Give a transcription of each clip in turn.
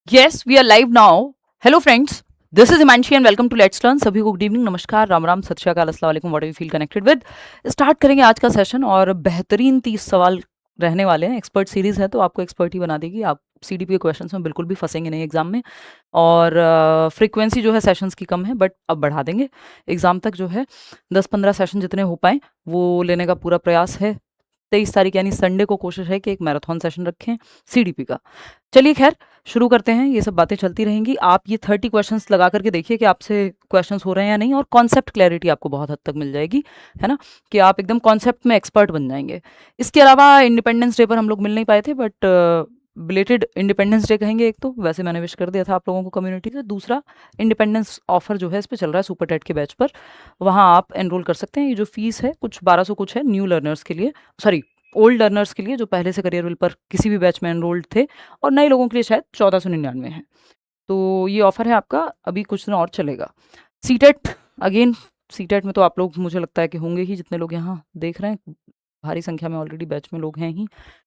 Yes, we are live now. Hello friends, this is Himanshi and welcome to Let's Learn. सभी को good evening, नमस्कार, राम राम, सत श्री अकाल, अस्सलाम वालेकुम, what you feel connected with. Start करेंगे आज का सेशन और बेहतरीन 30 सवाल रहने वाले हैं। एक्सपर्ट सीरीज है तो आपको एक्सपर्ट ही बना देगी। आप सीडीपी के क्वेश्चंस में बिल्कुल भी फंसेंगे नहीं एग्जाम में। और फ्रीक्वेंसी जो है सेशंस की कम है, बट अब बढ़ा देंगे एग्जाम तक। जो है 10-15 सेशन जितने हो पाए वो लेने का पूरा प्रयास है। 23 तारीख यानी संडे को कोशिश है कि एक मैराथन सेशन रखें सीडीपी का। चलिए खैर शुरू करते हैं, ये सब बातें चलती रहेंगी। आप ये 30 क्वेश्चंस लगा करके देखिए कि आपसे क्वेश्चंस हो रहे हैं या नहीं, और कॉन्सेप्ट क्लैरिटी आपको बहुत हद तक मिल जाएगी, है ना, कि आप एकदम कॉन्सेप्ट में एक्सपर्ट बन जाएंगे। इसके अलावा इंडिपेंडेंस डे पर हम लोग मिल नहीं पाए थे, बट बिलेटेड इंडिपेंडेंस डे कहेंगे। एक तो वैसे मैंने विश कर दिया था आप लोगों को कम्युनिटी से, दूसरा इंडिपेंडेंस ऑफर जो है इस पर चल रहा है सुपर टेट के बैच पर, वहाँ आप एनरोल कर सकते हैं। ये जो फीस है कुछ 1200 कुछ है न्यू लर्नर्स के लिए, सॉरी ओल्ड लर्नर्स के लिए जो पहले से करियर विल पर किसी भी बैच में एनरोल्ड थे, और नए लोगों के लिए शायद 1499 है। तो ये ऑफर है आपका, अभी कुछ दिन और चलेगा। सीटेट अगेन, सीटेट में तो आप लोग मुझे लगता है कि होंगे ही, जितने लोग यहाँ देख रहे हैं भारी संख्या में ऑलरेडी बैच में लोग हैं ही।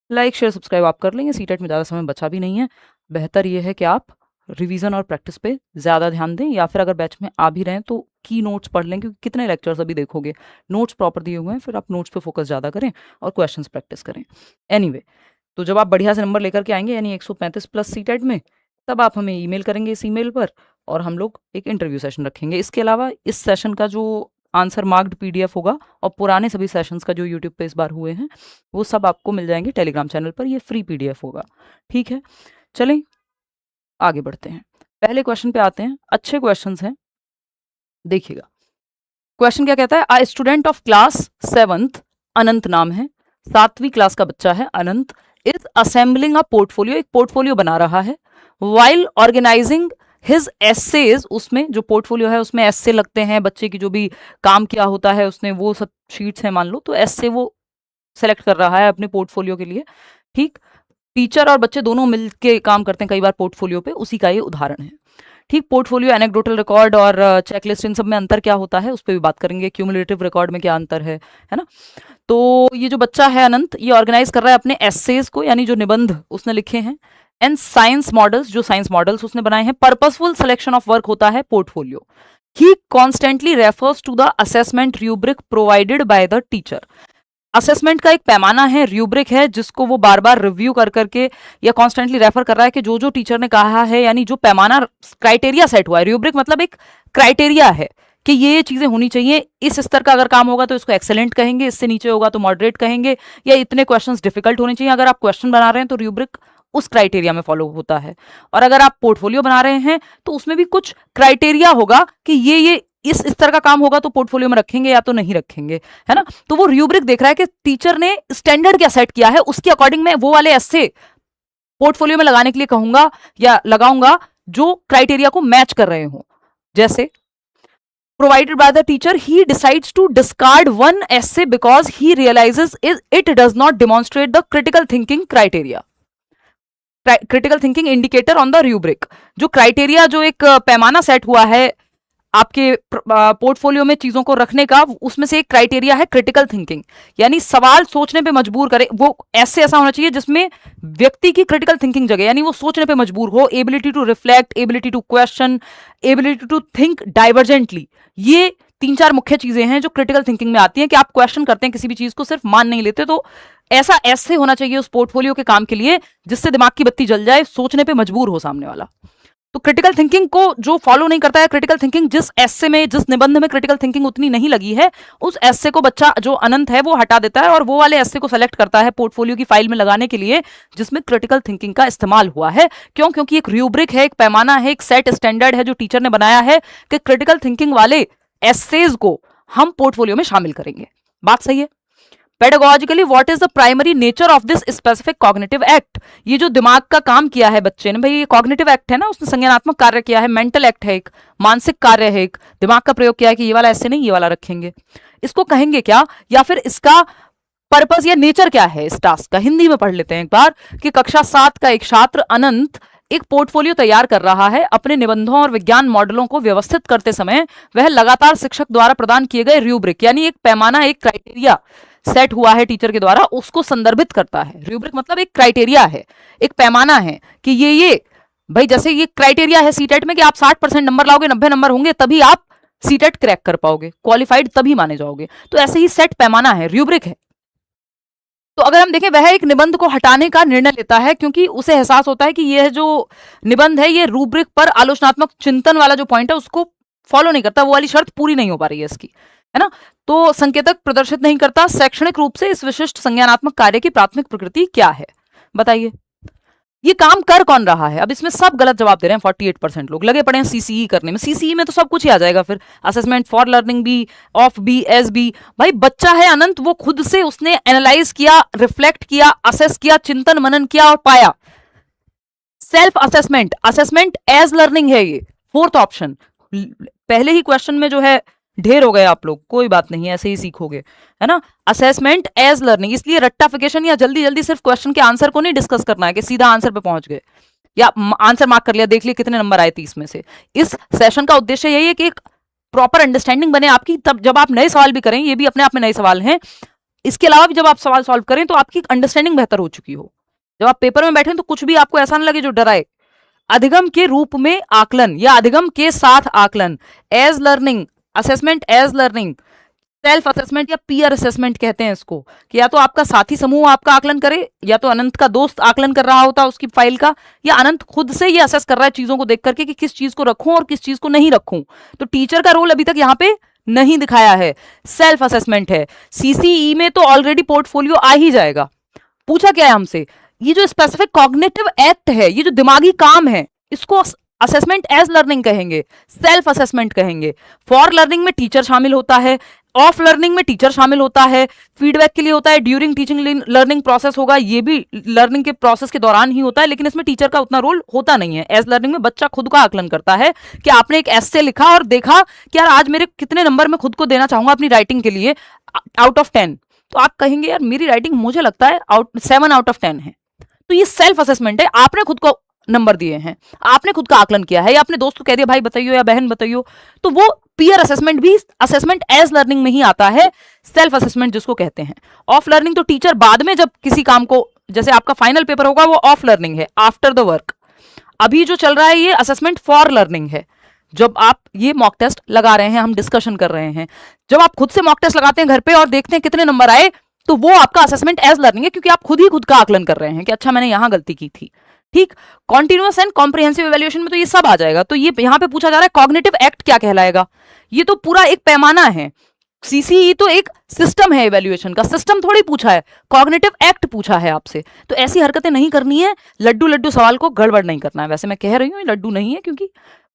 लाइक शेयर सब्सक्राइब आप कर लेंगे। सीटेट में ज़्यादा समय बचा भी नहीं है। बेहतर ये है कि आप रिवीजन और प्रैक्टिस पे ज़्यादा ध्यान दें, या फिर अगर बैच में आ भी रहे हैं तो की नोट्स पढ़ लें, क्योंकि कितने लेक्चर्स अभी देखोगे, नोट्स प्रॉपर दिए हुए हैं, फिर आप नोट्स पे फोकस ज़्यादा करें और क्वेश्चंस प्रैक्टिस करें। एनीवे, तो जब आप बढ़िया से नंबर लेकर के आएंगे यानी 135 प्लस सीटेट में, तब आप हमें ईमेल करेंगे इस ईमेल पर और हम लोग एक इंटरव्यू सेशन रखेंगे। इसके अलावा इस सेशन का जो आंसर मार्क्ड पीडीएफ होगा और पुराने सभी सेशंस का जो यूट्यूब पे इस बार हुए हैं वो सब आपको मिल जाएंगे टेलीग्राम चैनल पर। ये फ्री पीडीएफ होगा, ठीक है। चलें आगे बढ़ते हैं, पहले क्वेश्चन पे आते हैं। अच्छे क्वेश्चंस हैं, देखिएगा। क्वेश्चन क्या कहता है? आ स्टूडेंट ऑफ क्लास 7th, अनंत नाम है, 7वीं क्लास का बच्चा है अनंत, इज असेंबलिंग अ पोर्टफोलियो, एक पोर्टफोलियो बना रहा है। वाइल ऑर्गेनाइजिंग हिज एसेज, उसमें जो पोर्टफोलियो है उसमें एस्से लगते हैं, बच्चे की जो भी काम किया होता है उसने, वो सब शीट्स हैं मान लो, तो एस्से वो सेलेक्ट कर रहा है अपने पोर्टफोलियो के लिए, ठीक। टीचर और बच्चे दोनों मिलके काम करते हैं कई बार पोर्टफोलियो पे, उसी का ये उदाहरण है, ठीक। पोर्टफोलियो, एनेक्डोटल रिकॉर्ड और चेकलिस्ट, इन सब में अंतर क्या होता है उस पर भी बात करेंगे। क्यूमुलेटिव रिकॉर्ड में क्या अंतर है ना। तो ये जो बच्चा है अनंत, ये ऑर्गेनाइज कर रहा है अपने एसेज को, यानी जो निबंध उसने लिखे हैं, एंड साइंस मॉडल्स, जो साइंस मॉडल्स उसने बनाए हैं। पर्पसफुल सिलेक्शन ऑफ वर्क होता है portfolio. He constantly refers to the assessment rubric provided by the teacher. Assessment का एक पैमाना है, रूब्रिक है, जिसको वो बार बार रिव्यू कर करके या कॉन्स्टेंटली रेफर कर रहा है कि जो जो टीचर ने कहा है, यानी जो पैमाना क्राइटेरिया सेट हुआ है। रूब्रिक मतलब एक क्राइटेरिया है कि ये चीजें होनी चाहिए, इस स्तर का अगर काम होगा तो इसको एक्सेलेंट कहेंगे, इससे नीचे होगा तो मॉडरेट कहेंगे, या इतने क्वेश्चंस डिफिकल्ट होने चाहिए। अगर आप क्वेश्चन बना रहे हैं तो रूब्रिक उस क्राइटेरिया में फॉलो होता है, और अगर आप पोर्टफोलियो बना रहे हैं तो उसमें भी कुछ क्राइटेरिया होगा कि ये इस स्तर का काम होगा तो पोर्टफोलियो में रखेंगे या तो नहीं रखेंगे, है ना। तो वो रूब्रिक देख रहा है कि टीचर ने स्टैंडर्ड क्या सेट किया है, उसके अकॉर्डिंग मैं वो वाले ऐसे पोर्टफोलियो में लगाने के लिए कहूंगा या लगाऊंगा जो क्राइटेरिया को मैच कर रहे हो। जैसे provided by the teacher, he decides to discard one essay because he realizes it does not demonstrate the critical thinking criteria, critical thinking indicator on the rubric. जो क्राइटेरिया, जो एक पैमाना सेट हुआ है आपके पोर्टफोलियो में चीजों को रखने का, उसमें से एक क्राइटेरिया है क्रिटिकल थिंकिंग, यानी सवाल सोचने पे मजबूर करे। वो ऐसा होना चाहिए जिसमें व्यक्ति की क्रिटिकल थिंकिंग जगे, यानी वो सोचने पे मजबूर हो। Ability to reflect, ability to question, ability to think divergently, ये 3-4 मुख्य चीजें हैं जो क्रिटिकल थिंकिंग में आती हैं, कि आप क्वेश्चन करते हैं किसी भी चीज को, सिर्फ मान नहीं लेते। तो ऐसा ऐसे होना चाहिए उस पोर्टफोलियो के काम के लिए जिससे दिमाग की बत्ती जल जाए, सोचने पे मजबूर हो सामने वाला। तो क्रिटिकल थिंकिंग को जो फॉलो नहीं करता है, क्रिटिकल थिंकिंग जिस एस्से में, जिस निबंध में क्रिटिकल थिंकिंग उतनी नहीं लगी है, उस एस्से को बच्चा जो अनंत है वो हटा देता है और वो वाले एस्से को सेलेक्ट करता है पोर्टफोलियो की फाइल में लगाने के लिए जिसमें क्रिटिकल थिंकिंग का इस्तेमाल हुआ है। क्यों? क्योंकि एक रूब्रिक है, एक पैमाना है, एक सेट स्टैंडर्ड है जो टीचर ने बनाया है कि क्रिटिकल थिंकिंग वाले एस्सेज को हम पोर्टफोलियो में शामिल करेंगे। बात सही है? Pedagogically what is the primary nature of this specific cognitive act? ये जो दिमाग का काम किया है बच्चे ने, भाई ये कॉग्निटिव एक्ट है ना, उसने संज्ञानात्मक कार्य किया है, मेंटल एक्ट है, एक मानसिक कार्य है, एक दिमाग का प्रयोग किया है कि ये वाला ऐसे नहीं ये वाला रखेंगे, इसको कहेंगे क्या, या फिर इसका पर्पस या नेचर क्या है इस टास्क का? हिंदी में पढ़ लेते हैं एक बार कि कक्षा 7 का एक छात्र अनंत एक पोर्टफोलियो तैयार कर रहा है। अपने निबंधों और विज्ञान मॉडलों को व्यवस्थित करते समय वह लगातार शिक्षक द्वारा प्रदान किए गए रूब्रिक, यानी एक पैमाना, एक क्राइटेरिया सेट हुआ है टीचर के द्वारा, उसको संदर्भित करता है। रूब्रिक मतलब एक क्राइटेरिया है, एक पैमाना है कि ये भाई जैसे ये क्राइटेरिया है सीटेट में कि आप 60% नंबर लाओगे, 90 नंबर होंगे तभी आप सीटेट क्रैक कर पाओगे, क्वालिफाइड तभी माने जाओगे। तो ऐसे ही सेट पैमाना है, रूब्रिक है। तो अगर हम देखें, वह एक निबंध को हटाने का निर्णय लेता है क्योंकि उसे एहसास होता है कि यह जो निबंध है ये रूब्रिक पर आलोचनात्मक चिंतन वाला जो पॉइंट है उसको फॉलो नहीं करता, वो वाली शर्त पूरी नहीं हो पा रही है इसकी, है ना। तो संकेतक प्रदर्शित नहीं करता। शैक्षणिक रूप से इस विशिष्ट संज्ञानात्मक कार्य की प्राथमिक प्रकृति क्या है, बताइए। ये काम कर कौन रहा है? अब इसमें सब गलत जवाब दे रहे हैं। 48% लोग लगे पड़े हैं सीसीई करने में। सीसीई में तो सब कुछ ही आ जाएगा फिर, असेसमेंट फॉर लर्निंग भी, ऑफ भी, एस भी। भाई बच्चा है अनंत, वो खुद से उसने एनालाइज किया, रिफ्लेक्ट किया, असेस किया, चिंतन मनन किया और पाया। Self assessment, assessment as learning है ये, फोर्थ ऑप्शन। पहले ही क्वेश्चन में जो है ढेर हो गए आप लोग, कोई बात नहीं, ऐसे ही सीखोगे, है ना। असेसमेंट एज लर्निंग, इसलिए रट्टाफिकेशन या जल्दी जल्दी सिर्फ क्वेश्चन के आंसर को नहीं डिस्कस करना है कि सीधा आंसर पे पहुंच गए या आंसर मार्क कर लिया, देख लिया कितने नंबर आए 30 में से। इस सेशन का उद्देश्य यही है कि एक प्रॉपर अंडरस्टैंडिंग बने आपकी, तब जब आप नए सवाल भी करें, ये भी अपने आप में नए सवाल हैं, इसके अलावा भी जब आप सवाल सॉल्व करें तो आपकी अंडरस्टैंडिंग बेहतर हो चुकी हो। जब आप पेपर में बैठे तो कुछ भी आपको ऐसा ना लगे जो डराए। अधिगम के रूप में आकलन या अधिगम के साथ आकलन, as learning, assessment as learning, self assessment या पीयर असेसमेंट कहते हैं इसको, कि या तो आपका साथी समूह आपका आकलन करे, या तो अनंत का दोस्त आकलन कर रहा होता उसकी फाइल का, या अनंत खुद से ये असेस कर रहा है चीजों को देख करके कि किस चीज को रखूं और किस चीज को नहीं रखूं। तो टीचर का रोल अभी तक यहां पे नहीं दिखाया है, सेल्फ असेसमेंट है। सीसीई में तो ऑलरेडी पोर्टफोलियो आ ही जाएगा। पूछा क्या है हमसे, ये जो स्पेसिफिक कॉग्निटिव एक्ट है, ये जो दिमागी काम है, इसको असेसमेंट एज लर्निंग कहेंगे, सेल्फ असेसमेंट कहेंगे। फॉर लर्निंग में टीचर शामिल होता है, ऑफ लर्निंग में टीचर शामिल होता है, फीडबैक के लिए होता है, ड्यूरिंग टीचिंग लर्निंग प्रोसेस होगा, ये भी लर्निंग के प्रोसेस के दौरान ही होता है, लेकिन इसमें टीचर का उतना रोल होता नहीं है। एज लर्निंग में बच्चा खुद का आकलन करता है कि आपने एक एस्से लिखा और देखा कि यार आज मेरे कितने नंबर में खुद को देना चाहूंगा अपनी राइटिंग के लिए आउट ऑफ 10, तो आप कहेंगे यार मेरी राइटिंग मुझे लगता है 7 आउट ऑफ 10 है। तो ये सेल्फ असेसमेंट है, आपने खुद को नंबर दिए हैं, आपने खुद का आकलन किया है, या अपने दोस्त को कह दिया भाई बताइयो या बहन बताइयो, तो वो पीयर असेसमेंट भी असेसमेंट एज लर्निंग में ही आता है, सेल्फ असेसमेंट जिसको कहते हैं। ऑफ लर्निंग तो टीचर बाद में जब किसी काम को, जैसे आपका फाइनल पेपर होगा वो ऑफ लर्निंग है, आफ्टर द वर्क। अभी जो चल रहा है ये असेसमेंट फॉर लर्निंग है, जब आप ये मॉक टेस्ट लगा रहे हैं, हम डिस्कशन कर रहे हैं, जब आप खुद से मॉक टेस्ट लगाते हैं घर पे और देखते हैं कितने नंबर आए, तो वो आपका असेसमेंट एज लर्निंग है, क्योंकि आप खुद ही खुद का आकलन कर रहे हैं कि अच्छा मैंने यहां गलती की थी। ठीक, कॉन्टिन्यूअस एंड कॉम्प्रिहेंसिव इवैल्यूएशन में तो ये सब आ जाएगा। तो ये यहां पे पूछा जा रहा है कॉग्निटिव एक्ट क्या कहलाएगा, ये तो पूरा एक पैमाना है। सीसीई तो एक सिस्टम है, इवैल्यूएशन का सिस्टम थोड़ी पूछा है, कॉग्निटिव एक्ट पूछा है आपसे। तो ऐसी हरकतें नहीं करनी है, लड्डू लड्डू सवाल को गड़बड़ नहीं करना है। वैसे मैं कह रही हूँ लड्डू नहीं है क्योंकि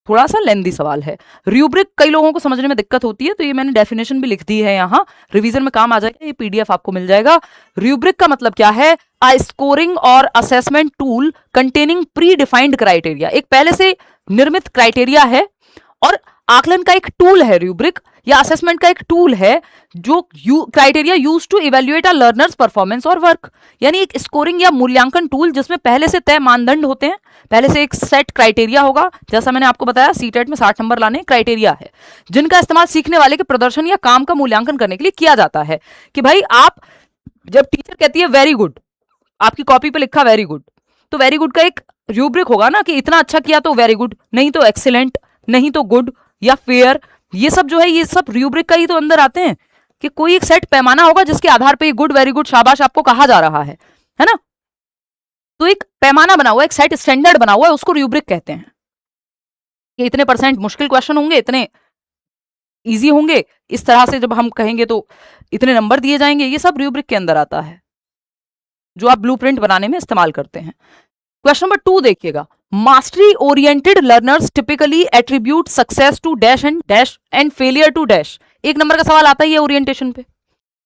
थोड़ा सा लेंदी सवाल है। रूब्रिक कई लोगों को समझने में दिक्कत होती है, तो ये मैंने डेफिनेशन भी लिख दी है यहाँ, रिवीजन में काम आ जाएगा, ये पीडीएफ आपको मिल जाएगा। रूब्रिक का मतलब क्या है, अ स्कोरिंग और assessment tool containing pre defined criteria, एक पहले से निर्मित क्राइटेरिया है और आकलन का एक टूल है रूब्रिक, या असेसमेंट का एक टूल है जो criteria use to evaluate a learner's performance और वर्क, यानी एक स्कोरिंग या मूल्यांकन टूल जिसमें पहले से तय मानदंड होते हैं, पहले से एक सेट क्राइटेरिया होगा। जैसा मैंने आपको बताया सीटेट में 60 नंबर लाने क्राइटेरिया है, जिनका इस्तेमाल सीखने वाले के प्रदर्शन या काम का मूल्यांकन करने के लिए किया जाता है। कि भाई आप जब टीचर कहती है वेरी गुड, आपकी कॉपी पे लिखा वेरी गुड, तो वेरी गुड का एक रूब्रिक होगा ना कि इतना अच्छा किया तो वेरी गुड, नहीं तो एक्सीलेंट, नहीं तो गुड या फेयर, ये सब जो है ये सब रूब्रिक का ही तो अंदर आते हैं, कि कोई एक सेट पैमाना होगा जिसके आधार पे गुड, वेरी गुड, शाबाश आपको कहा जा रहा है ना। तो एक पैमाना बना हुआ, एक सेट स्टैंडर्ड बना हुआ है, उसको रूब्रिक कहते हैं। कि इतने परसेंट मुश्किल क्वेश्चन होंगे, इतने इजी होंगे, इस तरह से जब हम कहेंगे तो इतने नंबर दिए जाएंगे, ये सब रूब्रिक के अंदर आता है जो आप ब्लूप्रिंट बनाने में इस्तेमाल करते हैं। क्वेश्चन नंबर 2 देखिएगा, mastery oriented learners typically attribute success to dash and failure to dash. 1 नंबर का सवाल आता ही है ओरिएंटेशन पे,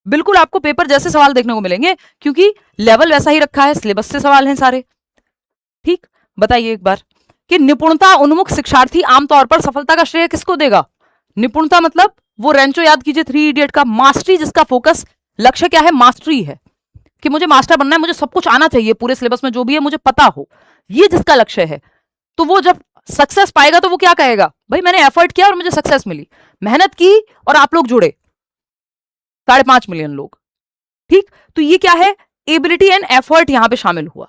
बिल्कुल आपको पेपर जैसे सवाल देखने को मिलेंगे क्योंकि लेवल वैसा ही रखा है, सिलेबस से सवाल हैं सारे। ठीक, बताइए एक बार कि निपुणता उन्मुख शिक्षार्थी आमतौर पर सफलता का श्रेय किसको देगा। निपुणता मतलब वो रेंचो याद कीजिए 3 इडियट का, मास्टरी जिसका फोकस लक्ष्य क्या है, मास्टरी है कि मुझे मास्टर बनना है, मुझे सब कुछ आना चाहिए, पूरे सिलेबस में जो भी है मुझे पता हो, ये जिसका लक्ष्य है, तो वो जब सक्सेस पाएगा तो वो क्या कहेगा, भाई मैंने एफर्ट किया और मुझे सक्सेस मिली, मेहनत की और आप लोग जुड़े 5.5 मिलियन लोग। ठीक, तो ये क्या है, एबिलिटी एंड एफर्ट यहां पे शामिल हुआ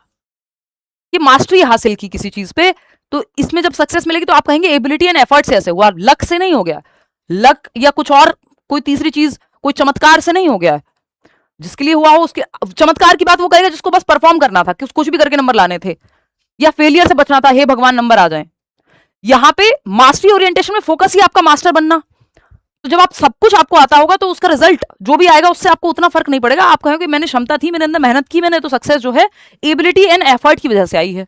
कि मास्टरी हासिल की किसी चीज पे, तो इसमें जब सक्सेस मिलेगी तो आप कहेंगे एबिलिटी एंड एफर्ट से ऐसे हुआ, लक से नहीं हो गया, लक या कुछ और कोई तीसरी चीज, कोई चमत्कार से नहीं हो गया है। जिसके लिए हुआ हो उसके चमत्कार की बात वो करेगा जिसको बस परफॉर्म करना था, कि कुछ भी करके नंबर लाने थे, या फेलियर से बचना था, हे भगवान नंबर आ जाए। यहां पे मास्टरी ओरिएंटेशन में फोकस ही आपका मास्टर बनना। तो जब आप सब कुछ आपको आता होगा तो उसका रिजल्ट जो भी आएगा उससे आपको उतना फर्क नहीं पड़ेगा। आप कहोगे मैंने क्षमता थी, मेरे अंदर मेहनत की मैंने, तो सक्सेस जो है एबिलिटी एंड एफर्ट की वजह से आई है।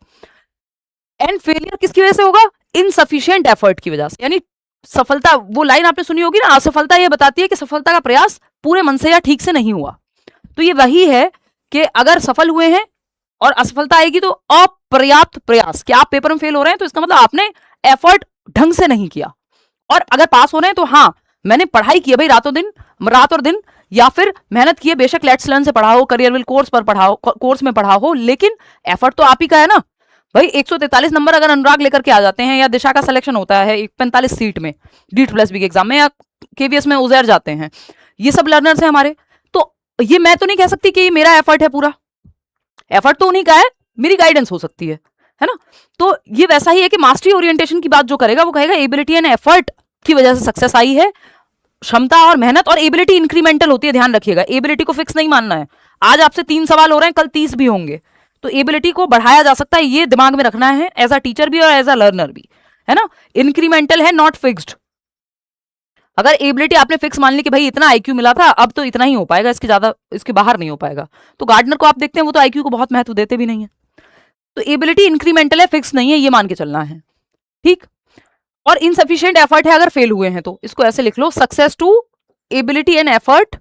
एंड फेलियर किसकी वजह से होगा? इनसफिशिएंट एफर्ट की वजह से। यानी सफलता, वो लाइन आपने सुनी होगी ना, असफलता ये बताती है कि सफलता का प्रयास पूरे मन से या ठीक से नहीं हुआ। तो ये वही है कि अगर सफल हुए हैं और असफलता आएगी तो अपर्याप्त प्रयास, कि आप पेपर में फेल हो रहे हैं तो इसका मतलब आपने एफर्ट ढंग से नहीं किया। और अगर पास हो रहे हैं तो हाँ, मैंने पढ़ाई की है भाई, रात और दिन, या फिर मेहनत की है, बेशक लेट्स लर्न से पढ़ा हो, करियरविल कोर्स पर पढ़ा हो, कोर्स में पढ़ा हो, लेकिन एफर्ट तो आप ही का है ना भाई। 143 नंबर अगर अनुराग लेकर के आ जाते हैं, या दिशा का सिलेक्शन होता है 45 सीट में DEET+B के एग्जाम में, या KVS में उजैर जाते हैं, ये सब लर्नर्स हैं हमारे। तो ये मैं तो नहीं कह सकती कि ये मेरा एफर्ट है पूरा, एफर्ट तो उन्हीं का है, मेरी गाइडेंस हो सकती है ना। तो ये वैसा ही है कि मास्टरी ओरिएंटेशन की बात जो करेगा वो कहेगा एबिलिटी एंड एफर्ट की वजह से सक्सेस आई है, क्षमता और मेहनत। और एबिलिटी इंक्रीमेंटल होती है, ध्यान रखिएगा, एबिलिटी को फिक्स नहीं मानना है। आज आपसे 3 सवाल हो रहे हैं, कल 30 भी होंगे, तो एबिलिटी को बढ़ाया जा सकता है, ये दिमाग में रखना है, एज अ टीचर भी और एज अ लर्नर भी, है ना। इंक्रीमेंटल है, नॉट फिक्स्ड। अगर एबिलिटी आपने फिक्स मान ली कि भाई इतना आईक्यू मिला था, अब तो इतना ही हो पाएगा, इसके ज्यादा, इसके बाहर नहीं हो पाएगा, तो गार्डनर को आप देखते हैं वो तो आईक्यू को बहुत महत्व देते भी नहीं है। तो एबिलिटी इंक्रीमेंटल है, फिक्स नहीं है, ये मान के चलना है, ठीक। और इनसफिशिएंट एफर्ट है अगर फेल हुए हैं तो, इसको ऐसे लिख लो, success to ability and effort,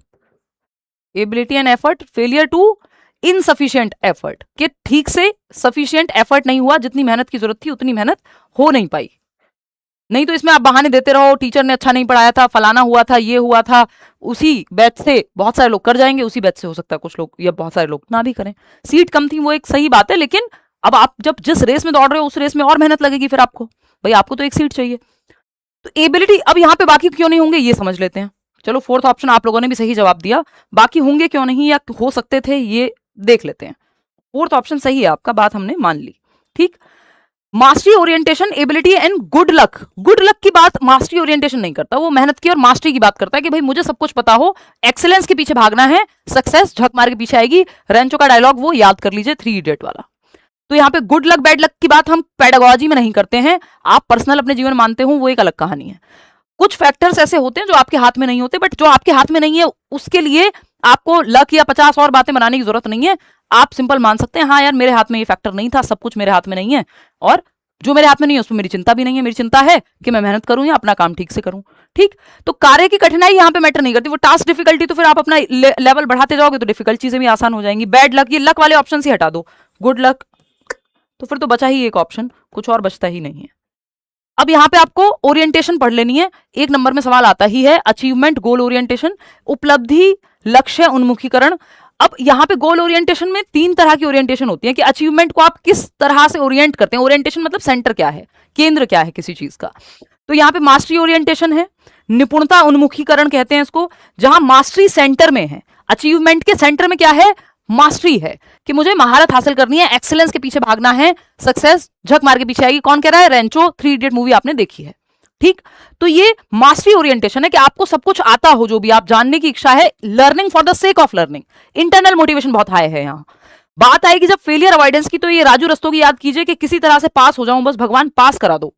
ability and effort, failure to insufficient effort, कि ठीक से सफिशिएंट एफर्ट नहीं हुआ, जितनी मेहनत की जरूरत थी उतनी मेहनत हो नहीं पाई। नहीं तो इसमें आप बहाने देते रहो, टीचर ने अच्छा नहीं पढ़ाया था, फलाना हुआ था, ये हुआ था, उसी बैच से बहुत सारे लोग कर जाएंगे, उसी बैच से हो सकता है कुछ लोग या बहुत सारे लोग ना भी करें। सीट कम थी वो एक सही बात है, लेकिन अब आप जब जिस रेस में दौड़ रहे हो उस रेस में और मेहनत लगेगी फिर आपको, भाई आपको तो एक सीट चाहिए। तो एबिलिटी, अब यहाँ पे बाकी क्यों नहीं होंगे ये समझ लेते हैं। चलो, फोर्थ ऑप्शन आप लोगों ने भी सही जवाब दिया, बाकी होंगे क्यों नहीं या हो सकते थे ये देख लेते हैं। फोर्थ ऑप्शन सही है आपका, बात हमने मान ली, ठीक। Mastery orientation, ability and good luck. Good luck की बात मास्टरी ओरिएंटेशन नहीं करता, वो मेहनत की और मास्टरी की बात करता है कि भाई मुझे सब कुछ पता हो, एक्सेलेंस के पीछे भागना है, सक्सेस झक मार के पीछे आएगी। रेंचो का डायलॉग वो याद कर लीजिए, 3 इडियट वाला। तो यहाँ पे गुड लक बैड लक की बात हम पेडागोजी में नहीं करते हैं, आप पर्सनल अपने जीवन मानते हो वो एक अलग कहानी है। कुछ फैक्टर्स ऐसे होते हैं जो आपके हाथ में नहीं होते, बट जो आपके हाथ में नहीं है उसके लिए आपको लक या 50 और बातें बनाने की जरूरत नहीं है। आप सिंपल मान सकते हैं, हाँ यार मेरे हाथ में ये फैक्टर नहीं था, सब कुछ मेरे हाथ में नहीं है, और जो मेरे हाथ में नहीं है उसमें मेरी चिंता भी नहीं है। मेरी चिंता है कि मैं मेहनत करूं या अपना काम ठीक से करूं, ठीक। तो कार्य की कठिनाई यहाँ पे मैटर नहीं करती, वो टास्क डिफिकल्टी तो फिर आप अपना लेवल बढ़ाते जाओगे तो डिफिकल्ट चीजें भी आसान हो जाएंगी। बैड लक, ये लक वाले ऑप्शन से हटा दो, गुड लक, तो फिर तो बचा ही एक ऑप्शन, कुछ और बचता ही नहीं है। अब यहाँ पे आपको ओरिएंटेशन पढ़ लेनी है, 1 नंबर में सवाल आता ही है, अचीवमेंट, गोल ओरिएंटेशन, उपलब्धि, लक्ष्य उन्मुखीकरण। अब यहाँ पे गोल ओरिएंटेशन में 3 तरह की ओरिएंटेशन होती है कि अचीवमेंट को आप किस तरह से ओरिएंट करते हैं। ओरिएंटेशन मतलब सेंटर क्या है, केंद्र क्या है किसी चीज का। तो यहाँ पे मास्टरी ओरिएंटेशन है, निपुणता उन्मुखीकरण कहते हैं इसको, जहां मास्टरी सेंटर में है, अचीवमेंट के सेंटर में क्या है, मास्टरी है, कि मुझे महारत हासिल करनी है, एक्सीलेंस के पीछे भागना है, सक्सेस झक मार के पीछे आएगी। कौन कह रहा है? रेंचो, 3 इडियट मूवी आपने देखी है, ठीक। तो ये मास्टरी ओरिएंटेशन है कि आपको सब कुछ आता हो, जो भी आप जानने की इच्छा है, learning for the sake of learning, internal motivation बहुत हाई है। यहाँ बात आएगी जब फेलियर अवॉइडेंस की, तो ये राजू रस्तोगी याद कीजिए कि किसी तरह से पास हो जाऊं, बस भगवान पास करा दो,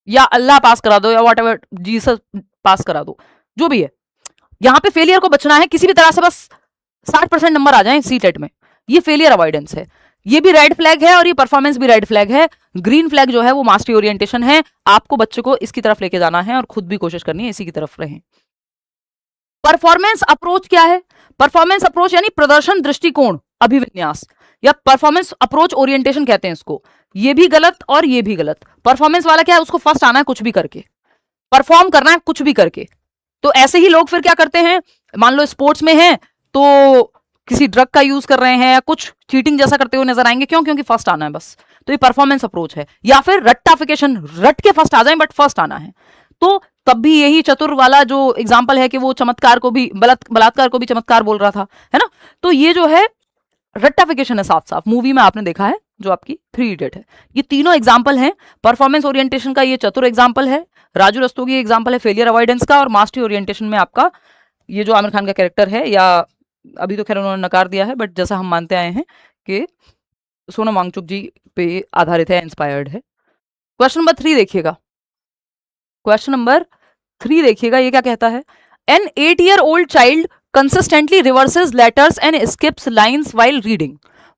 या अल्लाह पास करा दो, या वॉट एवर, जीसस पास करा दो, जो भी है। यहाँ पे फेलियर को बचना है किसी भी तरह से, बस 60% नंबर आ जाएं सीटेट में, ये फेलियर अवॉइडेंस है। ये भी रेड फ्लैग है और ये परफॉर्मेंस भी रेड फ्लैग है। ग्रीन फ्लैग जो है वो मास्टरी ओरिएंटेशन है, आपको बच्चे को इसकी तरफ लेके जाना है और खुद भी कोशिश करनी है इसी की तरफ रहें। परफॉर्मेंस अप्रोच क्या है? परफॉर्मेंस अप्रोच यानी प्रदर्शन दृष्टिकोण अभिविन्यास, या परफॉर्मेंस अप्रोच ओरिएंटेशन कहते हैं इसको। ये भी गलत और ये भी गलत। परफॉर्मेंस वाला क्या है, उसको फर्स्ट आना है कुछ भी करके, परफॉर्म करना है कुछ भी करके। तो ऐसे ही लोग फिर क्या करते हैं, मान लो स्पोर्ट्स में हैं तो किसी ड्रग का यूज कर रहे हैं या कुछ चीटिंग जैसा करते हुए नजर आएंगे, क्यों? क्योंकि फर्स्ट आना है बस। तो ये परफॉर्मेंस अप्रोच है। या फिर रट्टाफिकेशन, रट के फर्स्ट आ जाए बट फर्स्ट आना है। तो तब भी यही चतुर वाला जो एग्जाम्पल है कि वो चमत्कार को भी बलात्कार को भी चमत्कार बोल रहा था, है ना। तो ये जो है रट्टाफिकेशन है, साफ साफ मूवी में आपने देखा है, जो आपकी थ्री इडियट है। ये तीनों एग्जाम्पल हैं। परफॉर्मेंस ओरिएंटेशन का ये चतुर एग्जाम्पल है, राजू रस्तोगी एग्जाम्पल है फेलियर अवॉइडेंस का, और मास्टरी ओरिएंटेशन में आपका ये जो आमिर खान का कैरेक्टर है, या अभी तो खैर उन्होंने नकार दिया है, बट जैसा हम मानते आए हैं कि सोनम वांगचुक जी पे आधारित है, इंस्पायर्ड है। क्वेश्चन नंबर 3 देखिएगा, क्वेश्चन नंबर 3 देखिएगा, ये क्या कहता है? An 8-year-old child consistently reverses letters and skips lines while reading,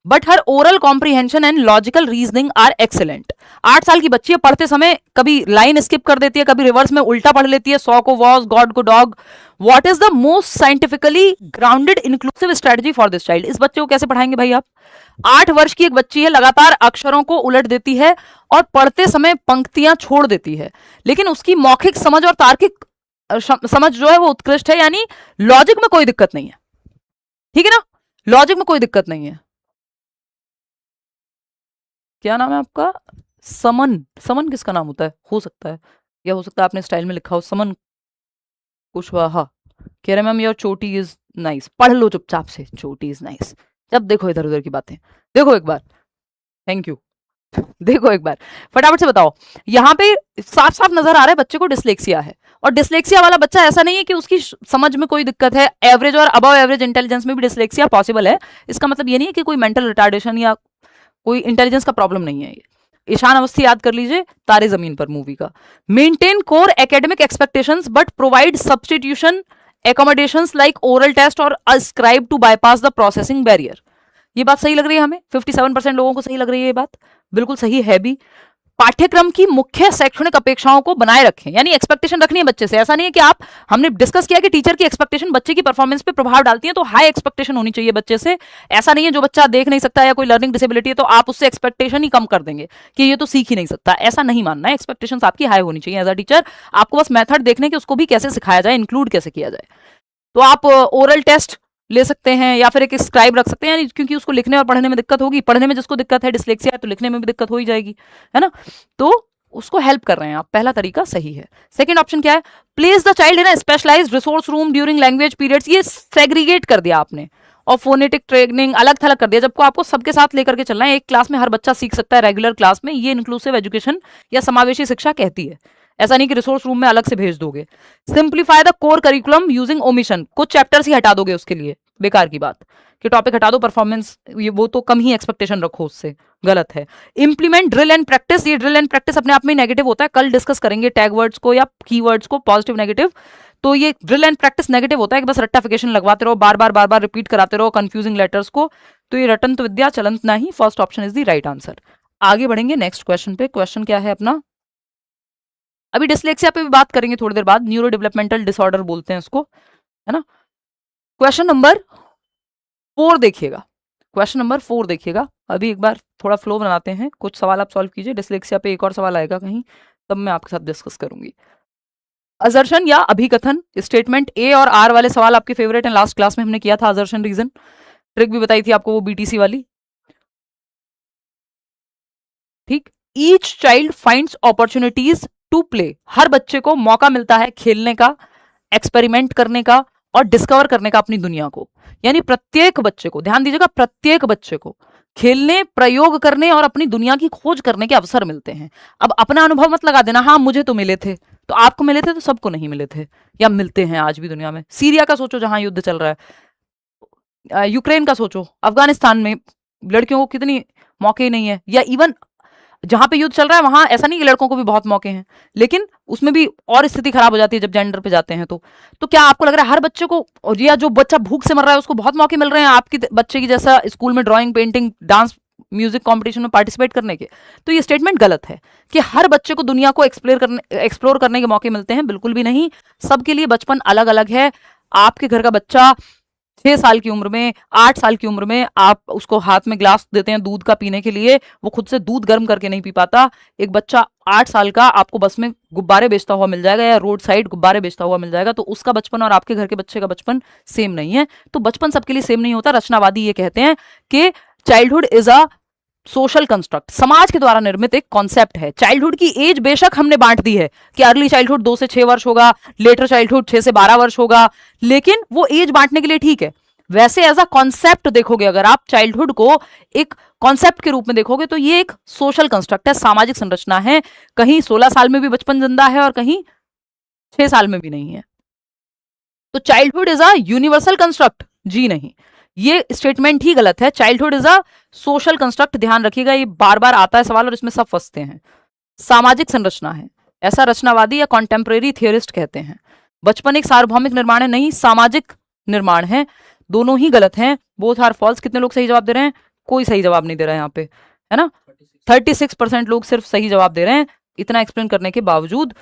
but her oral comprehension and logical reasoning are excellent. 8 साल की बच्ची है, पढ़ते समय कभी लाइन स्किप कर देती है, कभी रिवर्स में उल्टा पढ़ लेती है, सॉ को वॉज, गॉड को dog. What is the most scientifically grounded inclusive strategy for this child? इस बच्चे को कैसे पढ़ाएंगे भाई आप? 8 वर्ष की एक बच्ची है, लगातार अक्षरों को उलट देती है और पढ़ते समय पंक्तियां छोड़ देती है, लेकिन उसकी मौखिक समझ और तार्किक समझ जो है वो उत्कृष्ट है, यानी लॉजिक में कोई दिक्कत नहीं है, ठीक है ना? लॉजिक में कोई दिक्कत नहीं है। क्या नाम है आपका? समन। समन किसका नाम होता है? हो सकता है, या हो सकता है आपने स्टाइल में लिखा हो समन कुशवाहा। कह रहे मैम योर चोटी इज नाइस। पढ़ लो चुपचाप से, चोटी इज नाइस। जब देखो इधर उधर की बातें, देखो एक बार, थैंक यू। देखो एक बार फटाफट से बताओ, यहाँ पे साफ साफ नजर आ रहा है बच्चे को डिसलेक्सिया है, और डिसलेक्सिया वाला बच्चा ऐसा नहीं है कि उसकी समझ में कोई दिक्कत है, एवरेज और अबव एवरेज इंटेलिजेंस में भी डिसलेक्सिया पॉसिबल है। इसका मतलब ये नहीं है कि कोई मेंटल रिटार्डेशन या कोई इंटेलिजेंस का प्रॉब्लम नहीं है। ईशान अवस्थी याद कर लीजिए, तारे जमीन पर मूवी का। Maintain core academic expectations but provide substitution accommodations like oral test और ascribe to bypass the processing barrier। ये बात सही लग रही है हमें? 57% लोगों को सही लग रही है ये बात, बिल्कुल सही है भी। पाठ्यक्रम की मुख्य शैक्षणिक अपेक्षाओं को बनाए रखें, यानी एक्सपेक्टेशन रखनी है बच्चे से। ऐसा नहीं है कि आप, हमने डिस्कस किया कि टीचर की एक्सपेक्टेशन बच्चे की परफॉर्मेंस पे प्रभाव डालती है, तो हाई एक्सपेक्टेशन होनी चाहिए बच्चे से। ऐसा नहीं है जो बच्चा देख नहीं सकता या कोई लर्निंग डिसेबिलिटी है तो आप उससे एक्सपेक्टेशन ही कम कर देंगे कि ये तो सीख ही नहीं सकता, ऐसा नहीं मानना है। एक्सपेक्टेशन आपकी हाई होनी चाहिए एज अ टीचर। आपको बस मेथड देखने के उसको भी कैसे सिखाया जाए, इंक्लूड कैसे किया जाए। तो आप ओरल टेस्ट ले सकते हैं या फिर एक स्क्राइब रख सकते हैं, यानी क्योंकि उसको लिखने और पढ़ने में दिक्कत होगी, पढ़ने में जिसको दिक्कत है, डिसलेक्सिया है, तो लिखने में भी दिक्कत हो ही जाएगी, है ना? तो उसको हेल्प कर रहे हैं आप, पहला तरीका सही है। सेकंड ऑप्शन क्या है? Place the child in a specialised resource room during language periods. ये सेग्रीगेट कर दिया आपने, और फोनेटिक ट्रेनिंग अलग थलग कर दिया, जबको आपको सबके साथ लेकर के चलना है। एक क्लास में हर बच्चा सीख सकता है रेगुलर क्लास में, ये इंक्लूसिव एजुकेशन या समावेशी शिक्षा कहती है। ऐसा नहीं कि रिसोर्स रूम में अलग से भेज दोगे। Simplify the core curriculum using omission, कुछ चैप्टर्स ही हटा दोगे उसके लिए, बेकार की बात कि टॉपिक हटा दो, परफॉर्मेंस ये वो तो कम ही एक्सपेक्टेशन रखो उससे, गलत है। इंप्लीमेंट ड्रिल एंड प्रैक्टिस, ये ड्रिल एंड प्रैक्टिस अपने आप में नेगेटिव होता है, कल डिस्कस करेंगे टैग वर्ड्स को या कीवर्ड्स को, पॉजिटिव नेगेटिव। तो ये ड्रिल एंड प्रैक्टिस नेगेटिव होता है कि बस रट्टाफिकेशन लगवाते रहो, बार बार रिपीट कराते रहो कंफ्यूजिंग लेटर्स को। तो ये रटंत विद्या चलंत नहीं, first option is the right answer. आगे बढ़ेंगे नेक्स्ट क्वेश्चन पे। क्वेश्चन क्या है अपना? अभी डिसलेक्सिया पे भी बात करेंगे थोड़ी देर बाद, न्यूरो डेवलपमेंटल डिसऑर्डर बोलते हैं उसको, है ना? क्वेश्चन नंबर 4 देखिएगा, क्वेश्चन नंबर 4 देखिएगा। अभी एक बार थोड़ा फ्लो बनाते हैं, कुछ सवाल आप सॉल्व कीजिए। डिसलेक्सिया पे एक और सवाल आएगा कहीं, तब मैं आपके साथ डिस्कस करूंगी। असर्शन या अभिकथन, स्टेटमेंट ए और आर वाले सवाल आपके फेवरेट हैं, लास्ट क्लास में हमने किया था। असर्शन रीजन ट्रिक भी बताई थी आपको, वो बीटीसी वाली, ठीक। Each child finds opportunities to play, हर बच्चे को मौका मिलता है खेलने का, एक्सपेरिमेंट करने का और डिस्कवर करने का अपनी दुनिया को। यानी प्रत्येक बच्चे को, ध्यान दीजिएगा, प्रत्येक बच्चे को खेलने, प्रयोग करने और अपनी दुनिया की खोज करने के अवसर मिलते हैं। अब अपना अनुभव मत लगा देना, हाँ मुझे तो मिले थे, तो आपको मिले थे तो सबको नहीं मिले थे, या मिलते हैं आज भी दुनिया में। सीरिया का सोचो जहां युद्ध चल रहा है, यूक्रेन का सोचो, अफगानिस्तान में लड़कियों को कितनी मौके ही नहीं है, या इवन जहां पे युद्ध चल रहा है वहां ऐसा नहीं कि लड़कों को भी बहुत मौके हैं, लेकिन उसमें भी और स्थिति खराब हो जाती है जब जेंडर पे जाते हैं। तो क्या आपको लग रहा है हर बच्चे को, और या जो बच्चा भूख से मर रहा है उसको बहुत मौके मिल रहे हैं आपके बच्चे की जैसा स्कूल में drawing, painting, dance, music competition में पार्टिसिपेट करने के? तो ये स्टेटमेंट गलत है कि हर बच्चे को दुनिया को एक्सप्लोर करने के मौके मिलते हैं, बिल्कुल भी नहीं। सबके लिए बचपन अलग अलग है। आपके घर का बच्चा 6 साल की उम्र में, 8 साल की उम्र में आप उसको हाथ में ग्लास देते हैं दूध का पीने के लिए, वो खुद से दूध गर्म करके नहीं पी पाता। एक बच्चा 8 साल का आपको बस में गुब्बारे बेचता हुआ मिल जाएगा या रोड साइड गुब्बारे बेचता हुआ मिल जाएगा, तो उसका बचपन और आपके घर के बच्चे का बचपन सेम नहीं है। तो बचपन सबके लिए सेम नहीं होता। रचनावादी ये कहते हैं कि childhood is a social construct, समाज के द्वारा निर्मित एक कॉन्सेप्ट है। चाइल्डहुड की एज बेशक हमने बांट दी है कि अर्ली चाइल्डहुड 2 से 6 वर्ष होगा, लेटर चाइल्डहुड 6 से 12 वर्ष होगा, लेकिन वो एज बांटने के लिए ठीक है। वैसे एज अ कॉन्सेप्ट देखोगे अगर आप चाइल्डहुड को, एक कॉन्सेप्ट के रूप में देखोगे तो ये एक सोशल कंस्ट्रक्ट है, सामाजिक संरचना है। कहीं 16 साल में भी बचपन जिंदा है और कहीं 6 साल में भी नहीं है। तो childhood is a universal construct, जी नहीं, ये स्टेटमेंट ही गलत है। Childhood is a social construct, ध्यान रखिएगा, ये बार बार आता है सवाल और इसमें सब फंसते हैं। सामाजिक संरचना है, ऐसा रचनावादी या कॉन्टेम्परेरी थियरिस्ट कहते हैं। बचपन एक सार्वभौमिक निर्माण है, नहीं, सामाजिक निर्माण है। दोनों ही गलत हैं, बोथ आर फॉल्स। कितने लोग सही जवाब दे रहे हैं? कोई सही जवाब नहीं दे रहा है यहाँ पे, है ना। 36% लोग सिर्फ सही जवाब दे रहे हैं। इतना एक्सप्लेन करने के बावजूद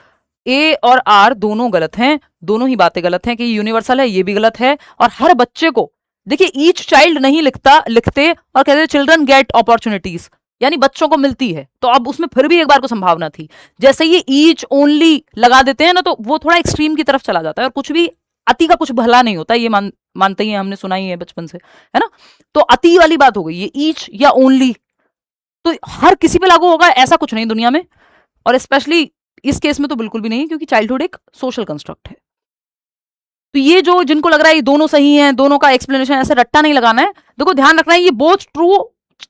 ए और आर दोनों गलत हैं, दोनों ही बातें गलत हैं। कि यूनिवर्सल है, ये भी गलत है। और हर बच्चे को, देखिए, ईच चाइल्ड नहीं लिखते और कहते चिल्ड्रन गेट अपॉर्चुनिटीज, यानी बच्चों को मिलती है। तो अब उसमें फिर भी एक बार को संभावना थी। जैसे ये ईच ओनली लगा देते हैं ना, तो वो थोड़ा एक्सट्रीम की तरफ चला जाता है और कुछ भी अति का कुछ भला नहीं होता, ये मानते ही हैं, हमने सुना ही है बचपन से, है ना। तो अति वाली बात हो गई, ये ईच या ओनली तो हर किसी पे लागू होगा ऐसा कुछ नहीं दुनिया में, और स्पेशली इस केस में तो बिल्कुल भी नहीं, क्योंकि चाइल्डहुड एक सोशल कंस्ट्रक्ट है। तो ये जो जिनको लग रहा है ये दोनों सही हैं, दोनों का एक्सप्लेनेशन ऐसे रट्टा नहीं लगाना है। देखो ध्यान रखना है, ये बोथ ट्रू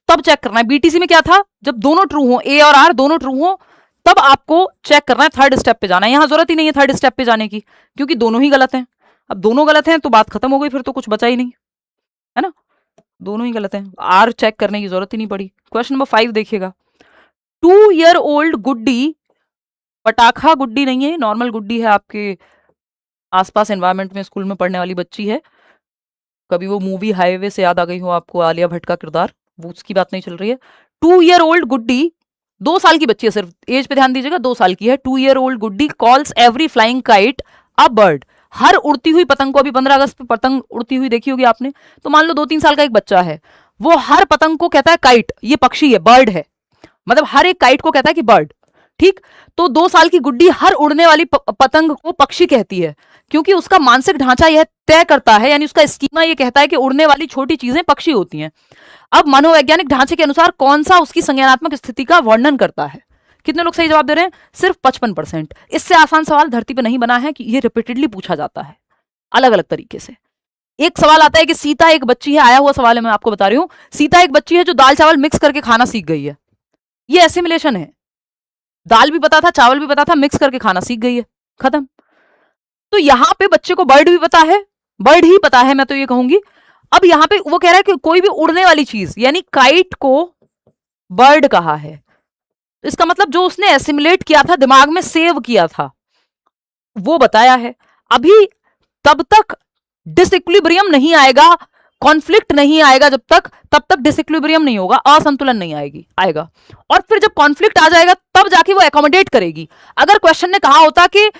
तब चेक करना है। बीटीसी में क्या था, जब दोनों ट्रू हो, ए और आर दोनों ट्रू हो, तब आपको चेक करना है, थर्ड स्टेप पे जाना है। यहां जरूरत ही नहीं है थर्ड स्टेप पे जाने की, क्योंकि दोनों ही गलत हैं। अब दोनों गलत हैं तो बात खत्म हो गई, फिर तो कुछ बचा ही नहीं, है ना। दोनों ही गलत हैं, आर चेक करने की जरूरत ही नहीं पड़ी। क्वेश्चन नंबर 5 देखिएगा। 2 ईयर ओल्ड गुड्डी, पटाखा गुड्डी नहीं है, नॉर्मल गुड्डी है, आपके आसपास एनवायरमेंट में स्कूल में पढ़ने वाली बच्ची है। कभी वो मूवी हाईवे से याद आ गई हो आपको, आलिया भट्ट का किरदार, वो उसकी बात नहीं चल रही है। 2 ईयर ओल्ड गुड्डी, 2 साल की बच्ची है, सिर्फ एज पे ध्यान दीजिएगा, 2 साल की है। 2 year old Guddi calls every flying kite a bird. हर उड़ती हुई पतंग को, अभी 15 अगस्त पे पतंग उड़ती हुई देखी होगी आपने, तो मान लो 2-3 साल का एक बच्चा है, वो हर पतंग को कहता है काइट, ये पक्षी है, बर्ड है, मतलब हर एक काइट को कहता है कि बर्ड, ठीक। तो 2 साल की गुड्डी हर उड़ने वाली पतंग को पक्षी कहती है, क्योंकि उसका मानसिक ढांचा यह तय करता है, यानी उसका स्कीमा ये कहता है कि उड़ने वाली छोटी चीजें पक्षी होती हैं। अब मनोवैज्ञानिक ढांचे के अनुसार कौन सा उसकी संज्ञानात्मक स्थिति का वर्णन करता है? कितने लोग सही जवाब दे रहे हैं? सिर्फ 55%। इससे आसान सवाल धरती पर नहीं बना है, कि ये रिपीटेडली पूछा जाता है अलग अलग तरीके से। एक सवाल आता है कि सीता एक बच्ची है, आया हुआ सवाल है, मैं आपको बता रही हूं। सीता एक बच्ची है जो दाल चावल मिक्स करके खाना सीख गई है, ये एसिमिलेशन है। दाल भी पता था, चावल भी पता था, मिक्स करके खाना सीख गई है, खत्म। तो यहां पे बच्चे को बर्ड भी पता है, बर्ड ही पता है, मैं तो ये कहूंगी। अब यहां पे वो कह रहा है कि कोई भी उड़ने वाली चीज, यानी काइट को बर्ड कहा है, तो इसका मतलब जो उसने एसिमुलेट किया था, दिमाग में सेव किया था, वो बताया है। अभी तब तक डिसइक्विलिब्रियम नहीं आएगा, कॉन्फ्लिक्ट नहीं आएगा, तब तक डिसइक्विलिब्रियम नहीं होगा, असंतुलन नहीं आएगा। और फिर जब कॉन्फ्लिक्ट आ जाएगा तब जाके वो एकोमोडेट करेगी। अगर क्वेश्चन ने कहा होता कि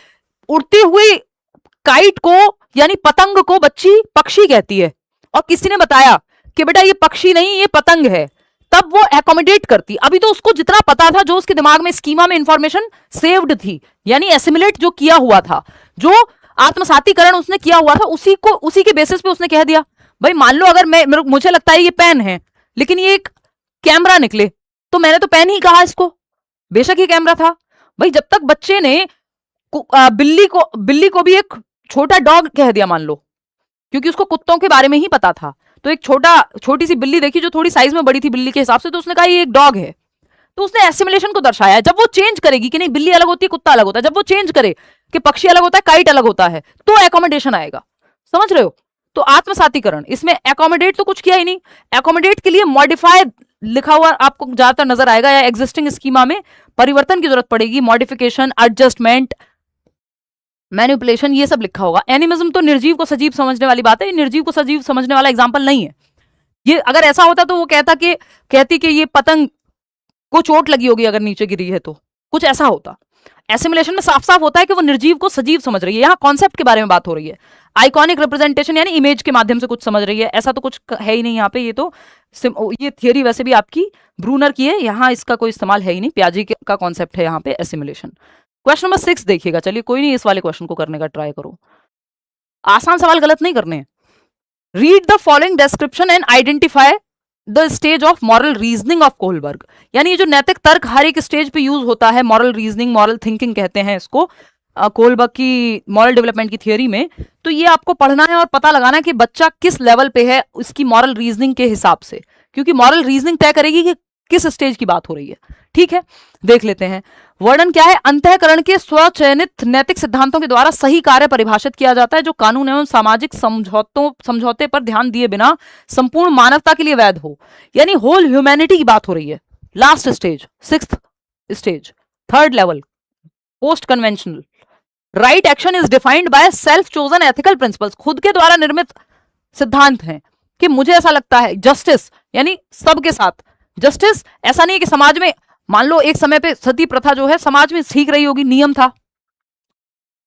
उड़ती हुई काइट को, यानी पतंग को, बच्ची पक्षी कहती है, और किसी ने बताया कि बेटा ये पक्षी नहीं ये पतंग है, तब वो एकोमोडेट करती। अभी तो उसको जितना पता था, जो उसके दिमाग में स्कीमा में इंफॉर्मेशन सेव्ड थी, यानी एसिमुलेट जो किया हुआ था, जो आत्मसातीकरण उसने किया हुआ था, उसी के बेसिस पे उसने कह दिया। भाई मान लो अगर मुझे लगता है ये पेन है, लेकिन ये एक कैमरा निकले, तो मैंने तो पेन ही कहा इसको, बेशक ये कैमरा था। भाई जब तक बच्चे ने बिल्ली को भी एक छोटा डॉग कह दिया, मान लो, क्योंकि उसको कुत्तों के बारे में ही पता था, तो एक छोटी सी बिल्ली देखी जो थोड़ी साइज में बड़ी थी बिल्ली के हिसाब से, तो उसने कहा ये एक डॉग है। तो उसने एसिमुलेशन को दर्शाया। जब वो चेंज करेगी कि नहीं बिल्ली अलग होती है कुत्ता अलग होता है, जब वो चेंज करे कि पक्षी अलग होता है काइट अलग होता है, तो एकोमोडेशन आएगा। समझ रहे हो? तो आत्मसातीकरण, इसमें एकोमोडेट तो कुछ किया ही नहीं। एकोमोडेट के लिए मॉडिफाइड लिखा हुआ आपको ज्यादातर नजर आएगा, या एग्जिस्टिंग स्कीमा में परिवर्तन की जरूरत पड़ेगी, मॉडिफिकेशन, एडजस्टमेंट, मैनिपुलेशन, ये सब लिखा होगा। एनिमिज्म तो निर्जीव को सजीव समझने वाली बात है, निर्जीव को सजीव समझने वाला एग्जाम्पल नहीं है ये। अगर ऐसा होता तो वो कहती कि ये पतंग को चोट लगी होगी अगर नीचे गिरी है, तो कुछ ऐसा होता। एसिमुलेशन में साफ साफ होता है कि वो निर्जीव को सजीव समझ रही है। यहाँ कॉन्सेप्ट के बारे में बात हो रही है, आइकॉनिक रिप्रेजेंटेशन यानी इमेज के माध्यम से कुछ समझ रही है, ऐसा तो कुछ है ही नहीं यहाँ पे। ये थियरी वैसे भी आपकी ब्रूनर की है, यहाँ इसका कोई इस्तेमाल है ही नहीं, पियाजे का कॉन्सेप्ट है यहाँ पे एसिमुलेशन। क्वेश्चन नंबर 6 देखिएगा, चलिए कोई नहीं, इस वाले क्वेश्चन को करने का ट्राई करो, आसान सवाल गलत नहीं करने। Read the following description and identify the stage of moral reasoning of Kohlberg. यानी ये जो नैतिक तर्क हर एक स्टेज पे यूज होता है, मॉरल रीजनिंग, मॉरल थिंकिंग कहते हैं इसको, कोहलबर्ग की मॉरल डेवलपमेंट की थियरी में। तो ये आपको पढ़ना है और पता लगाना है कि बच्चा किस लेवल पे है इसकी मॉरल रीजनिंग के हिसाब से, क्योंकि मॉरल रीजनिंग तय करेगी कि किस स्टेज की बात हो रही है। ठीक है, देख लेते हैं। वर्णन क्या है? अंतःकरण के स्वचयनित नैतिक सिद्धांतों के द्वारा सही कार्य परिभाषित किया जाता है जो कानून एवं सामाजिक समझौते पर ध्यान दिए बिना संपूर्ण मानवता के लिए वैध हो। यानी होल ह्यूमैनिटी की बात हो रही है। Last stage, sixth stage, third level, post conventional. Right action is defined by self chosen ethical principles. खुद के द्वारा निर्मित सिद्धांत हैं कि मुझे ऐसा लगता है। जस्टिस यानी सबके साथ जस्टिस। ऐसा नहीं है कि समाज में, मान लो एक समय पे सती प्रथा जो है समाज में ठीक रही होगी, नियम था,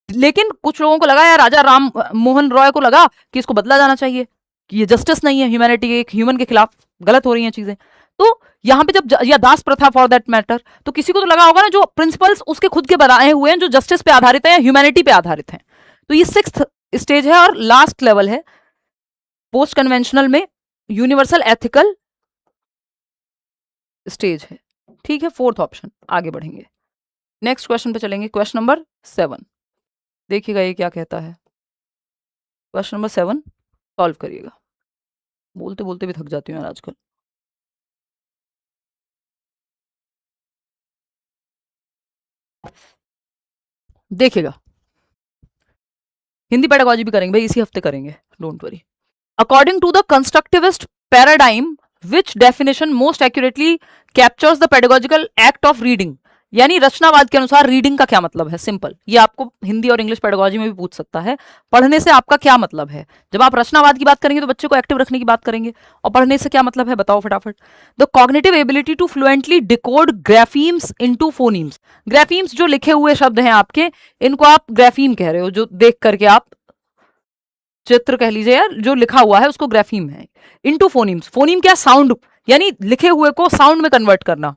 लेकिन कुछ लोगों को लगा, या राजा राम मोहन रॉय को लगा कि इसको बदला जाना चाहिए, कि ये जस्टिस नहीं है, ह्यूमैनिटी, एक ह्यूमन के खिलाफ गलत हो रही हैं चीजें। तो यहां पे जब, या दास प्रथा फॉर दैट मैटर, तो किसी को तो लगा होगा ना जो प्रिंसिपल्स उसके खुद के बनाए हुए हैं जो जस्टिस पे आधारित है या ह्यूमैनिटी पे आधारित हैं। तो ये सिक्स्थ स्टेज है और लास्ट लेवल है पोस्ट कन्वेंशनल में, यूनिवर्सल एथिकल स्टेज है। ठीक है, फोर्थ ऑप्शन। आगे बढ़ेंगे, नेक्स्ट क्वेश्चन पे चलेंगे। क्वेश्चन नंबर 7 देखिएगा ये क्या कहता है। क्वेश्चन नंबर 7 सॉल्व करिएगा। बोलते बोलते भी थक जाती हूँ यार आजकल। देखिएगा, हिंदी पेडागॉजी भी करेंगे भाई, इसी हफ्ते करेंगे, don't worry. According to the constructivist paradigm which definition most accurately captures the pedagogical act of reading. यानी रचनावाद के अनुसार रीडिंग का क्या मतलब है? सिंपल, ये आपको हिंदी और इंग्लिश पेडागॉजी में भी पूछ सकता है। पढ़ने से आपका क्या मतलब है? जब आप रचनावाद की बात करेंगे तो बच्चे को एक्टिव रखने की बात करेंगे, और पढ़ने से क्या मतलब है बताओ फटाफट। The cognitive ability to fluently decode graphemes into phonemes. Graphemes जो लिखे हुए शब्द हैं आपके, इनको आप ग्राफीम कह रहे हो, जो देख करके आप चित्र कह लीजिए, यार जो लिखा हुआ है उसको ग्राफीम है। इनटू फोनीम्स, फोनीम क्या? साउंड, यानी लिखे हुए को साउंड में कन्वर्ट करना।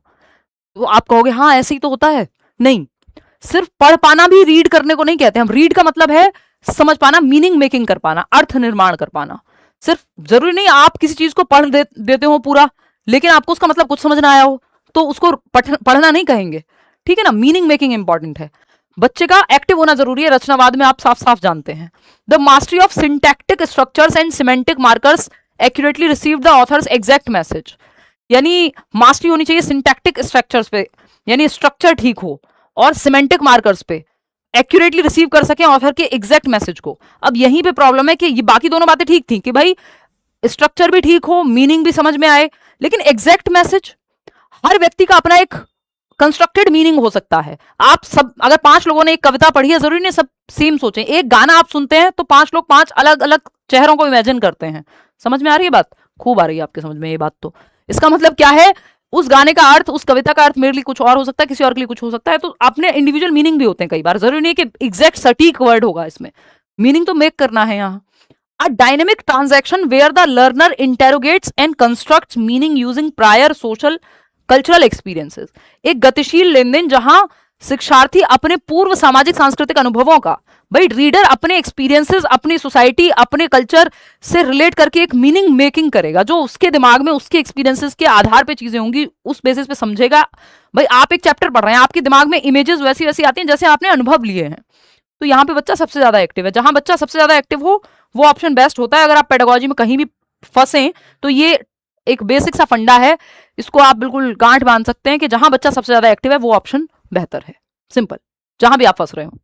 तो आप कहोगे हाँ ऐसे ही तो होता है। नहीं, सिर्फ पढ़ पाना भी रीड करने को नहीं कहते हम। रीड का मतलब है समझ पाना, मीनिंग मेकिंग कर पाना, अर्थ निर्माण कर पाना। सिर्फ जरूरी नहीं आप किसी चीज को पढ़ देते हो पूरा, लेकिन आपको उसका मतलब कुछ समझ ना आया हो, तो उसको पढ़ना नहीं कहेंगे। ठीक है ना, मीनिंग मेकिंग इंपॉर्टेंट है। बच्चे का एक्टिव होना जरूरी है, रचनावाद में आप साफ साफ जानते हैं। The mastery of syntactic structures and semantic markers accurately receive the author's exact message. यानी मास्टरी होनी चाहिए सिंटैक्टिक स्ट्रक्चर्स पे, यानी स्ट्रक्चर ठीक हो, और सिमेंटिक मार्कर्स पे एक्यूरेटली रिसीव कर सके ऑथर के एग्जैक्ट मैसेज को। अब यहीं पे प्रॉब्लम है कि ये बाकी दोनों बातें ठीक थी कि भाई स्ट्रक्चर भी ठीक हो, मीनिंग भी समझ में आए, लेकिन एग्जैक्ट मैसेज, हर व्यक्ति का अपना एक कंस्ट्रक्टेड मीनिंग हो सकता है। आप सब, अगर 5 लोगों ने एक कविता पढ़ी है, जरूरी नहीं सब सेम सोचें। एक गाना आप सुनते हैं तो 5 लोग 5 अलग अलग चेहरों को इमेजिन करते हैं। समझ में आ रही है बात? खूब आ रही है आपके समझ में ये बात। तो इसका मतलब क्या है, उस गाने का अर्थ, उस कविता का अर्थ मेरे लिए कुछ और हो सकता है, किसी और के लिए कुछ हो सकता है। तो अपने इंडिविजुअल मीनिंग भी होते हैं कई बार, जरूरी नहीं है कि एग्जैक्ट सटीक वर्ड होगा इसमें, मीनिंग तो मेक करना है यहाँ। A dynamic transaction where the learner interrogates and constructs meaning using prior social cultural experiences। एक गतिशील लेनदेन जहां शिक्षार्थी अपने पूर्व सामाजिक सांस्कृतिक अनुभवों का, भाई रीडर अपने एक्सपीरियंसेस, अपनी सोसाइटी, अपने कल्चर से रिलेट करके एक मीनिंग मेकिंग करेगा, जो उसके दिमाग में उसके एक्सपीरियंसेस के आधार पे चीजें होंगी, उस बेसिस पे समझेगा। भाई आप एक चैप्टर पढ़ रहे हैं, आपके दिमाग में इमेजेस वैसी वैसी आती हैं जैसे आपने अनुभव लिए हैं। तो यहाँ पे बच्चा सबसे ज्यादा एक्टिव है। जहां बच्चा सबसे ज्यादा एक्टिव हो वो ऑप्शन बेस्ट होता है। अगर आप पेडागॉजी में कहीं भी फंसे तो ये एक बेसिक सा फंडा है, इसको आप बिल्कुल गांठ बांध सकते हैं कि जहां बच्चा सबसे ज्यादा एक्टिव है वो ऑप्शन बेहतर है। सिंपल, जहां भी आप फंस रहे हो।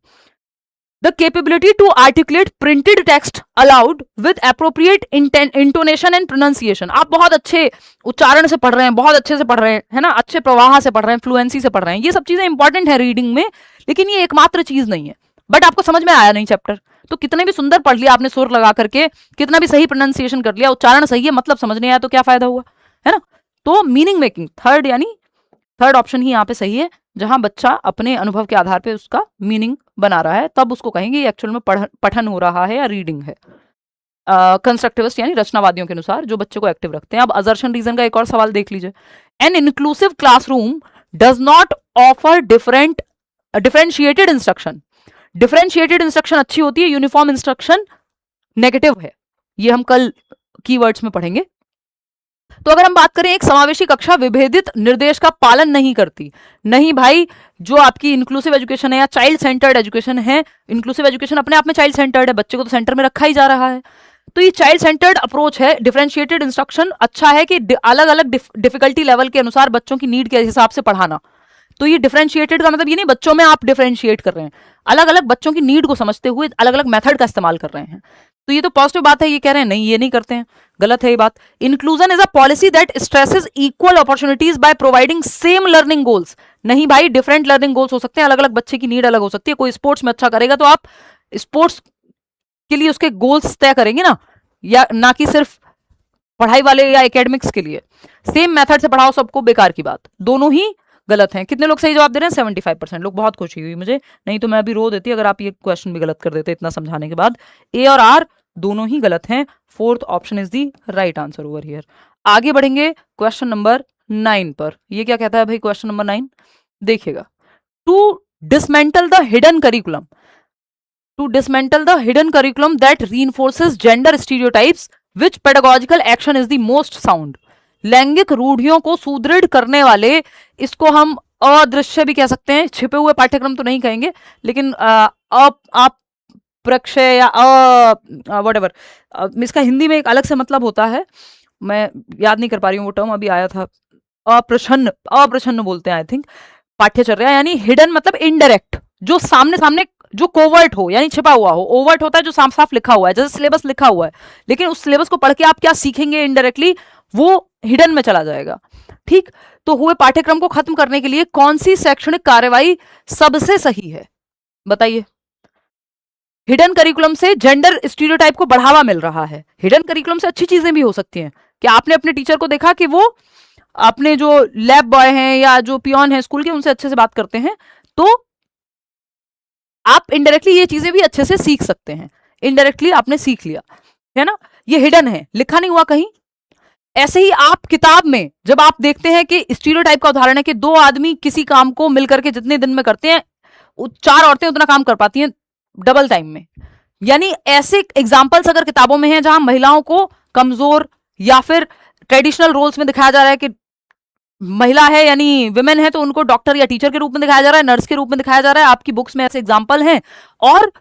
The capability to articulate printed text aloud with appropriate intonation and pronunciation. आप बहुत अच्छे उच्चारण से पढ़ रहे हैं, बहुत अच्छे से पढ़ रहे हैं, है ना, अच्छे प्रवाह से पढ़ रहे हैं, फ्लुएंसी से पढ़ रहे हैं, ये सब चीजें इंपॉर्टेंट है रीडिंग में, लेकिन ये एकमात्र चीज नहीं है। बट आपको समझ में आया नहीं चैप्टर, तो कितने भी सुंदर पढ़ लिया आपने सुर लगा करके, कितना भी सही प्रोनाउंसिएशन कर लिया, उच्चारण सही है, मतलब समझ नहीं आया तो क्या फायदा हुआ, है ना। तो मीनिंग मेकिंग, थर्ड, यानी थर्ड ऑप्शन ही यहाँ पे सही है, जहां बच्चा अपने अनुभव के आधार पे उसका मीनिंग बना रहा है, तब उसको कहेंगे एक्चुअल में पठन हो रहा है या रीडिंग है। कंस्ट्रक्टिविस्ट यानी रचनावादियों के अनुसार जो बच्चे को एक्टिव रखते हैं। अब असर्शन रीजन का एक और सवाल देख लीजिए। An inclusive classroom does not offer differentiated instruction. Differentiated instruction अच्छी होती है, यूनिफॉर्म इंस्ट्रक्शन नेगेटिव है। ये हम कल कीवर्ड्स में पढ़ेंगे। तो अगर हम बात करें, एक समावेशी कक्षा विभेदित निर्देश का पालन नहीं करती। नहीं भाई, जो आपकी इंक्लूसिव एजुकेशन है या चाइल्ड सेंटर्ड एजुकेशन है, इंक्लूसिव एजुकेशन अपने आप में चाइल्ड सेंटर्ड है, बच्चे को तो सेंटर में रखा ही जा रहा है। तो ये चाइल्ड सेंटर्ड अप्रोच है, डिफरेंशिएटेड इंस्ट्रक्शन अच्छा है कि अलग अलग डिफिकल्टी लेवल के अनुसार बच्चों की नीड के हिसाब से पढ़ाना। तो ये डिफरेंशिएटेड का मतलब ये नहीं बच्चों में आप डिफरेंशिएट कर रहे हैं, अलग अलग बच्चों की नीड को समझते हुए अलग अलग मेथड का इस्तेमाल कर रहे हैं। तो ये तो पॉजिटिव बात है, ये कह रहे हैं नहीं ये नहीं करते हैं, गलत है ये बात। Inclusion is a policy that stresses equal opportunities by providing same learning goals. नहीं भाई, डिफरेंट लर्निंग गोल्स हो सकते हैं, अलग अलग बच्चे की नीड अलग हो सकती है। कोई स्पोर्ट्स में अच्छा करेगा तो आप स्पोर्ट्स के लिए उसके गोल्स तय करेंगे ना, या ना कि सिर्फ पढ़ाई वाले या एकेडमिक्स के लिए। सेम मेथड से पढ़ाओ सबको, बेकार की बात, दोनों ही गलत हैं। कितने लोग सही जवाब दे रहे हैं? 75% लोग। बहुत खुशी हुई मुझे, नहीं तो मैं अभी रो देती अगर आप ये क्वेश्चन भी गलत कर देते इतना समझाने के बाद। ए और आर दोनों ही गलत हैं, fourth option is the right answer over here. आगे बढ़ेंगे क्वेश्चन नंबर 9 पर। ये क्या कहता है भाई क्वेश्चन नंबर 9? देखिएगा, to dismantle the hidden curriculum, to dismantle the hidden curriculum that reinforces gender stereotypes, which pedagogical action is the most sound? लैंगिक रूढ़ियों को सुदृढ़ करने वाले, इसको हम अदृश्य भी कह सकते हैं, छिपे हुए पाठ्यक्रम तो नहीं कहेंगे, लेकिन अप्रक्षय या व्हाटएवर, इसका हिंदी में एक अलग से मतलब होता है, मैं याद नहीं कर पा रही हूँ वो टर्म, अभी आया था, अप्रछन्न, अप्रछन्न बोलते हैं आई थिंक, पाठ्यचर्या। यानी हिडन मतलब इनडायरेक्ट, जो सामने सामने, जो कोवर्ट हो यानी छिपा हुआ हो। ओवर्ट होता है जो साफ साफ लिखा हुआ है, जैसे सिलेबस लिखा हुआ है, लेकिन उस सिलेबस को पढ़ के आप क्या सीखेंगे इनडायरेक्टली, वो हिडन में चला जाएगा। ठीक, तो हुए पाठ्यक्रम को खत्म करने के लिए कौन सी शैक्षणिक कार्यवाही सबसे सही है? बताइए। हिडन करिकुलम से जेंडर स्टीरियोटाइप को बढ़ावा मिल रहा है। हिडन करिकुलम से अच्छी चीजें भी हो सकती हैं कि आपने अपने टीचर को देखा कि वो अपने जो लैब बॉय हैं या जो पियोन हैं स्कूल के, उनसे अच्छे से बात करते हैं, तो आप इनडायरेक्टली ये चीजें भी अच्छे से सीख सकते हैं। इनडायरेक्टली आपने सीख लिया, है ना, ये हिडन है, लिखा नहीं हुआ कहीं। ऐसे ही आप किताब में जब आप देखते हैं कि स्टीरियोटाइप का उदाहरण है कि 2 आदमी किसी काम को मिलकर के जितने दिन में करते हैं, 4 औरतें उतना काम कर पाती हैं डबल टाइम में। यानी ऐसे एग्जाम्पल्स अगर किताबों में हैं जहां महिलाओं को कमजोर या फिर ट्रेडिशनल रोल्स में दिखाया जा रहा है कि महिला है यानी विमेन है तो उनको डॉक्टर या टीचर के रूप में दिखाया जा रहा है, नर्स के रूप में दिखाया जा रहा है, आपकी बुक्स में ऐसे एग्जाम्पल हैं। और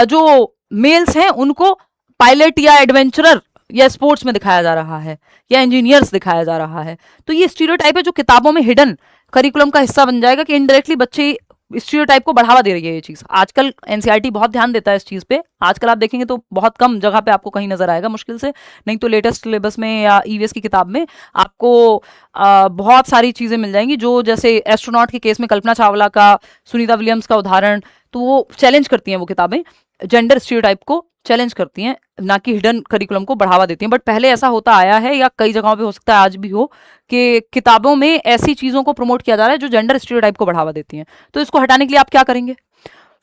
जो मेल्स हैं उनको पायलट या एडवेंचरर या स्पोर्ट्स में दिखाया जा रहा है, या इंजीनियर्स दिखाया जा रहा है। तो ये स्टीरियोटाइप है जो किताबों में हिडन करिकुलम का हिस्सा बन जाएगा, कि इनडायरेक्टली बच्चे स्टीरियोटाइप को बढ़ावा दे रही है ये चीज। आजकल एनसीईआरटी बहुत ध्यान देता है इस चीज पे। आजकल आप देखेंगे तो बहुत कम जगह पे आपको कहीं नजर आएगा, मुश्किल से, नहीं तो लेटेस्ट सिलेबस में या ईवीएस की किताब में आपको बहुत सारी चीजें मिल जाएंगी, जो जैसे एस्ट्रोनॉट के केस में कल्पना चावला का, सुनीता विलियम्स का उदाहरण, तो वो चैलेंज करती हैं वो किताबें, जेंडर स्टीरियोटाइप को चैलेंज करती हैं, ना कि हिडन करिकुलम को बढ़ावा देती हैं। बट पहले ऐसा होता आया है, या कई जगहों पे हो सकता है आज भी हो, कि किताबों में ऐसी चीजों को प्रमोट किया जा रहा है जो जेंडर स्टीरियोटाइप को बढ़ावा देती हैं। तो इसको हटाने के लिए आप क्या करेंगे?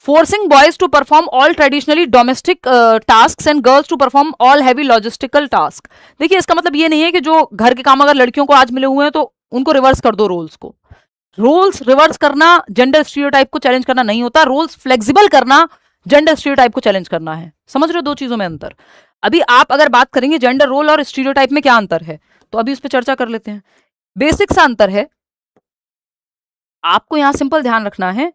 Forcing boys to perform all traditionally domestic tasks and girls to perform all heavy logistical tasks. देखिए, इसका मतलब ये नहीं है कि जो घर के काम अगर लड़कियों को आज मिले हुए हैं तो उनको रिवर्स कर दो रोल्स को। रोल्स रिवर्स करना जेंडर स्टीरियोटाइप को चैलेंज करना नहीं होता, रोल्स फ्लेक्सिबल करना जेंडर स्टीरियोटाइप को चैलेंज करना है। समझ रहे हो दो चीजों में अंतर? अभी आप अगर बात करेंगे जेंडर रोल और स्टीरियोटाइप में क्या अंतर है, तो अभी उस पर चर्चा कर लेते हैं। बेसिक सा अंतर है, आपको यहां सिंपल ध्यान रखना है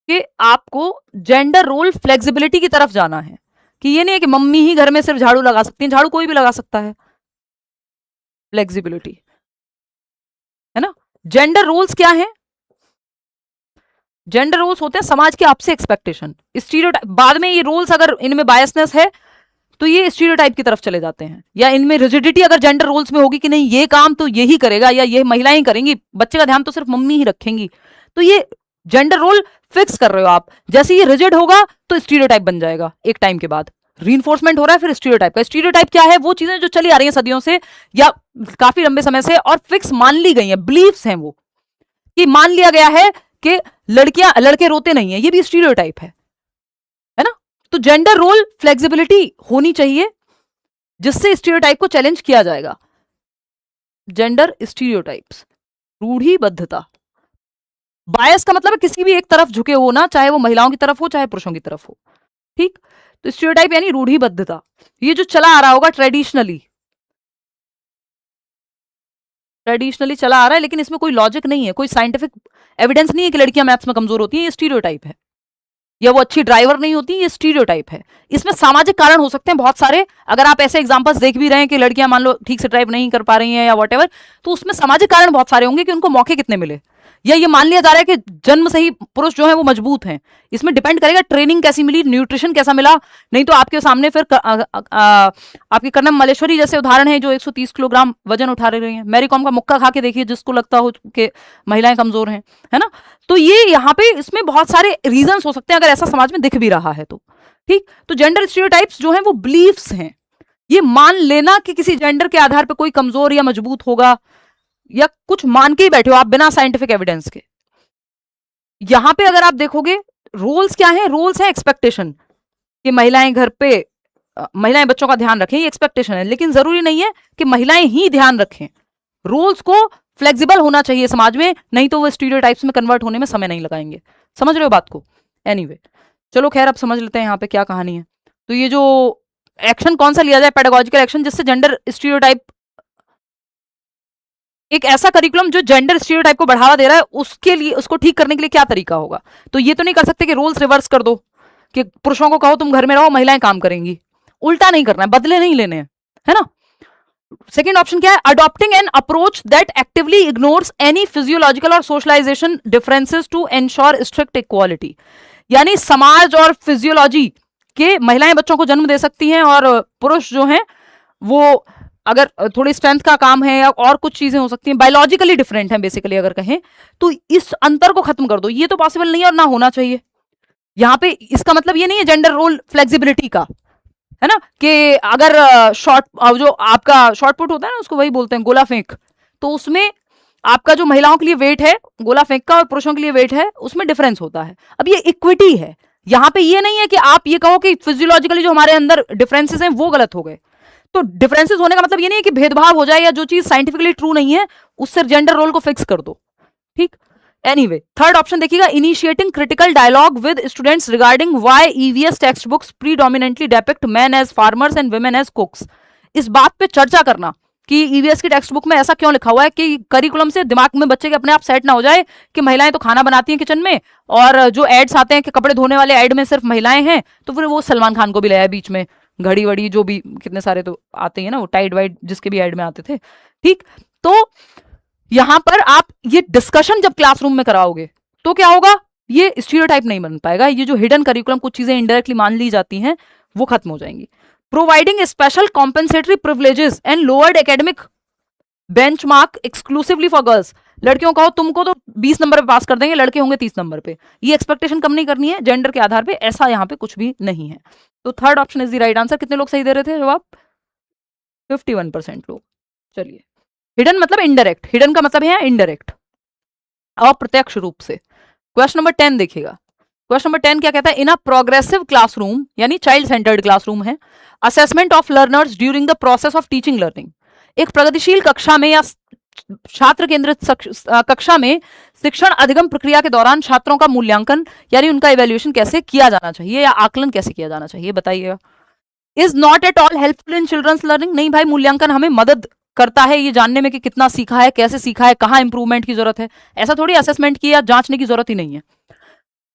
कि आपको जेंडर रोल फ्लेक्सिबिलिटी की तरफ जाना है, कि ये नहीं है कि मम्मी ही घर में सिर्फ झाड़ू लगा सकती है, झाड़ू कोई भी लगा सकता है। फ्लेक्सिबिलिटी, है ना। जेंडर रोल्स क्या है? जेंडर रोल्स होते हैं समाज के आपसे एक्सपेक्टेशन। स्टीरियोटाइप बाद में, ये रोल्स अगर इनमें बायसनेस है तो ये स्टीरियोटाइप की तरफ चले जाते हैं, या इनमें रिजिडिटी अगर जेंडर रोल्स में होगी कि नहीं ये काम तो यही करेगा या ये महिलाएं करेंगी, बच्चे का ध्यान तो सिर्फ मम्मी ही रखेंगी, तो ये जेंडर रोल फिक्स कर रहे हो आप। जैसे ये रिजिड होगा तो स्टीरियोटाइप बन जाएगा, एक टाइम के बाद रीइंफोर्समेंट हो रहा है फिर स्टीरियोटाइप का। स्टीरियोटाइप क्या है? वो चीजें जो चली आ रही हैं सदियों से या काफी लंबे समय से और फिक्स मान ली गई हैं, बिलीव्स हैं वो, कि मान लिया गया है कि लड़के रोते नहीं है, ये भी स्टीरियोटाइप है ना। तो जेंडर रोल फ्लेक्सिबिलिटी होनी चाहिए जिससे स्टीरियोटाइप को चैलेंज किया जाएगा। जेंडर स्टीरियोटाइप्स, रूढ़िबद्धता, बायस का मतलब है किसी भी एक तरफ झुके हो ना, चाहे वो महिलाओं की तरफ हो चाहे पुरुषों की तरफ हो। ठीक, तो स्टीरियोटाइप यानी रूढ़िबद्धता, ये जो चला आ रहा होगा ट्रेडिशनली चला आ रहा है, लेकिन इसमें कोई लॉजिक नहीं है, कोई साइंटिफिक एविडेंस नहीं है कि लड़कियां मैथ्स में कमजोर होती हैं, ये स्टीरियोटाइप है। या वो अच्छी ड्राइवर नहीं होती, ये स्टीरियोटाइप है। इसमें सामाजिक कारण हो सकते हैं बहुत सारे। अगर आप ऐसे एग्जांपल्स देख भी रहे हैं कि लड़कियां मान लो ठीक से ड्राइव नहीं कर पा रही हैं या वॉटेवर, तो उसमें सामाजिक कारण बहुत सारे होंगे कि उनको मौके कितने मिले, या ये मान लिया जा रहा है कि जन्म से ही पुरुष जो है वो मजबूत हैं। इसमें डिपेंड करेगा ट्रेनिंग कैसी मिली, न्यूट्रिशन कैसा मिला। नहीं तो आपके सामने फिर आपके कर्नम मल्लेश्वरी जैसे उदाहरण है जो 130 किलोग्राम वजन उठा रही हैं। मैरी कॉम का मुक्का खा के देखिए, जिसको लगता हो कि महिलाएं कमजोर हैं, है ना। तो ये यहाँ पे इसमें बहुत सारे रीजंस हो सकते हैं अगर ऐसा समाज में दिख भी रहा है तो। ठीक, तो जेंडर स्टीरियोटाइप्स जो है वो बिलीफ्स हैं। ये मान लेना कि किसी जेंडर के आधार पर कोई कमजोर या मजबूत होगा, या कुछ मान के ही बैठे हो आप बिना साइंटिफिक एविडेंस के। यहां पे अगर आप देखोगे रोल्स क्या है, रोल्स है एक्सपेक्टेशन कि महिलाएं घर पे महिलाएं बच्चों का ध्यान रखें, ये एक्सपेक्टेशन है। लेकिन जरूरी नहीं है कि महिलाएं ही ध्यान रखें। रोल्स को फ्लेक्सिबल होना चाहिए समाज में, नहीं तो वो स्टीरियोटाइप्स में कन्वर्ट होने में समय नहीं लगाएंगे। समझ रहे हो बात को? एनीवे, चलो खैर अब समझ लेते हैं यहाँ पे क्या कहानी है। तो ये जो एक्शन कौन सा लिया जाए, पेडागोजिकल एक्शन, जिससे जेंडर स्टीरियोटाइप, एक ऐसा करिकुलम जो जेंडर स्टीरियोटाइप को बढ़ावा दे रहा है, उसके लिए, उसको ठीक करने के लिए क्या तरीका होगा। तो ये तो नहीं कर सकते कि रूल्स रिवर्स कर दो कि पुरुषों को कहो तुम घर में रहो, महिलाएं काम करेंगी। उल्टा नहीं करना है, बदले नहीं लेने हैं, है ना। सेकेंड ऑप्शन क्या है, adopting an approach that actively ignores any physiological और socialization differences to ensure strict equality. यानी समाज और फिजियोलॉजी के महिलाएं बच्चों को जन्म दे सकती हैं और पुरुष जो हैं वो अगर थोड़ी स्ट्रेंथ का काम है या और कुछ चीजें हो सकती हैं, बायोलॉजिकली डिफरेंट हैं बेसिकली अगर कहें, तो इस अंतर को खत्म कर दो। ये तो पॉसिबल नहीं है और ना होना चाहिए। यहाँ पे इसका मतलब ये नहीं है जेंडर रोल फ्लेक्सिबिलिटी का, है ना, कि अगर शॉर्ट जो आपका शॉर्ट पुट होता है ना, उसको वही बोलते हैं गोला फेंक, तो उसमें आपका जो महिलाओं के लिए वेट है गोला फेंक का और पुरुषों के लिए वेट है, उसमें डिफरेंस होता है। अब ये इक्विटी है, यहाँ पे ये नहीं है कि आप ये कहो कि फिजियोलॉजिकली जो हमारे अंदर डिफरेंसेस हैं वो गलत हो गए। तो डिफरेंसेस होने का मतलब ये नहीं है कि भेदभाव हो जाए या जो चीज साइंटिफिकली ट्रू नहीं है उससे जेंडर रोल को फिक्स कर दो। ठीक, एनीवे, थर्ड ऑप्शन देखिएगा, initiating critical dialogue with students regarding why EVS text books predominantly depict men as farmers and women as cooks. इस बात पे चर्चा करना कि ईवीएस की टेक्स्ट बुक में ऐसा क्यों लिखा हुआ है कि करिकुलम से दिमाग में बच्चे के अपने आप सेट ना हो जाए कि महिलाएं तो खाना बनाती हैं किचन में, और जो एड्स आते हैं कि कपड़े धोने वाले एड में सिर्फ महिलाएं हैं, तो फिर वो सलमान खान को भी लाया बीच में, घड़ी वड़ी जो भी कितने सारे तो आते हैं ना, वो टाइड वाइड जिसके भी एड में आते थे। ठीक, तो यहां पर आप ये डिस्कशन जब क्लासरूम में कराओगे तो क्या होगा, ये स्टीरियोटाइप नहीं बन पाएगा। ये जो हिडन करिकुलम कुछ चीजें इनडायरेक्टली मान ली जाती हैं वो खत्म हो जाएंगी। Providing special compensatory privileges and lowered academic benchmark exclusively for girls. लड़कियों का हो तुमको तो 20 नंबर पे पास कर देंगे, लड़के होंगे 30 नंबर पे। ये एक्सपेक्टेशन कम नहीं करनी है जेंडर के आधार पे, ऐसा यहाँ पे कुछ भी नहीं है। तो third option is the right answer. कितने लोग सही दे रहे थे जवाब? 51% लोग। चलिए, हिडन मतलब इनडायरेक्ट, हिडन का मतलब है इनडायरेक्ट, अप्रत्यक्ष रूप से। क्वेश्चन नंबर 10 देखिएगा। क्वेश्चन नंबर 10 क्या कहता है, इन अ प्रोग्रेसिव क्लासरूम, यानी चाइल्ड सेंटर्ड क्लासरूम है, assessment of learners during the process of teaching learning. एक प्रगतिशील कक्षा में या छात्र केंद्रित कक्षा में शिक्षण अधिगम प्रक्रिया के दौरान छात्रों का मूल्यांकन यानी उनका इवैल्यूएशन कैसे किया जाना चाहिए या आकलन कैसे किया जाना चाहिए, बताइएगा। Is not at all helpful in children's learning. नहीं भाई, मूल्यांकन हमें मदद करता है ये जानने में कि कितना सीखा है, कैसे सीखा है, कहां इंप्रूवमेंट की जरूरत है। ऐसा थोड़ी असेसमेंट की या जांचने की जरूरत ही नहीं है।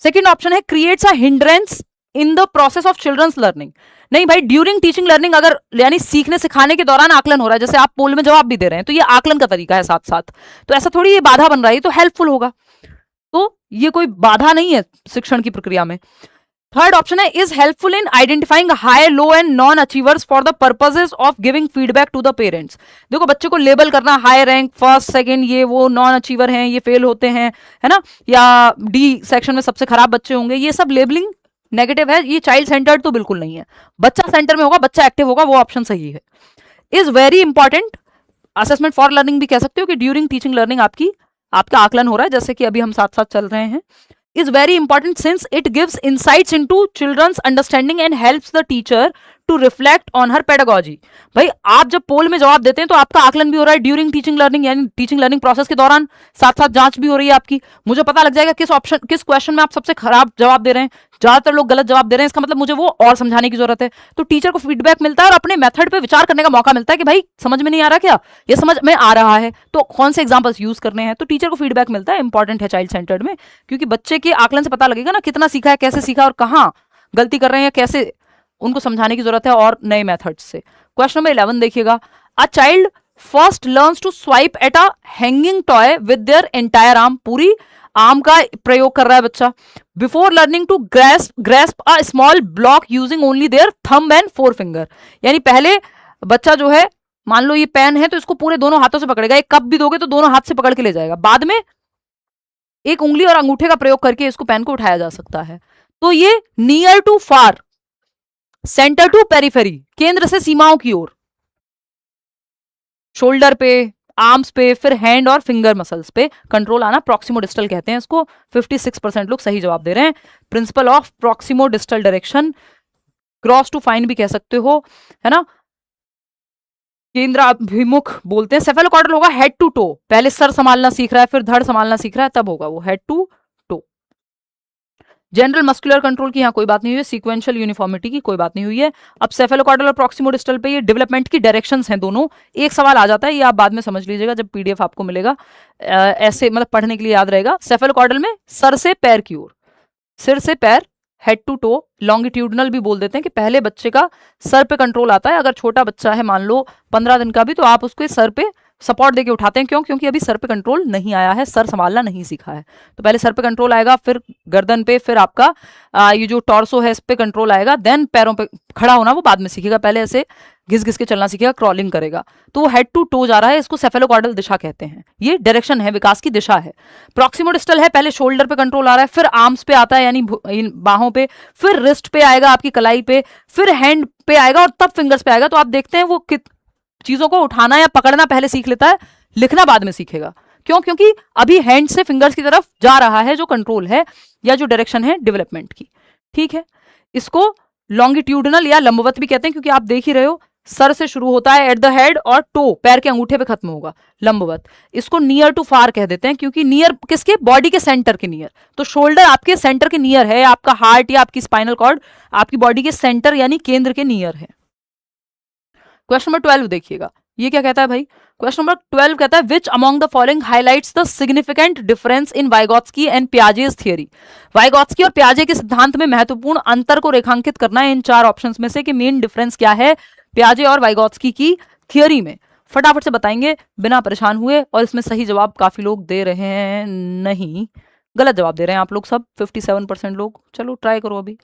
सेकेंड ऑप्शन है, creates a hindrance in the process of children's learning. नहीं भाई, ड्यूरिंग टीचिंग लर्निंग अगर यानी सीखने सिखाने के दौरान आकलन हो रहा है, जैसे आप पोल में जवाब भी दे रहे हैं, तो ये आकलन का तरीका है साथ साथ, तो ऐसा थोड़ी ये बाधा बन रहा है, तो हेल्पफुल होगा। तो ये कोई बाधा नहीं है शिक्षण की प्रक्रिया में। थर्ड ऑप्शन है, is helpful in identifying high, low and non achievers for the purposes of giving feedback to the parents. देखो, बच्चे को लेबल करना, हाई रैंक, फर्स्ट सेकंड, ये वो नॉन अचीवर हैं, ये फेल होते हैं, है ना, या डी सेक्शन में सबसे खराब बच्चे होंगे, ये सब लेबलिंग नेगेटिव है। ये चाइल्ड सेंटर्ड तो बिल्कुल नहीं है। बच्चा सेंटर में होगा, बच्चा एक्टिव होगा, वो ऑप्शन सही है। Is very important, assessment for learning भी कह सकते हो कि ड्यूरिंग टीचिंग लर्निंग आपका आकलन हो रहा है, जैसे कि अभी हम साथ साथ चल रहे हैं। is very important since it gives insights into children's understanding and helps the teacher to reflect on her pedagogy. भाई आप जब पोल में जवाब देते हैं तो आपका आकलन भी हो रहा है ड्यूरिंग टीचिंग लर्निंग, यानी टीचिंग लर्निंग प्रोसेस के दौरान, साथ साथ जांच भी हो रही है आपकी। मुझे पता लग जाएगा किस क्वेश्चन में आप सबसे खराब जवाब दे रहे हैं, ज्यादातर लोग गलत जवाब दे रहे हैं, इसका मतलब मुझे वो और समझाने की जरूरत है। तो टीचर को फीडबैक मिलता है और अपने मेथड पे विचार करने का मौका मिलता है कि भाई समझ में नहीं आ रहा क्या, ये समझ में आ रहा है, तो कौन से एग्जांपल्स यूज करने हैं। तो टीचर को फीडबैक मिलता है, इंपॉर्टेंट है चाइल्ड सेंटर्ड में, क्योंकि बच्चे के आकलन से पता लगेगा ना कितना सीखा है, कैसे सीखा और कहाँ गलती कर रहे हैं, कैसे उनको समझाने की जरूरत है और नए मेथड से। क्वेश्चन नंबर 11 देखिएगा, a child first learns to swipe at a hanging toy with their entire arm, पूरी आर्म का प्रयोग कर रहा है बच्चा। Before learning to grasp a small block using only their thumb and four finger, यानी पहले बच्चा जो है, मान लो ये पेन है तो इसको पूरे दोनों हाथों से पकड़ेगा, एक कप भी दोगे तो दोनों हाथ से पकड़ के ले जाएगा, बाद में एक उंगली और अंगूठे का प्रयोग करके इसको पेन को उठाया जा सकता है। तो ये near to far, centre to periphery, केंद्र से सीमाओं की ओर, शोल्डर पे, आर्म्स पे, फिर हैंड और फिंगर मसल्स पे कंट्रोल आना, प्रॉक्सिमो डिस्टल कहते हैं इसको। 56% लोग सही जवाब दे रहे हैं। Principle of proximodistal direction, gross to fine भी कह सकते हो, है ना, केंद्र अभिमुख बोलते हैं। सेफेलोकॉर्डल होगा हेड टू टो, पहले सर संभालना सीख रहा है, फिर धड़ संभालना सीख रहा है, तब होगा वो head to toe. General muscular control की यहाँ कोई बात नहीं हुई है, सीक्वेंशियल यूनिफॉर्मिटी की कोई बात नहीं हुई है। अब सेफेलोकॉर्डल और प्रॉक्सिमो डिस्टल पे ये डेवलपमेंट की डायरेक्शंस हैं दोनों। एक सवाल आ जाता है, ये आप बाद में समझ लीजिएगा जब पीडीएफ आपको मिलेगा, ऐसे मतलब पढ़ने के लिए याद रहेगा। सेफेलोकॉर्डल में सर से पैर की ओर, सिर से पैर, हेड टू टो। लॉन्गिट्यूडनल भी बोल देते हैं कि पहले बच्चे का सर पे कंट्रोल आता है। अगर छोटा बच्चा है मान लो 15 दिन का भी, तो आप उसके सर पे सपोर्ट देके उठाते हैं, क्यों? क्योंकि अभी सर पे कंट्रोल नहीं आया है, सर संभालना नहीं सीखा है। तो पहले सर पे कंट्रोल आएगा, फिर गर्दन पे, फिर आपका ये जो टॉर्सो है इस पे कंट्रोल आएगा, देन पैरों पे खड़ा होना वो बाद में सीखेगा, पहले ऐसे घिस घिस के चलना सीखेगा, क्रॉलिंग करेगा। तो वो हेड टू टो जा रहा है, इसको सेफेलोकॉर्डल दिशा कहते हैं। ये डायरेक्शन है, विकास की दिशा है। प्रॉक्सिमो डिस्टल है, पहले शोल्डर पे कंट्रोल आ रहा है, फिर आर्म्स पे आता है यानी बाहों पे, फिर रिस्ट पे आएगा आपकी कलाई पे, फिर हैंड पे आएगा और तब फिंगर्स पे आएगा। तो आप देखते हैं वो चीजों को उठाना या पकड़ना पहले सीख लेता है, लिखना बाद में सीखेगा। क्यों? क्योंकि अभी हैंड से फिंगर्स की तरफ जा रहा है जो कंट्रोल है या जो डायरेक्शन है डेवलपमेंट की। ठीक है, इसको लॉन्गिट्यूडनल या लंबवत भी कहते हैं, क्योंकि आप देख ही रहे हो सर से शुरू होता है एट द हेड और टो पैर के अंगूठे पे खत्म होगा, लंबवत। इसको नियर टू फार कह देते हैं, क्योंकि नियर किसके? बॉडी के सेंटर के नियर। तो शोल्डर आपके सेंटर के नियर है, आपका हार्ट या आपकी स्पाइनल कॉर्ड आपकी बॉडी के सेंटर यानी केंद्र के नियर है। क्वेश्चन नंबर 12 देखिएगा, ये क्या कहता है भाई? क्वेश्चन नंबर 12 कहता है which among the following highlights the significant difference in Vygotsky and Piaget's theory. Vygotsky और पियाजे के सिद्धांत में महत्वपूर्ण अंतर को रेखांकित करना है इन चार ऑप्शंस में से कि मेन डिफरेंस क्या है पियाजे और वाइगोत्स्की की थियरी में। फटाफट से बताएंगे बिना परेशान हुए। और इसमें सही जवाब काफी लोग दे रहे हैं, नहीं गलत जवाब दे रहे हैं आप लोग सब, 57% लोग। चलो ट्राई करो, अभी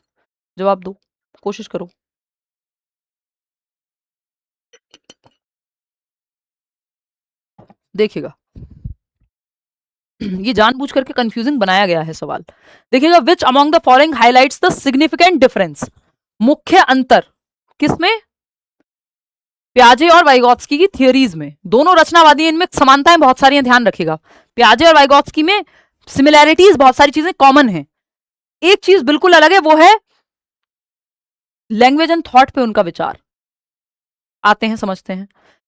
जवाब दो, कोशिश करो। देखिएगा ये जानबूझ करके कंफ्यूजिंग बनाया गया है सवाल। देखिएगा which among the following highlights the significant difference, मुख्य अंतर किसमें? पियाजे और वाइगोत्स्की की थियरीज में। दोनों रचनावादी, इनमें समानताएं बहुत सारी हैं, ध्यान रखिएगा। पियाजे और वाइगोत्स्की में सिमिलैरिटीज, बहुत सारी चीजें कॉमन हैं। एक चीज बिल्कुल अलग है, वो है लैंग्वेज एंड थॉट पे उनका विचार। आते हैं, समझते हैं।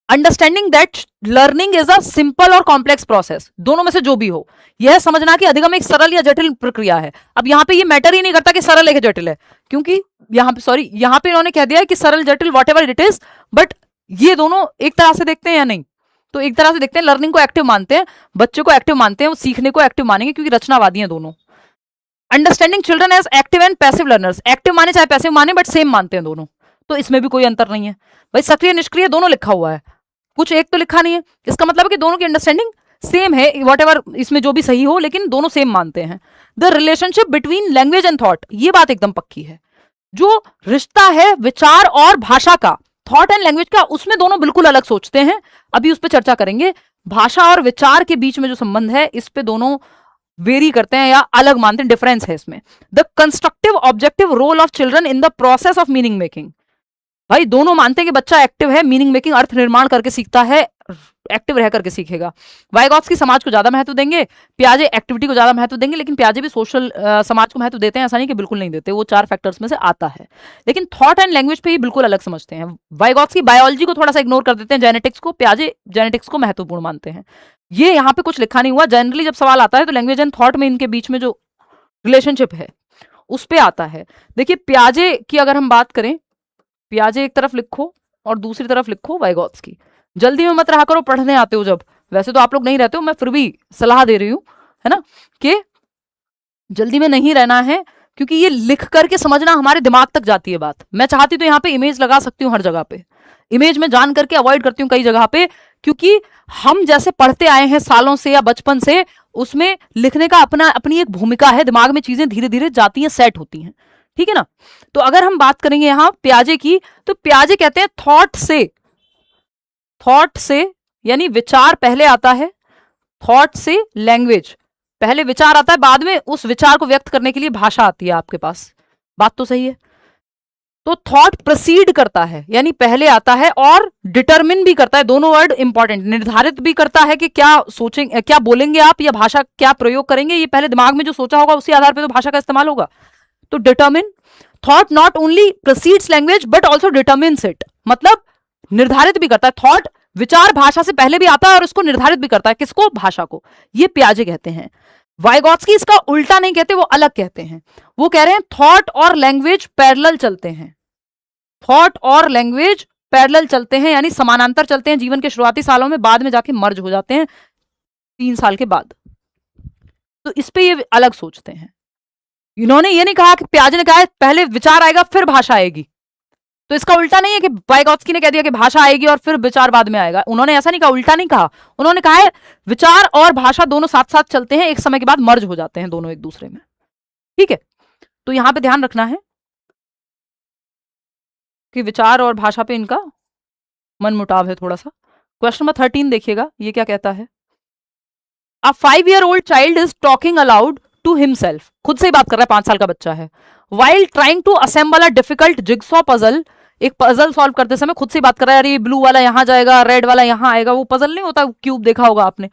Understanding that learning is a simple और कॉम्प्लेक्स प्रोसेस, दोनों में से जो भी हो, यह समझना कि अधिगम एक सरल या जटिल प्रक्रिया है। अब यहां पे ये मैटर ही नहीं करता कि सरल है कि जटिल है, क्योंकि यहां पे इन्होंने कह दिया है कि सरल जटिल what ever it is, but ये दोनों एक तरह से देखते हैं या नहीं? तो एक तरह से देखते हैं, लर्निंग को एक्टिव मानते हैं, बच्चे को एक्टिव मानते हैं, वो सीखने को एक्टिव मानेंगे क्योंकि रचनावादी हैं दोनों। Understanding children as active and passive learners, active माने चाहे पैसिव माने, बट सेम मानते हैं दोनों। तो इसमें भी कोई अंतर नहीं है भाई, सक्रिय निष्क्रिय दोनों लिखा हुआ है, कुछ एक तो लिखा नहीं है। इसका मतलब है कि दोनों की अंडरस्टैंडिंग सेम है, वॉट एवर इसमें जो भी सही हो, लेकिन दोनों सेम मानते हैं। The relationship between language and thought, ये बात एकदम पक्की है। जो रिश्ता है विचार और भाषा का, थॉट एंड लैंग्वेज का, उसमें दोनों बिल्कुल अलग सोचते हैं, अभी उस पर चर्चा करेंगे। भाषा और विचार के बीच में जो संबंध है, इस पे दोनों वेरी करते हैं या अलग मानते हैं, डिफरेंस है इसमें। The constructive objective role of children in the process of meaning making, भाई दोनों मानते हैं कि बच्चा एक्टिव है, मीनिंग मेकिंग अर्थ निर्माण करके सीखता है, एक्टिव रह करके सीखेगा। वाइगॉत्स्की समाज को ज्यादा महत्व देंगे, पियाजे एक्टिविटी को ज्यादा महत्व देंगे, लेकिन पियाजे भी सोशल समाज को महत्व देते हैं, ऐसा नहीं कि बिल्कुल नहीं देते, वो 4 फैक्टर्स में से आता है। लेकिन थॉट एंड लैंग्वेज पे ही बिल्कुल अलग समझते हैं। वाइगॉत्स्की बायोलॉजी को थोड़ा सा इग्नोर कर देते हैं, जेनेटिक्स को, पियाजे जेनेटिक्स को महत्वपूर्ण मानते हैं। ये यहाँ पे कुछ लिखा नहीं हुआ, जनरली जब सवाल आता है तो लैंग्वेज एंड थॉट में इनके बीच में जो रिलेशनशिप है उस पे आता है। देखिए पियाजे की अगर हम बात करें, पियाजे एक तरफ लिखो और दूसरी तरफ लिखो वाइगॉत्स्की। जल्दी में मत रहा करो, पढ़ने आते हो जब, वैसे तो आप लोग नहीं रहते हो, मैं फिर भी सलाह दे रही हूं, है ना, कि जल्दी में नहीं रहना है, क्योंकि ये लिख करके समझना हमारे दिमाग तक जाती है बात। मैं चाहती तो यहाँ पे इमेज लगा सकती हूँ हर जगह पे, इमेज में जान करके अवॉइड करती हूँ कई जगह पे, क्योंकि हम जैसे पढ़ते आए हैं सालों से या बचपन से, उसमें लिखने का अपनी एक भूमिका है, दिमाग में चीजें धीरे धीरे जाती हैं, सेट होती हैं, ठीक है ना। तो अगर हम बात करेंगे यहां पियाजे की, तो पियाजे कहते हैं थॉट से यानी विचार पहले आता है, थॉट से लैंग्वेज, पहले विचार आता है, बाद में उस विचार को व्यक्त करने के लिए भाषा आती है आपके पास। बात तो सही है। तो थॉट प्रोसीड करता है यानी पहले आता है, और डिटरमिन भी करता है, दोनों वर्ड इंपॉर्टेंट, निर्धारित भी करता है कि क्या सोचेंगे, क्या बोलेंगे आप या भाषा क्या प्रयोग करेंगे। ये पहले दिमाग में जो सोचा होगा उसी आधार पर तो भाषा का इस्तेमाल होगा। तो determine, thought not only proceeds language but also determines it, मतलब निर्धारित भी करता है। थॉट, विचार भाषा से पहले भी आता है और इसको निर्धारित भी करता है, किसको, भाषा को। ये पियाजे कहते हैं। वाइगॉत्स्की इसका उल्टा नहीं कहते, वो अलग कहते हैं। वो कह रहे हैं थॉट और लैंग्वेज पैरेलल चलते हैं, थॉट और लैंग्वेज पैरेलल चलते हैं यानी समानांतर चलते हैं जीवन के शुरुआती सालों में, बाद में जाके मर्ज हो जाते हैं 3 साल के बाद। तो इस पे ये अलग सोचते हैं। इन्होंने ये नहीं कहा कि पियाजे ने कहा है पहले विचार आएगा फिर भाषा आएगी, तो इसका उल्टा नहीं है कि वाइगॉत्स्की ने कह दिया कि भाषा आएगी और फिर विचार बाद में आएगा। उन्होंने ऐसा नहीं कहा, उल्टा नहीं कहा। उन्होंने कहा है विचार और भाषा दोनों साथ साथ चलते हैं, एक समय के बाद मर्ज हो जाते हैं दोनों एक दूसरे में, ठीक है। तो यहां पे ध्यान रखना है कि विचार और भाषा पे इनका मन मुटाव है थोड़ा सा। क्वेश्चन नंबर 13 देखिएगा, ये क्या कहता है। अ 5-year-old child is talking aloud to himself, खुद से ही बात कर रहा है, 5 साल का बच्चा है। While trying to assemble a difficult jigsaw puzzle, एक पजल सॉल्व करते समय खुद से बात कर रहा है, अरे ये ब्लू वाला यहां जाएगा, रेड वाला यहां आएगा, वो पजल नहीं होता क्यूब, देखा होगा आपने,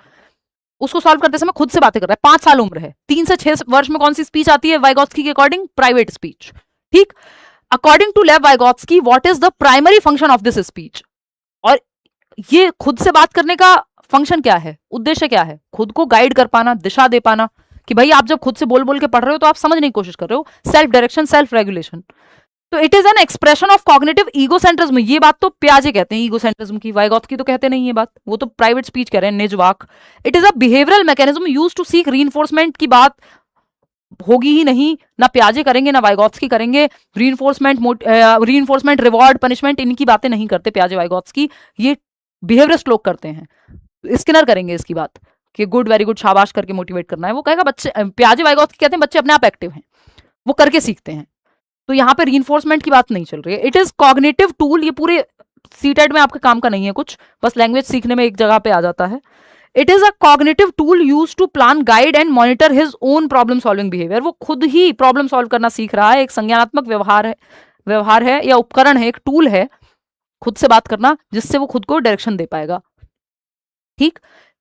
उसको सॉल्व करते समय खुद से बातें कर रहा है, 5 साल उम्र है। 3 से 6 वर्ष में कौन सी स्पीच आती है वाइगॉत्स्की के अकॉर्डिंग, प्राइवेट स्पीच, ठीक। According to Lev Vygotsky, what is the primary function of this speech, और ये खुद से बात करने का फंक्शन क्या है, उद्देश्य क्या है, खुद को गाइड कर पाना, दिशा दे पाना, कि भाई आप जब खुद से बोल बोल के पढ़ रहे हो तो आप समझने की कोशिश कर रहे हो, सेल्फ डायरेक्शन, सेल्फ रेगुलेशन। तो it is an expression of cognitive egocentrism, ये बात तो पियाजे कहते हैं ईगोसेंट्रिज्म की, वाइगॉत्स्की तो कहते नहीं ये बात, वो तो प्राइवेट स्पीच कह रहे हैं, निजवाक। It is a behavioural mechanism used to seek reinforcement, की बात होगी ही नहीं, ना पियाजे करेंगे ना वाइगॉत्स्की करेंगे। रीइंफोर्समेंट, रिवॉर्ड, पनिशमेंट, इनकी बातें नहीं करते पियाजे वाइगॉत्स्की, ये बिहेवियरिस्ट लोग करते हैं। स्किनर करेंगे इसकी बात कि गुड, वेरी गुड, शाबाश करके मोटिवेट करना है, वो कहेगा बच्चे, पियाजे वाइगॉत्स्की कहते हैं बच्चे अपने आप एक्टिव हैं, वो करके सीखते हैं। तो यहाँ पे रीइंफोर्समेंट की बात नहीं चल रही है। इट इज कॉग्निटिव टूल, ये पूरे सीटेड में आपके काम का नहीं है कुछ, बस लैंग्वेज सीखने में एक जगह पे आ जाता है। It is a cognitive tool use to plan, guide and monitor his own problem solving behaviour, वो खुद ही प्रॉब्लम सॉल्व करना सीख रहा है, एक संज्ञानात्मक व्यवहार है या उपकरण है, एक टूल है खुद से बात करना, जिससे वो खुद को डायरेक्शन दे पाएगा, ठीक।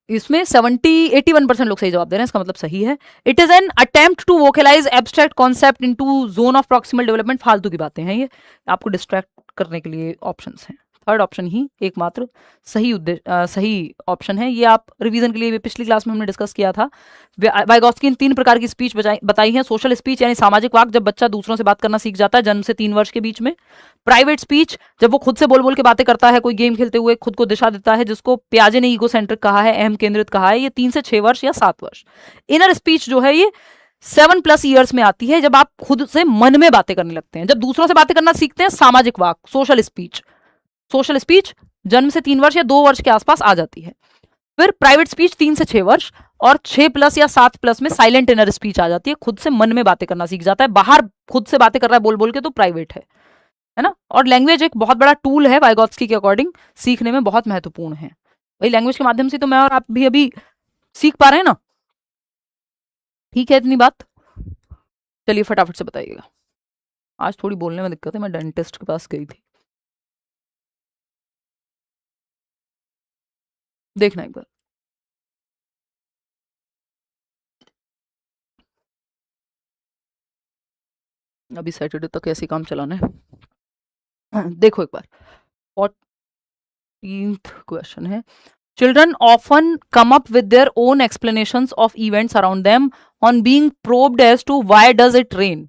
इसमें 81% लोग सही जवाब दे रहे हैं, इसका मतलब सही है। It is an attempt to vocalise abstract concept into zone of proximal development, फालतू की बातें हैं ये, आपको डिस्ट्रैक्ट करने के लिए ऑप्शंस हैं। थर्ड ऑप्शन ही एकमात्र सही ऑप्शन है। ये आप रिवीजन के लिए पिछली क्लास में हमने डिस्कस किया था। वाइगॉत्स्की ने 3 प्रकार की स्पीच बताई है। सोशल स्पीच यानी सामाजिक वाक, जब बच्चा दूसरों से बात करना सीख जाता है जन्म से 3 वर्ष के बीच में। प्राइवेट स्पीच, जब वो खुद से बोल बोल के बातें करता है, कोई गेम खेलते हुए खुद को दिशा देता है, जिसको पियाजे ने ईगोसेंट्रिक कहा है, अहम केंद्रित कहा है, ये 3 से 6 वर्ष या 7 वर्ष। इनर स्पीच जो है ये 7+ ईयर्स में आती है, जब आप खुद से मन में बातें करने लगते हैं, जब दूसरों से बातें करना सीखते हैं, सामाजिक वाक, सोशल स्पीच जन्म से 3 वर्ष या 2 वर्ष के आसपास आ जाती है। फिर प्राइवेट स्पीच 3 से 6 वर्ष, और 6+ या 7+ में साइलेंट इनर स्पीच आ जाती है, खुद से मन में बातें करना सीख जाता है, बाहर खुद से बातें कर रहा है बोल बोल के, तो प्राइवेट है ना। और लैंग्वेज एक बहुत बड़ा टूल है वाइगॉत्स्की के अकॉर्डिंग, सीखने में बहुत महत्वपूर्ण है। भाई लैंग्वेज के माध्यम से तो मैं और आप भी अभी सीख पा रहे हैं ना, ठीक है इतनी बात। चलिए फटाफट से बताइएगा, आज थोड़ी बोलने में दिक्कत है, मैं डेंटिस्ट के पास गई थी। देखना एक बार। अभी सैटरडे तक ऐसे काम चलाना है। देखो एक बार, 14th क्वेश्चन है, children often come up with their own explanations of events around them on being probed as to why does it rain।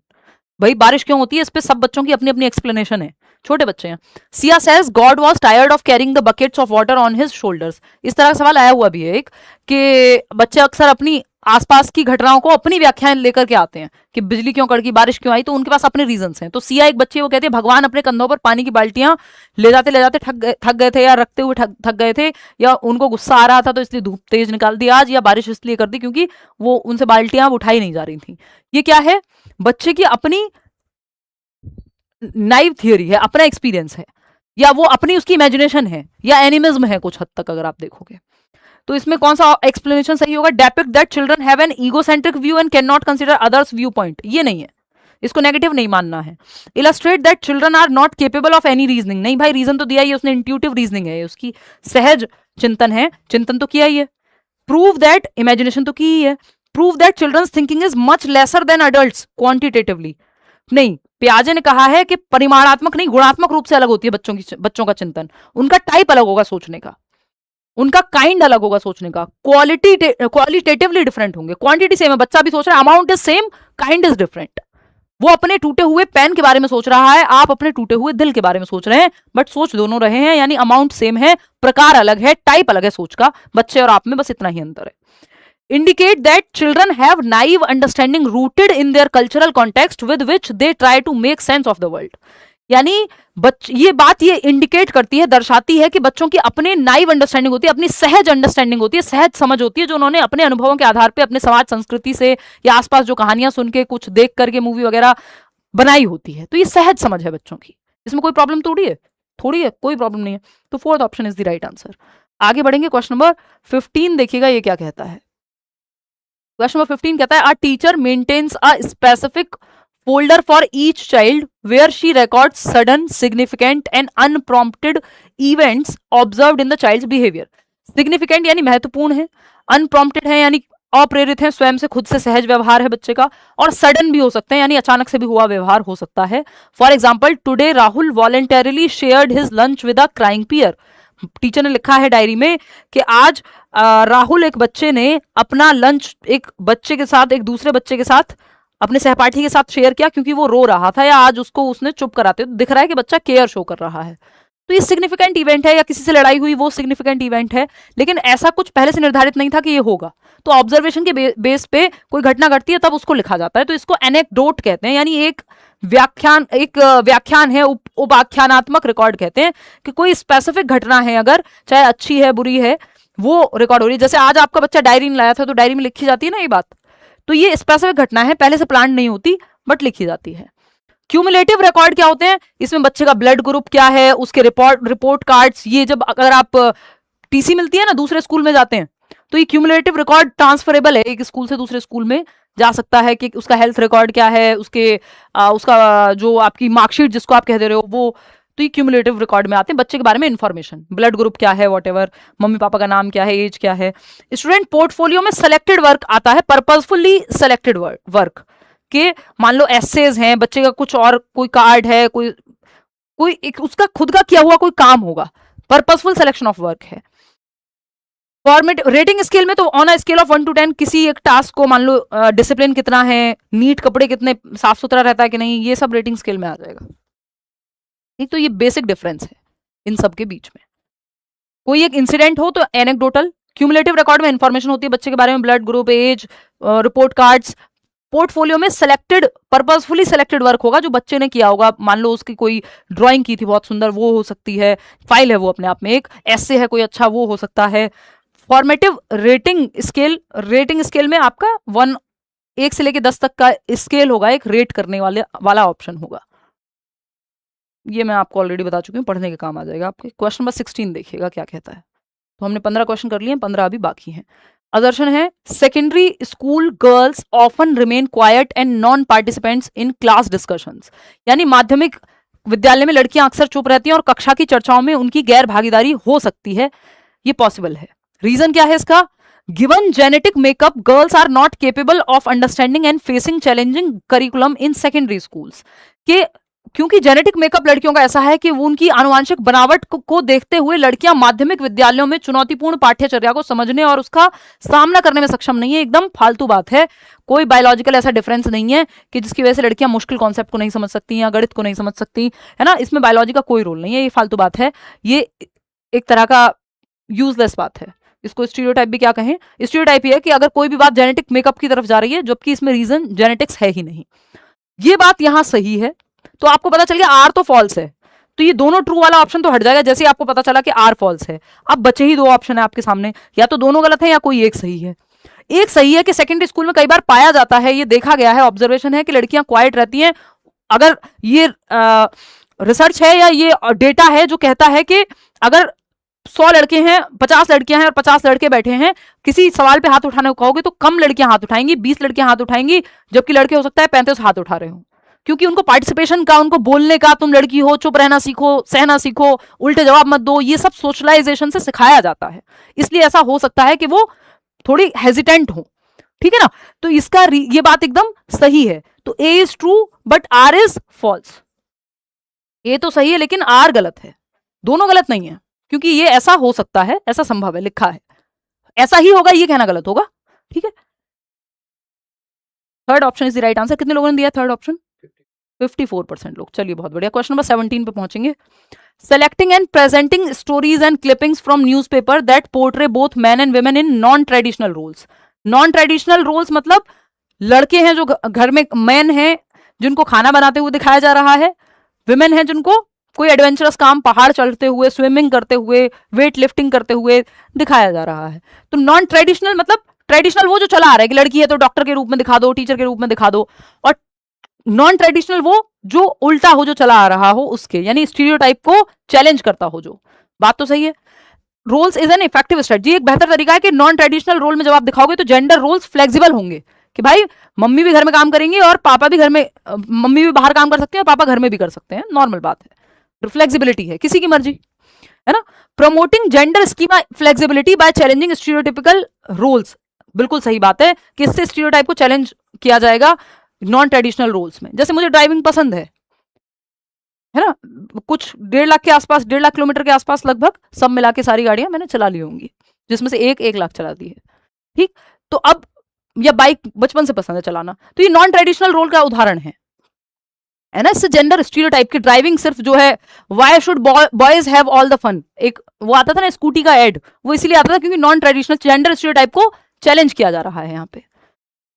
भाई बारिश क्यों होती है, इस पे सब बच्चों की अपनी अपनी एक्सप्लेनेशन है, छोटे बच्चे हैं। Siya says God was tired of carrying the buckets of water on his shoulders. इस तरह का सवाल आया हुआ भी है एक, कि बच्चे अक्सर अपनी आसपास की घटनाओं को अपनी व्याख्याएं लेकर के आते हैं कि बिजली क्यों कड़की, बारिश क्यों आई, तो उनके पास अपने रीजंस हैं। तो सिया एक बच्चे, वो कहते हैं भगवान अपने कंधों पर पानी की बाल्टियां ले जाते थक गए थे, या रखते हुए थक गए थे, या उनको गुस्सा आ रहा था तो इसलिए धूप तेज निकाल दी आज, या बारिश इसलिए कर दी क्योंकि वो उनसे बाल्टियां अब उठाई नहीं जा रही थी। ये क्या है, बच्चे की अपनी नाइव थियरी है, अपना एक्सपीरियंस है, या वो अपनी उसकी इमेजिनेशन है, या एनिमिज्म है कुछ हद तक अगर आप देखोगे। तो इसमें कौन सा एक्सप्लेनेशन सही होगा, depict that children have an egocentric view and can not consider others view point, ये नहीं है, इसको नेगेटिव नहीं मानना है। Illustrate that children are not capable of any reasoning, नहीं भाई रीजन तो दिया ही है उसने, इंट्यूटिव रीजनिंग है, उसकी सहज चिंतन है, चिंतन तो किया ही है। प्रूव दैट, इमेजिनेशन तो की ही है। Prove that children's thinking is much lesser than adults quantitatively, नहीं, पियाजे ने कहा है कि परिमाणात्मक नहीं गुणात्मक रूप से अलग होती है बच्चों का चिंतन, उनका टाइप अलग होगा सोचने का, उनका काइंड अलग होगा सोचने का, क्वालिटेटिवली डिफरेंट होंगे। क्वांटिटी सेम है, बच्चा भी सोच रहा है, amount is same, kind is different. वो अपने टूटे हुए पेन के बारे में सोच रहा है, आप अपने टूटे हुए दिल के बारे में सोच रहे हैं, बट सोच दोनों रहे हैं, यानी अमाउंट सेम है, प्रकार अलग है, टाइप अलग है सोच का, बच्चे और आप में बस इतना ही अंतर है। indicate that children have naive understanding rooted in their cultural context with which they try to make sense of the world। यानी ये बात ये इंडिकेट करती है, दर्शाती है कि बच्चों की अपने नाइव अंडरस्टैंडिंग होती है, अपनी सहज अंडरस्टैंडिंग होती है, सहज समझ होती है, जो उन्होंने अपने अनुभवों के आधार पे अपने समाज संस्कृति से या आसपास जो कहानियां सुन के कुछ देख करके मूवी वगैरह बनाई होती है। तो ये सहज समझ है बच्चों की, इसमें कोई प्रॉब्लम थोड़ी है, कोई प्रॉब्लम नहीं है। तो fourth option is the right answer. आगे बढ़ेंगे, क्वेश्चन नंबर 15 देखिएगा, ये क्या कहता है। क्वेश्चन नंबर 15 कहता है, a teacher maintains a specific folder for each child where she records sudden significant and unprompted events observed in the child's behaviour. Significant यानी महत्वपूर्ण है, अनप्रॉम्प्टेड है यानी अप्रेरित है, स्वयं से खुद से सहज व्यवहार है बच्चे का, और सडन भी हो सकते हैं यानी अचानक से भी हुआ व्यवहार हो सकता है। For example, today Rahul voluntarily shared his lunch with a crying peer. Teacher ने लिखा है डायरी में कि आज राहुल एक बच्चे ने अपना लंच एक बच्चे के साथ, एक दूसरे बच्चे के साथ, अपने सहपाठी के साथ शेयर किया क्योंकि वो रो रहा था, या आज उसको उसने चुप कराते हुए दिख रहा है कि बच्चा केयर शो कर रहा है। तो ये सिग्निफिकेंट इवेंट है, या किसी से लड़ाई हुई वो सिग्निफिकेंट इवेंट है, लेकिन ऐसा कुछ पहले से निर्धारित नहीं था कि ये होगा। तो ऑब्जर्वेशन के बेस पे कोई घटना घटती है तब उसको लिखा जाता है, तो इसको एनेक्डोट कहते हैं, यानी एक व्याख्यान है, उपाख्यानात्मक रिकॉर्ड कहते हैं, कि कोई स्पेसिफिक घटना है, अगर चाहे अच्छी है बुरी है, वो रिकॉर्ड हो रही है। जैसे आज आपका बच्चा डायरी में लाया था, तो डायरी में लिखी जाती है ना ये बात, तो ये स्पेसिफिक घटना है, पहले से प्लान नहीं होती बट लिखी जाती है। क्यूमुलेटिव रिकॉर्ड क्या होते हैं, इसमें बच्चे का ब्लड ग्रुप क्या है, उसके रिपोर्ट कार्ड्स, ये जब अगर आप टीसी मिलती है ना, दूसरे स्कूल में जाते हैं, तो ये क्यूमुलेटिव रिकॉर्ड ट्रांसफरेबल है, एक स्कूल से दूसरे स्कूल में जा सकता है, कि उसका हेल्थ रिकॉर्ड क्या है, उसका जो आपकी मार्कशीट जिसको आप कह दे रहे हो वो, तो ये क्यूमुलेटिव रिकॉर्ड में आते हैं बच्चे के बारे में इंफॉर्मेशन, ब्लड ग्रुप क्या है, वॉटेवर, मम्मी पापा का नाम क्या है, एज क्या है। स्टूडेंट पोर्टफोलियो में सेलेक्टेड वर्क आता है, पर्पजफुली सेलेक्टेड वर्क, के मान लो एसेज हैं, बच्चे का कुछ और कोई कार्ड है, कोई एक उसका खुद का किया हुआ कोई काम होगा, पर्पजफुल सिलेक्शन ऑफ वर्क है। फॉर्मेट रेटिंग स्केल में तो on a scale of 1 to 10 किसी एक टास्क को मान लो डिसिप्लिन कितना है, नीट कपड़े कितने साफ सुथरा रहता है कि नहीं, ये सब रेटिंग स्केल में आ जाएगा। तो ये बेसिक डिफरेंस है इन सब के बीच में। कोई एक इंसिडेंट हो तो एनेक्डोटल, क्यूमुलेटिव रिकॉर्ड में इंफॉर्मेशन होती है बच्चे के बारे में, blood group, age, report cards. Portfolio में सेलेक्टेड, पर्पसफुली सेलेक्टेड वर्क होगा जो बच्चे ने किया होगा, मान लो उसकी कोई ड्राइंग की थी बहुत सुंदर, वो हो सकती है, फाइल है वो अपने आप में, एक ऐसे है कोई अच्छा, वो हो सकता है। फॉर्मेटिव रेटिंग स्केल में आपका 1 से लेकर 10 तक का स्केल होगा, एक रेट करने वाला ऑप्शन होगा। ये मैं आपको ऑलरेडी बता चुकी हूँ, पढ़ने के काम आ जाएगा आपके। क्वेश्चन नंबर 16 देखिएगा क्या कहता है। तो हमने 15 क्वेश्चन कर लिए हैं, 15 अभी बाकी हैं। असर्शन है, secondary school girls often remain quiet and non participants in class discussions. यानी माध्यमिक विद्यालय में लड़कियां अक्सर चुप रहती हैं और कक्षा की चर्चाओं में उनकी गैर भागीदारी हो सकती है, ये पॉसिबल है। रीजन क्या है इसका? Given genetic makeup girls are not capable of understanding and facing challenging curriculum in secondary schools. के क्योंकि जेनेटिक मेकअप लड़कियों का ऐसा है कि वो उनकी आनुवांशिक बनावट को देखते हुए लड़कियां माध्यमिक विद्यालयों में चुनौतीपूर्ण पाठ्यचर्या को समझने और उसका सामना करने में सक्षम नहीं है। एकदम फालतू बात है। कोई बायोलॉजिकल ऐसा डिफरेंस नहीं है कि जिसकी वजह से लड़कियां मुश्किल कॉन्सेप्ट को नहीं समझ सकती या गणित को नहीं समझ सकती, है ना। इसमें बायोलॉजी का कोई रोल नहीं है, ये फालतू बात है। ये एक तरह का यूजलेस बात है। इसको स्टीरियोटाइप भी क्या कहें? स्टीरियोटाइप ये है कि अगर कोई भी बात जेनेटिक मेकअप की तरफ जा रही है जबकि इसमें रीजन जेनेटिक्स है ही नहीं। ये बात यहां सही है, तो आपको पता चल गया आर तो फॉल्स है, तो ये दोनों ट्रू वाला ऑप्शन तो हट जाएगा जैसे आपको पता चला कि आर फॉल्स है। अब बचे ही दो ऑप्शन है आपके सामने, या तो दोनों गलत है या कोई एक सही है। एक सही है कि सेकेंडरी स्कूल में कई बार पाया जाता है, ये देखा गया है, ऑब्जर्वेशन है कि लड़कियां क्वाइट रहती हैं। अगर ये रिसर्च है या ये डेटा है जो कहता है कि अगर 100 लड़के हैं, 50 लड़कियां हैं और 50 लड़के बैठे हैं, किसी सवाल पे हाथ उठाने को कहोगे तो कम लड़कियां हाथ उठाएंगी, 20 लड़कियां हाथ उठाएंगी, जबकि लड़के हो सकता है 35 हाथ उठा रहे हो। क्योंकि उनको पार्टिसिपेशन का, उनको बोलने का, तुम लड़की हो चुप रहना सीखो, सहना सीखो, उल्टे जवाब मत दो, ये सब सोशलाइजेशन से सिखाया जाता है। इसलिए ऐसा हो सकता है कि वो थोड़ी हेजिटेंट हो, ठीक है ना। तो इसका ये बात एकदम सही है। तो A is true but R is false. A तो सही है लेकिन आर गलत है। दोनों गलत नहीं है, क्योंकि ये ऐसा हो सकता है, ऐसा संभव है, लिखा है, ऐसा ही होगा, ये कहना गलत होगा, ठीक है। Third option is the right answer. कितने लोगों ने दिया थर्ड ऑप्शन? 54% लोग। चलिए बहुत बढ़िया। क्वेश्चन नंबर 17 पे पहुंचेंगे। Selecting and presenting stories and clippings from newspaper that portray both men and women in non traditional roles. Non traditional roles मतलब लड़के हैं जो घर में मैन हैं जिनको खाना बनाते हुए दिखाया जा रहा है, विमेन हैं जिनको कोई एडवेंचरस काम, पहाड़ चढ़ते हुए, स्विमिंग करते हुए, वेट लिफ्टिंग करते हुए दिखाया जा रहा है। तो नॉन ट्रेडिशनल मतलब ट्रेडिशनल वो जो चला आ रहा है कि लड़की है तो डॉक्टर के रूप में दिखा दो, टीचर के रूप में दिखा दो, और नॉन ट्रेडिशनल वो जो उल्टा हो, जो चला आ रहा हो उसके, यानी स्टीरियोटाइप को चैलेंज करता हो जो। बात तो सही है। Roles is an effective strategy. एक बेहतर तरीका है कि नॉन ट्रेडिशनल रोल में जब आप दिखाओगे तो जेंडर रोल्स फ्लेक्सिबल होंगे कि भाई मम्मी भी घर में काम करेंगी और पापा भी घर में, मम्मी भी बाहर काम कर सकते हैं और पापा घर में भी कर सकते हैं, नॉर्मल बात है। फ्लेक्सिबिलिटी है, किसी की मर्जी, है ना। Promoting gender schema flexibility by challenging stereotypical roles. बिल्कुल सही बात है कि इससे स्टीरियोटाइप को चैलेंज किया जाएगा नॉन ट्रेडिशनल रोल्स में। जैसे मुझे ड्राइविंग पसंद है ना, कुछ 1.5 लाख के आसपास, 1.5 लाख किलोमीटर के आसपास लगभग सब मिला के सारी गाड़ियां मैंने चला ली होंगी, जिसमें से 1 लाख चला दी है, ठीक। तो अब, या बाइक बचपन से पसंद है चलाना, तो ये नॉन ट्रेडिशनल रोल का उदाहरण है ना। इससे जेंडर स्टीरियोटाइप की ड्राइविंग सिर्फ जो है, why should boys have all the fun, एक वो आता था ना स्कूटी का एड, वो इसलिए आता था क्योंकि नॉन ट्रेडिशनल जेंडर स्टीरियोटाइप को चैलेंज किया जा रहा है यहाँ पे।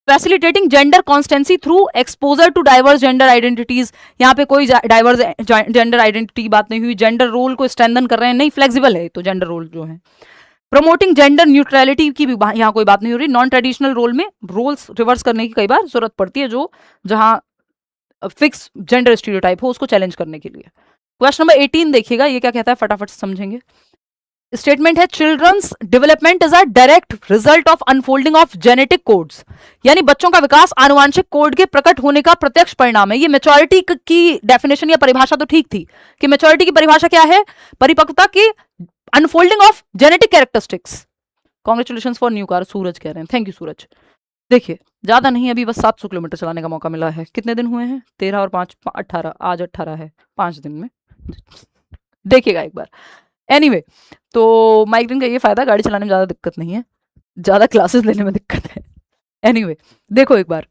Facilitating gender constancy through exposure to diverse gender identities. यहाँ पे कोई डाइवर्स जेंडर आइडेंटिटी बात नहीं हुई, जेंडर रोल को स्ट्रेंथन कर रहे हैं, नहीं, फ्लेक्सिबल है तो जेंडर रोल जो है। प्रमोटिंग जेंडर न्यूट्रलिटी की भी यहाँ कोई बात नहीं हो रही। नॉन ट्रेडिशनल रोल में रोल्स रिवर्स करने की कई बार जरूरत पड़ती है, जो जहां फिक्स जेंडर स्टीरियोटाइप हो उसको चैलेंज करने के लिए। क्वेश्चन नंबर 18 देखिएगा, ये क्या कहता है, फटाफट समझेंगे। स्टेटमेंट है children's development is a direct result of unfolding of genetic codes. यानी बच्चों का विकास आनुवांशिक कोड के प्रकट होने का प्रत्यक्ष परिणाम है। ये मैच्योरिटी की डेफिनेशन या परिभाषा तो ठीक थी कि मैच्योरिटी की परिभाषा क्या है, परिपक्वता की unfolding of genetic characteristics. Congratulation for new car, Suraj कह रहे हैं, थैंक यू सूरज। देखिए ज्यादा नहीं, अभी बस 700 किलोमीटर चलाने का मौका मिला है। कितने दिन हुए हैं? 13 और 5 18, आज 18 है, 5 दिन में देखिएगा एक बार। एनीवे, तो माइग्रेन का ये फायदा, गाड़ी चलाने में ज्यादा दिक्कत नहीं है, ज्यादा क्लासेस लेने में दिक्कत है। एनीवे, देखो एक बार,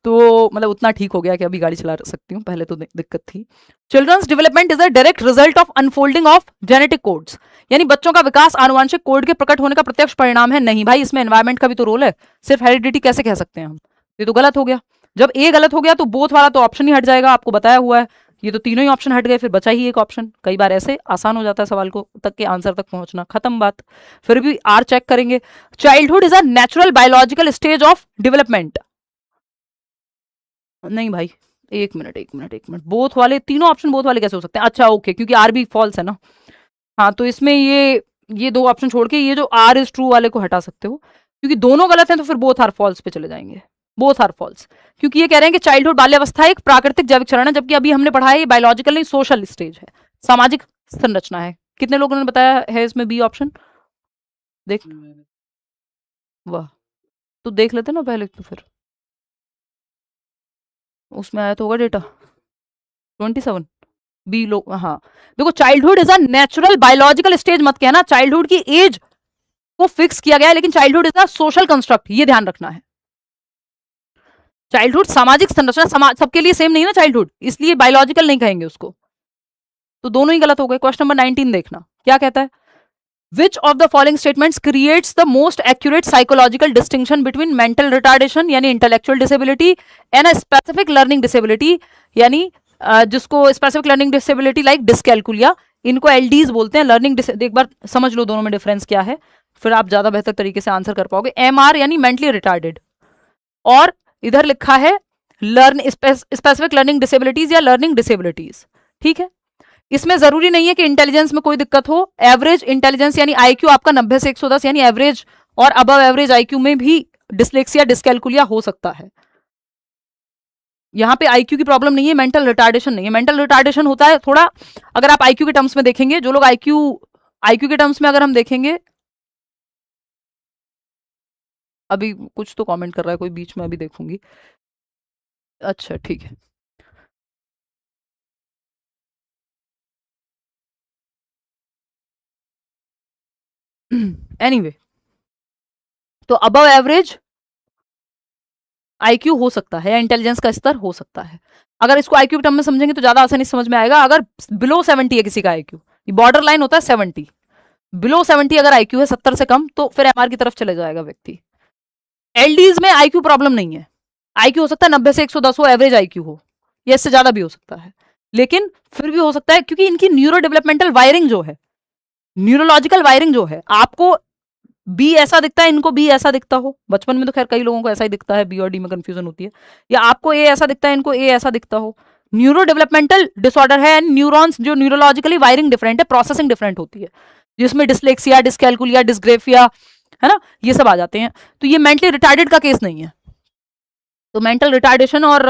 तो मतलब उतना ठीक हो गया कि अभी गाड़ी चला सकती हूँ, पहले तो दिक्कत थी। Children's development is a direct result of unfolding of genetic codes. यानी बच्चों का विकास आनुवांशिक कोड के प्रकट होने का प्रत्यक्ष परिणाम है। नहीं भाई, इसमें एनवायरमेंट का भी तो रोल है, सिर्फ हेरिडिटी कैसे कह सकते हैं हम? ये तो गलत हो गया। जब ए गलत हो गया तो बोथ वाला तो ऑप्शन ही हट जाएगा, आपको बताया हुआ है। ये तो तीनों ही ऑप्शन हट गए, फिर बचा ही एक ऑप्शन। कई बार ऐसे आसान हो जाता है सवाल को तक के आंसर तक पहुंचना, खत्म बात। फिर भी आर चेक करेंगे। Childhood is a natural biological stage of development. नहीं भाई, एक मिनट, बोथ वाले, तीनों ऑप्शन बोथ वाले कैसे हो सकते हैं? अच्छा ओके, क्योंकि आर भी फॉल्स है ना। हाँ, तो इसमें ये दो ऑप्शन छोड़ के ये जो आर इज ट्रू वाले को हटा सकते हो, क्योंकि दोनों गलत हैं, तो फिर बोथ आर फॉल्स पे चले जाएंगे। बोथ आर फॉल्स, क्योंकि ये कह रहे हैं कि चाइल्डहुड बाल्यावस्था एक प्राकृतिक जैविक चरण है, जबकि अभी हमने पढ़ा है ये बायोलॉजिकल नहीं, सोशल स्टेज है, सामाजिक संरचना है। कितने लोगों ने बताया है इसमें बी ऑप्शन? देख, वाह, तो देख लेते ना पहले, तो फिर उसमें आया तो होगा डेटा 27 बी लो। हाँ, देखो, childhood is a natural biological stage, मत कहना चाइल्डहुड की एज को फिक्स किया गया है, लेकिन childhood is a social construct, ये ध्यान रखना है। चाइल्डहुड सामाजिक संरचना, समाज सबके लिए सेम नहीं ना चाइल्डहुड, इसलिए बायोलॉजिकल नहीं कहेंगे उसको, तो दोनों ही गलत हो गए। क्वेश्चन नंबर 19 देखना क्या कहता है। Which of the following statements creates the most accurate psychological distinction between mental retardation यानी intellectual disability and a specific learning disability यानी जिसको specific learning disability like dyscalculia, इनको LDs बोलते हैं, learning एक बार समझ लो दोनों में डिफरेंस क्या है, फिर आप ज्यादा बेहतर तरीके से आंसर कर पाओगे। MR यानी mentally retarded, और इधर लिखा है स्पेसिफिक लर्निंग डिसेबिलिटीज या लर्निंग डिसेबिलिटीज, ठीक है। इसमें जरूरी नहीं है कि इंटेलिजेंस में कोई दिक्कत हो, एवरेज इंटेलिजेंस यानी आईक्यू आपका 90 से 110 यानी एवरेज और अबव एवरेज आईक्यू में भी डिस्लेक्सिया डिस्कैल्कुलिया हो सकता है। यहां पे आईक्यू की प्रॉब्लम नहीं है, मेंटल रिटार्डेशन नहीं है। मेंटल रिटार्डेशन होता है थोड़ा, अगर आप आईक्यू के टर्म्स में देखेंगे, जो लोग आईक्यू आईक्यू के टर्म्स में अगर हम देखेंगे, अभी कुछ तो कमेंट कर रहा है कोई बीच में, अभी देखूंगी। अच्छा ठीक है, एनीवे तो अबव एवरेज आईक्यू हो सकता है या इंटेलिजेंस का स्तर हो सकता है। अगर इसको आईक्यू के टर्म में समझेंगे तो ज्यादा आसानी से समझ में आएगा। अगर बिलो 70 है किसी का आईक्यू, बॉर्डर लाइन होता है 70, बिलो 70 अगर आईक्यू है 70 से कम, तो फिर एमआर की तरफ चले जाएगा व्यक्ति। एलडीज में आईक्यू प्रॉब्लम नहीं है, आईक्यू हो सकता है 90 से 110 हो, एवरेज आईक्यू हो, या इससे ज्यादा भी हो सकता है, लेकिन फिर भी हो सकता है क्योंकि इनकी न्यूरो डेवलपमेंटल वायरिंग जो है, न्यूरोलॉजिकल वायरिंग जो है, आपको बी ऐसा दिखता है, इनको बी ऐसा दिखता हो, बचपन में तो खैर कई लोगों को ऐसा ही दिखता है, बी और डी में कंफ्यूजन होती है, या आपको ए ऐसा दिखता है, इनको ए ऐसा दिखता हो। न्यूरो डेवलपमेंटल डिसऑर्डर है, न्यूरॉन्स जो न्यूरोलॉजिकली वायरिंग डिफरेंट है, प्रोसेसिंग डिफरेंट होती है, जिसमें डिसलेक्सिया, डिस्कैल्कुलिया, डिस्ग्रेफिया, है ना, ये सब आ जाते हैं। तो ये मेंटली रिटार्डेड का केस नहीं है। तो मेंटल रिटार्डेशन और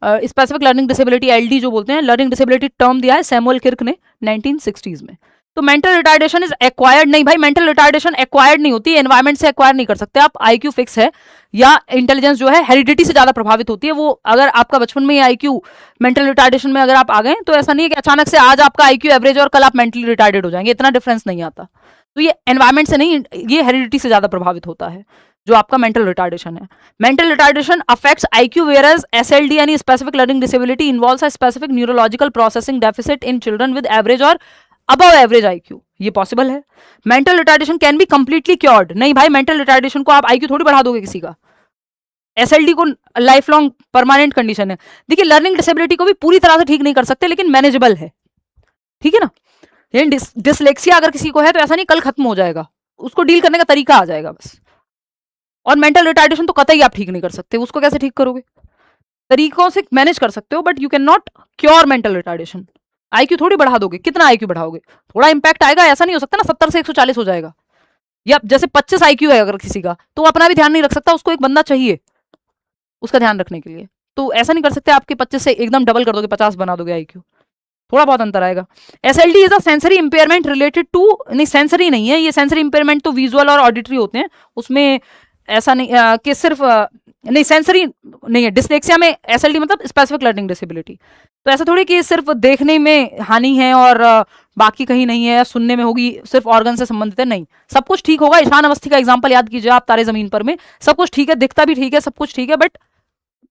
स्पेसिफिक लर्निंग डिसेबिलिटी एलडी जो बोलते हैं, लर्निंग डिसेबिलिटी टर्म दिया है सैमुअल किर्क ने 1960s में। तो मेंटल रिटार्डेशन इज एक्वायर्ड नहीं भाई, मेंटल रिटार्डेशन एक्वायर्ड नहीं होती, एनवायरमेंट से एक्वायर नहीं कर सकते आप। आईक्यू फिक्स है, या इंटेलिजेंस जो है हेरिडिटी से ज्यादा प्रभावित होती है। वो अगर आपका बचपन में ही आईक्यू मेंटल रिटार्डेशन में अगर आप आ गए, तो ऐसा नहीं है कि अचानक से आज आपका आईक्यू एवरेज और कल आप मेंटली रिटार्डेड हो जाएंगे, इतना डिफरेंस नहीं आता। तो ये एनवायरमेंट से नहीं, ये हेरिडिटी से ज्यादा प्रभावित होता है जो आपका मेंटल रिटार्डेशन है। Mental retardation affects IQ, whereas SLD यानी specific learning disability involves a specific neurological processing deficit in children with average और अबव एवरेज आईक्यू, ये पॉसिबल है। Mental retardation can be completely cured, नहीं भाई, mental retardation को आप IQ थोड़ी बढ़ा दोगे किसी का, एसएलडी को लाइफ लॉन्ग परमानेंट कंडीशन है। देखिए, लर्निंग डिसेबिलिटी को भी पूरी तरह से ठीक नहीं कर सकते, लेकिन मैनेजेबल है, ठीक है ना। डिसलेक्सिया अगर किसी को है तो ऐसा नहीं कल खत्म हो जाएगा, उसको डील करने का तरीका आ जाएगा बस। और मेंटल रिटार्डेशन तो कतई आप ठीक नहीं कर सकते, उसको कैसे ठीक करोगे, तरीकों से मैनेज कर सकते हो, but you can not cure mental retardation. IQ थोड़ी बढ़ा दोगे, कितना आईक्यू बढ़ाओगे, थोड़ा इंपैक्ट आएगा, ऐसा नहीं हो सकता ना 70 से 140 हो जाएगा। या जैसे 25 आईक्यू है अगर किसी का, तो वो अपना भी ध्यान नहीं रख सकता, उसको एक बंदा चाहिए उसका ध्यान रखने के लिए। तो ऐसा नहीं कर सकते आपके 25 से एकदम डबल कर दोगे, 50 बना दोगे आईक्यू, थोड़ा बहुत अंतर आएगा। SLD is a sensory impairment related to, नहीं सेंसरी नहीं है ये, सेंसरी इंपेयरमेंट तो विजुअल और ऑडिटरी होते हैं, उसमें ऐसा नहीं कि सिर्फ नहीं सेंसरी नहीं है। डिसलेक्सिया में एसएलडी मतलब स्पेसिफिक लर्निंग डिसेबिलिटी, तो ऐसा थोड़ी कि सिर्फ देखने में हानि है और बाकी कहीं नहीं है, या सुनने में होगी, सिर्फ ऑर्गन से संबंधित है, नहीं, सब कुछ ठीक होगा। ईशान अवस्थी का एग्जांपल याद कीजिए आप, तारे जमीन पर में सब कुछ ठीक है, दिखता भी ठीक है, सब कुछ ठीक है, बट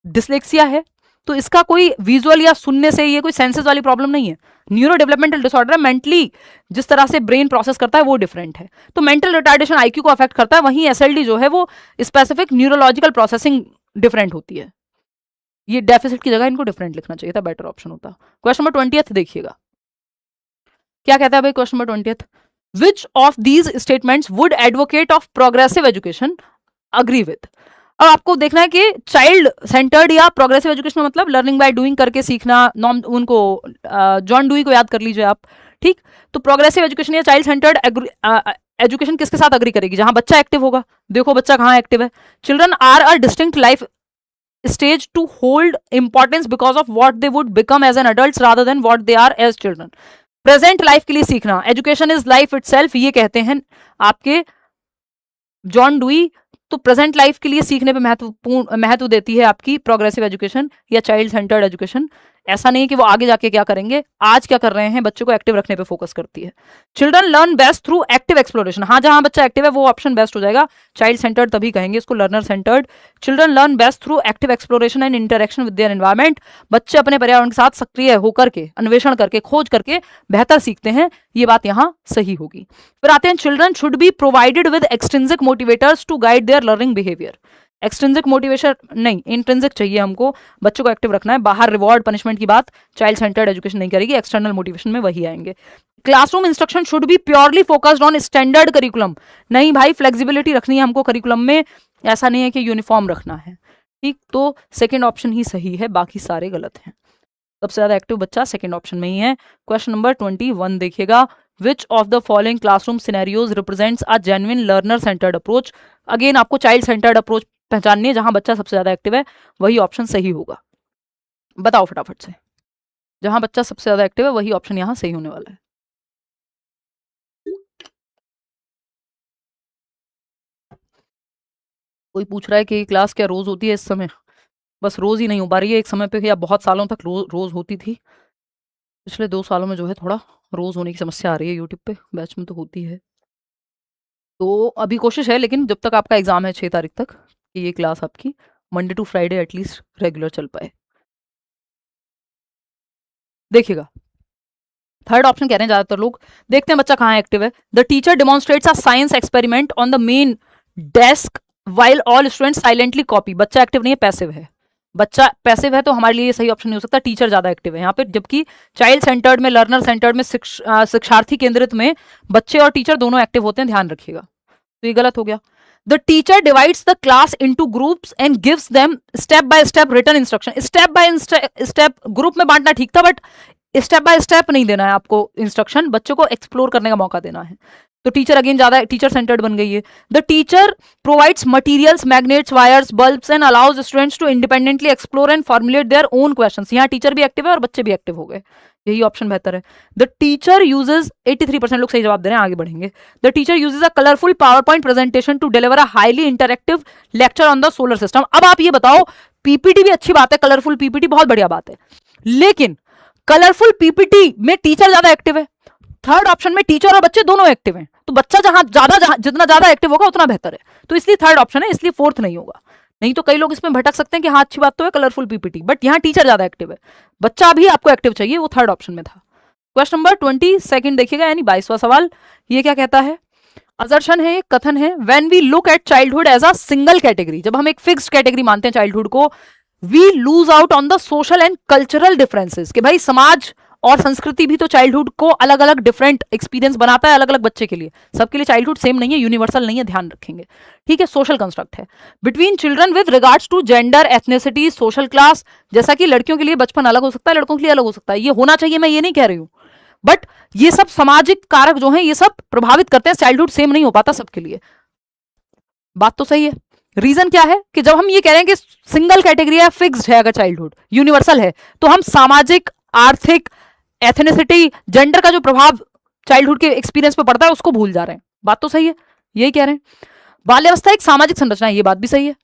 डिसलेक्सिया है, तो इसका कोई विजुअल या सुनने से ये कोई सेंसेस वाली प्रॉब्लम नहीं है। न्यूरो डेवलपमेंटल डिसऑर्डर है, मेंटली जिस तरह से ब्रेन प्रोसेस करता है वो डिफरेंट है। तो मेंटल रिटार्डेशन आईक्यू को अफेक्ट करता है, वहीं एसएलडी जो है वो स्पेसिफिक न्यूरोलॉजिकल प्रोसेसिंग डिफरेंट होती है। ये डेफिसिट की जगह इनको डिफरेंट लिखना चाहिए था, बेटर ऑप्शन होता। क्वेश्चन नंबर 20 देखिएगा क्या कहता है भाई। Question number 20, which of these statements would advocate of progressive education agree with. अब आपको देखना है कि चाइल्ड सेंटर्ड या प्रोग्रेसिव एजुकेशन मतलब लर्निंग बाय डूइंग करके सीखना, नॉर्म उनको जॉन डुई को याद कर लीजिए आप, ठीक। तो प्रोग्रेसिव एजुकेशन या चाइल्ड सेंटर्ड एजुकेशन किसके साथ अग्री करेगी, जहां बच्चा एक्टिव होगा। देखो बच्चा कहाँ एक्टिव है। Children are a distinct life stage to hold importance because of what they would become as an adults rather than what they are as children. Present life के लिए सीखना, एजुकेशन इज लाइफ इटसेल्फ, ये कहते हैं आपके John dewy तो present life के लिए सीखने पे महत्व देती है आपकी प्रोग्रेसिव एजुकेशन या चाइल्ड सेंटर्ड एजुकेशन। ऐसा नहीं कि वो आगे जाके क्या करेंगे, आज क्या कर रहे हैं, बच्चों को एक्टिव रखने पे फोकस करती है। Children learn best through active exploration, हाँ जहां बच्चा एक्टिव है वो ऑप्शन बेस्ट हो जाएगा। चाइल्ड सेंटर्ड तभी कहेंगे इसको, learner centred. Children learn best through active exploration and interaction with their environment, बच्चे अपने पर्यावरण के साथ सक्रिय होकर के, अन्वेषण करके, खोज करके बेहतर सीखते हैं, ये बात यहां सही होगी। फिर आते हैं children should be provided with extrinsic motivators to guide their learning behaviour. Extrinsic motivation नहीं, इंट्रिंसिक चाहिए हमको, बच्चों को एक्टिव रखना है। बाहर रिवॉर्ड पनिशमेंट की बात चाइल्ड सेंटर्ड एजुकेशन नहीं करेगी, एक्सटर्नल मोटिवेशन में वही आएंगे। Classroom instruction should be purely focused on standard curriculum, नहीं भाई फ्लेक्सिबिलिटी रखनी है हमको करिकुलम में, ऐसा नहीं है कि यूनिफॉर्म रखना है, ठीक। तो सेकेंड ऑप्शन ही सही है, बाकी सारे गलत हैं। सबसे ज्यादा एक्टिव बच्चा सेकंड ऑप्शन में ही है। क्वेश्चन नंबर 21 देखिएगा, which of the following classroom scenarios represents a genuine learner centred approach. Again आपको चाइल्ड सेंटर्ड अप्रोच पहचाननी है, जहां बच्चा सबसे ज्यादा एक्टिव है वही ऑप्शन सही होगा। बताओ फटाफट से, जहां बच्चा सबसे ज्यादा एक्टिव है वही ऑप्शन यहां सही होने वाला है। कोई पूछ रहा है कि क्लास क्या रोज होती है इस समय? बस रोज ही नहीं हो पा रही है, एक समय पे या बहुत सालों तक रोज होती थी। पिछले 2 सालों में जो है थोड़ा रोज होने की समस्या आ रही है, यूट्यूब पे बैच में तो होती है। तो अभी कोशिश है, लेकिन जब तक आपका एग्जाम है 6 तारीख तक, कि ये क्लास आपकी Monday to Friday at least regular चल पाए। देखिएगा थर्ड ऑप्शन कह रहे हैं ज्यादातर लोग, देखते हैं बच्चा कहाँ एक्टिव है। The teacher demonstrates a science experiment on the main desk while all students silently copy. बच्चा एक्टिव नहीं है, पैसिव है। बच्चा पैसिव है तो हमारे लिए सही ऑप्शन नहीं हो सकता, टीचर ज्यादा एक्टिव है यहाँ पे। जबकि चाइल्ड सेंटर्ड में, लर्नर सेंटर्ड में, शिक्षार्थी केंद्रित में बच्चे और टीचर दोनों एक्टिव होते हैं, ध्यान रखिएगा। तो ये गलत हो गया। The teacher divides the class into groups and gives them step by step written instruction. Step by step group में बांटना ठीक था, बट स्टेप बाय स्टेप नहीं देना है आपको इंस्ट्रक्शन, बच्चों को एक्सप्लोर करने का मौका देना है। तो टीचर अगेन ज्यादा टीचर सेंटर्ड बन गई है। The teacher provides materials, magnets, wires, bulbs and allows students to independently explore and formulate their own questions. यहाँ टीचर भी एक्टिव है और बच्चे भी एक्टिव हो गए, यही ऑप्शन बेहतर है। द टीचर यूजेज, 83% लोग सही जवाब दे रहे हैं, आगे बढ़ेंगे। The teacher uses a colourful power point presentation to deliver a highly interactive lecture on the solar system. अब आप ये बताओ, पीपीटी भी अच्छी बात है, कलरफुल पीपीटी बहुत बढ़िया बात है, लेकिन कलरफुल पीपीटी में टीचर ज्यादा एक्टिव है। थर्ड ऑप्शन में टीचर और बच्चे दोनों एक्टिव हैं, तो बच्चा जितना ज्यादा एक्टिव होगा उतना बेहतर है, तो इसलिए थर्ड ऑप्शन है, इसलिए फोर्थ नहीं होगा। नहीं तो कई लोग इसमें भटक सकते हैं कि हाँ अच्छी बात तो है कलरफुल पीपीटी, बट यहाँ टीचर ज्यादा एक्टिव है, बच्चा भी आपको एक्टिव चाहिए, वो थर्ड ऑप्शन में था। क्वेश्चन नंबर 22 देखिएगा, यानी 22वां सवाल। ये क्या कहता है? असर्शन है, कथन है, when we look at childhood as a single category, जब हम एक फिक्स्ड कैटेगरी मानते हैं चाइल्डहुड को, we lose out on the social and cultural differences, कि भाई समाज और संस्कृति भी तो चाइल्डहुड को अलग अलग डिफरेंट एक्सपीरियंस बनाता है, अलग अलग बच्चे के लिए, सबके लिए चाइल्डहुड सेम नहीं है, यूनिवर्सल नहीं है, ध्यान रखेंगे, ठीक है। सोशल कंस्ट्रक्ट है between children with regards to gender, ethnicity, social class, जैसा कि लड़कियों के लिए बचपन अलग हो सकता है, लड़कों के लिए अलग हो सकता है, ये होना चाहिए, मैं ये नहीं कह रही हूं, बट ये सब सामाजिक कारक जो हैं ये सब प्रभावित करते हैं, चाइल्डहुड सेम नहीं हो पाता सबके लिए। बात तो सही है। रीजन क्या है कि जब हम ये कह रहे हैं कि सिंगल कैटेगरी है, फिक्स्ड है, अगर चाइल्डहुड यूनिवर्सल है, तो हम सामाजिक, आर्थिक, एथनिसिटी, जेंडर का जो प्रभाव चाइल्डहुड के एक्सपीरियंस पे पड़ता है उसको भूल जा रहे हैं। बात तो सही है, यही कह रहे हैं। बाल्यावस्था एक सामाजिक संरचना है, ये बात भी सही है।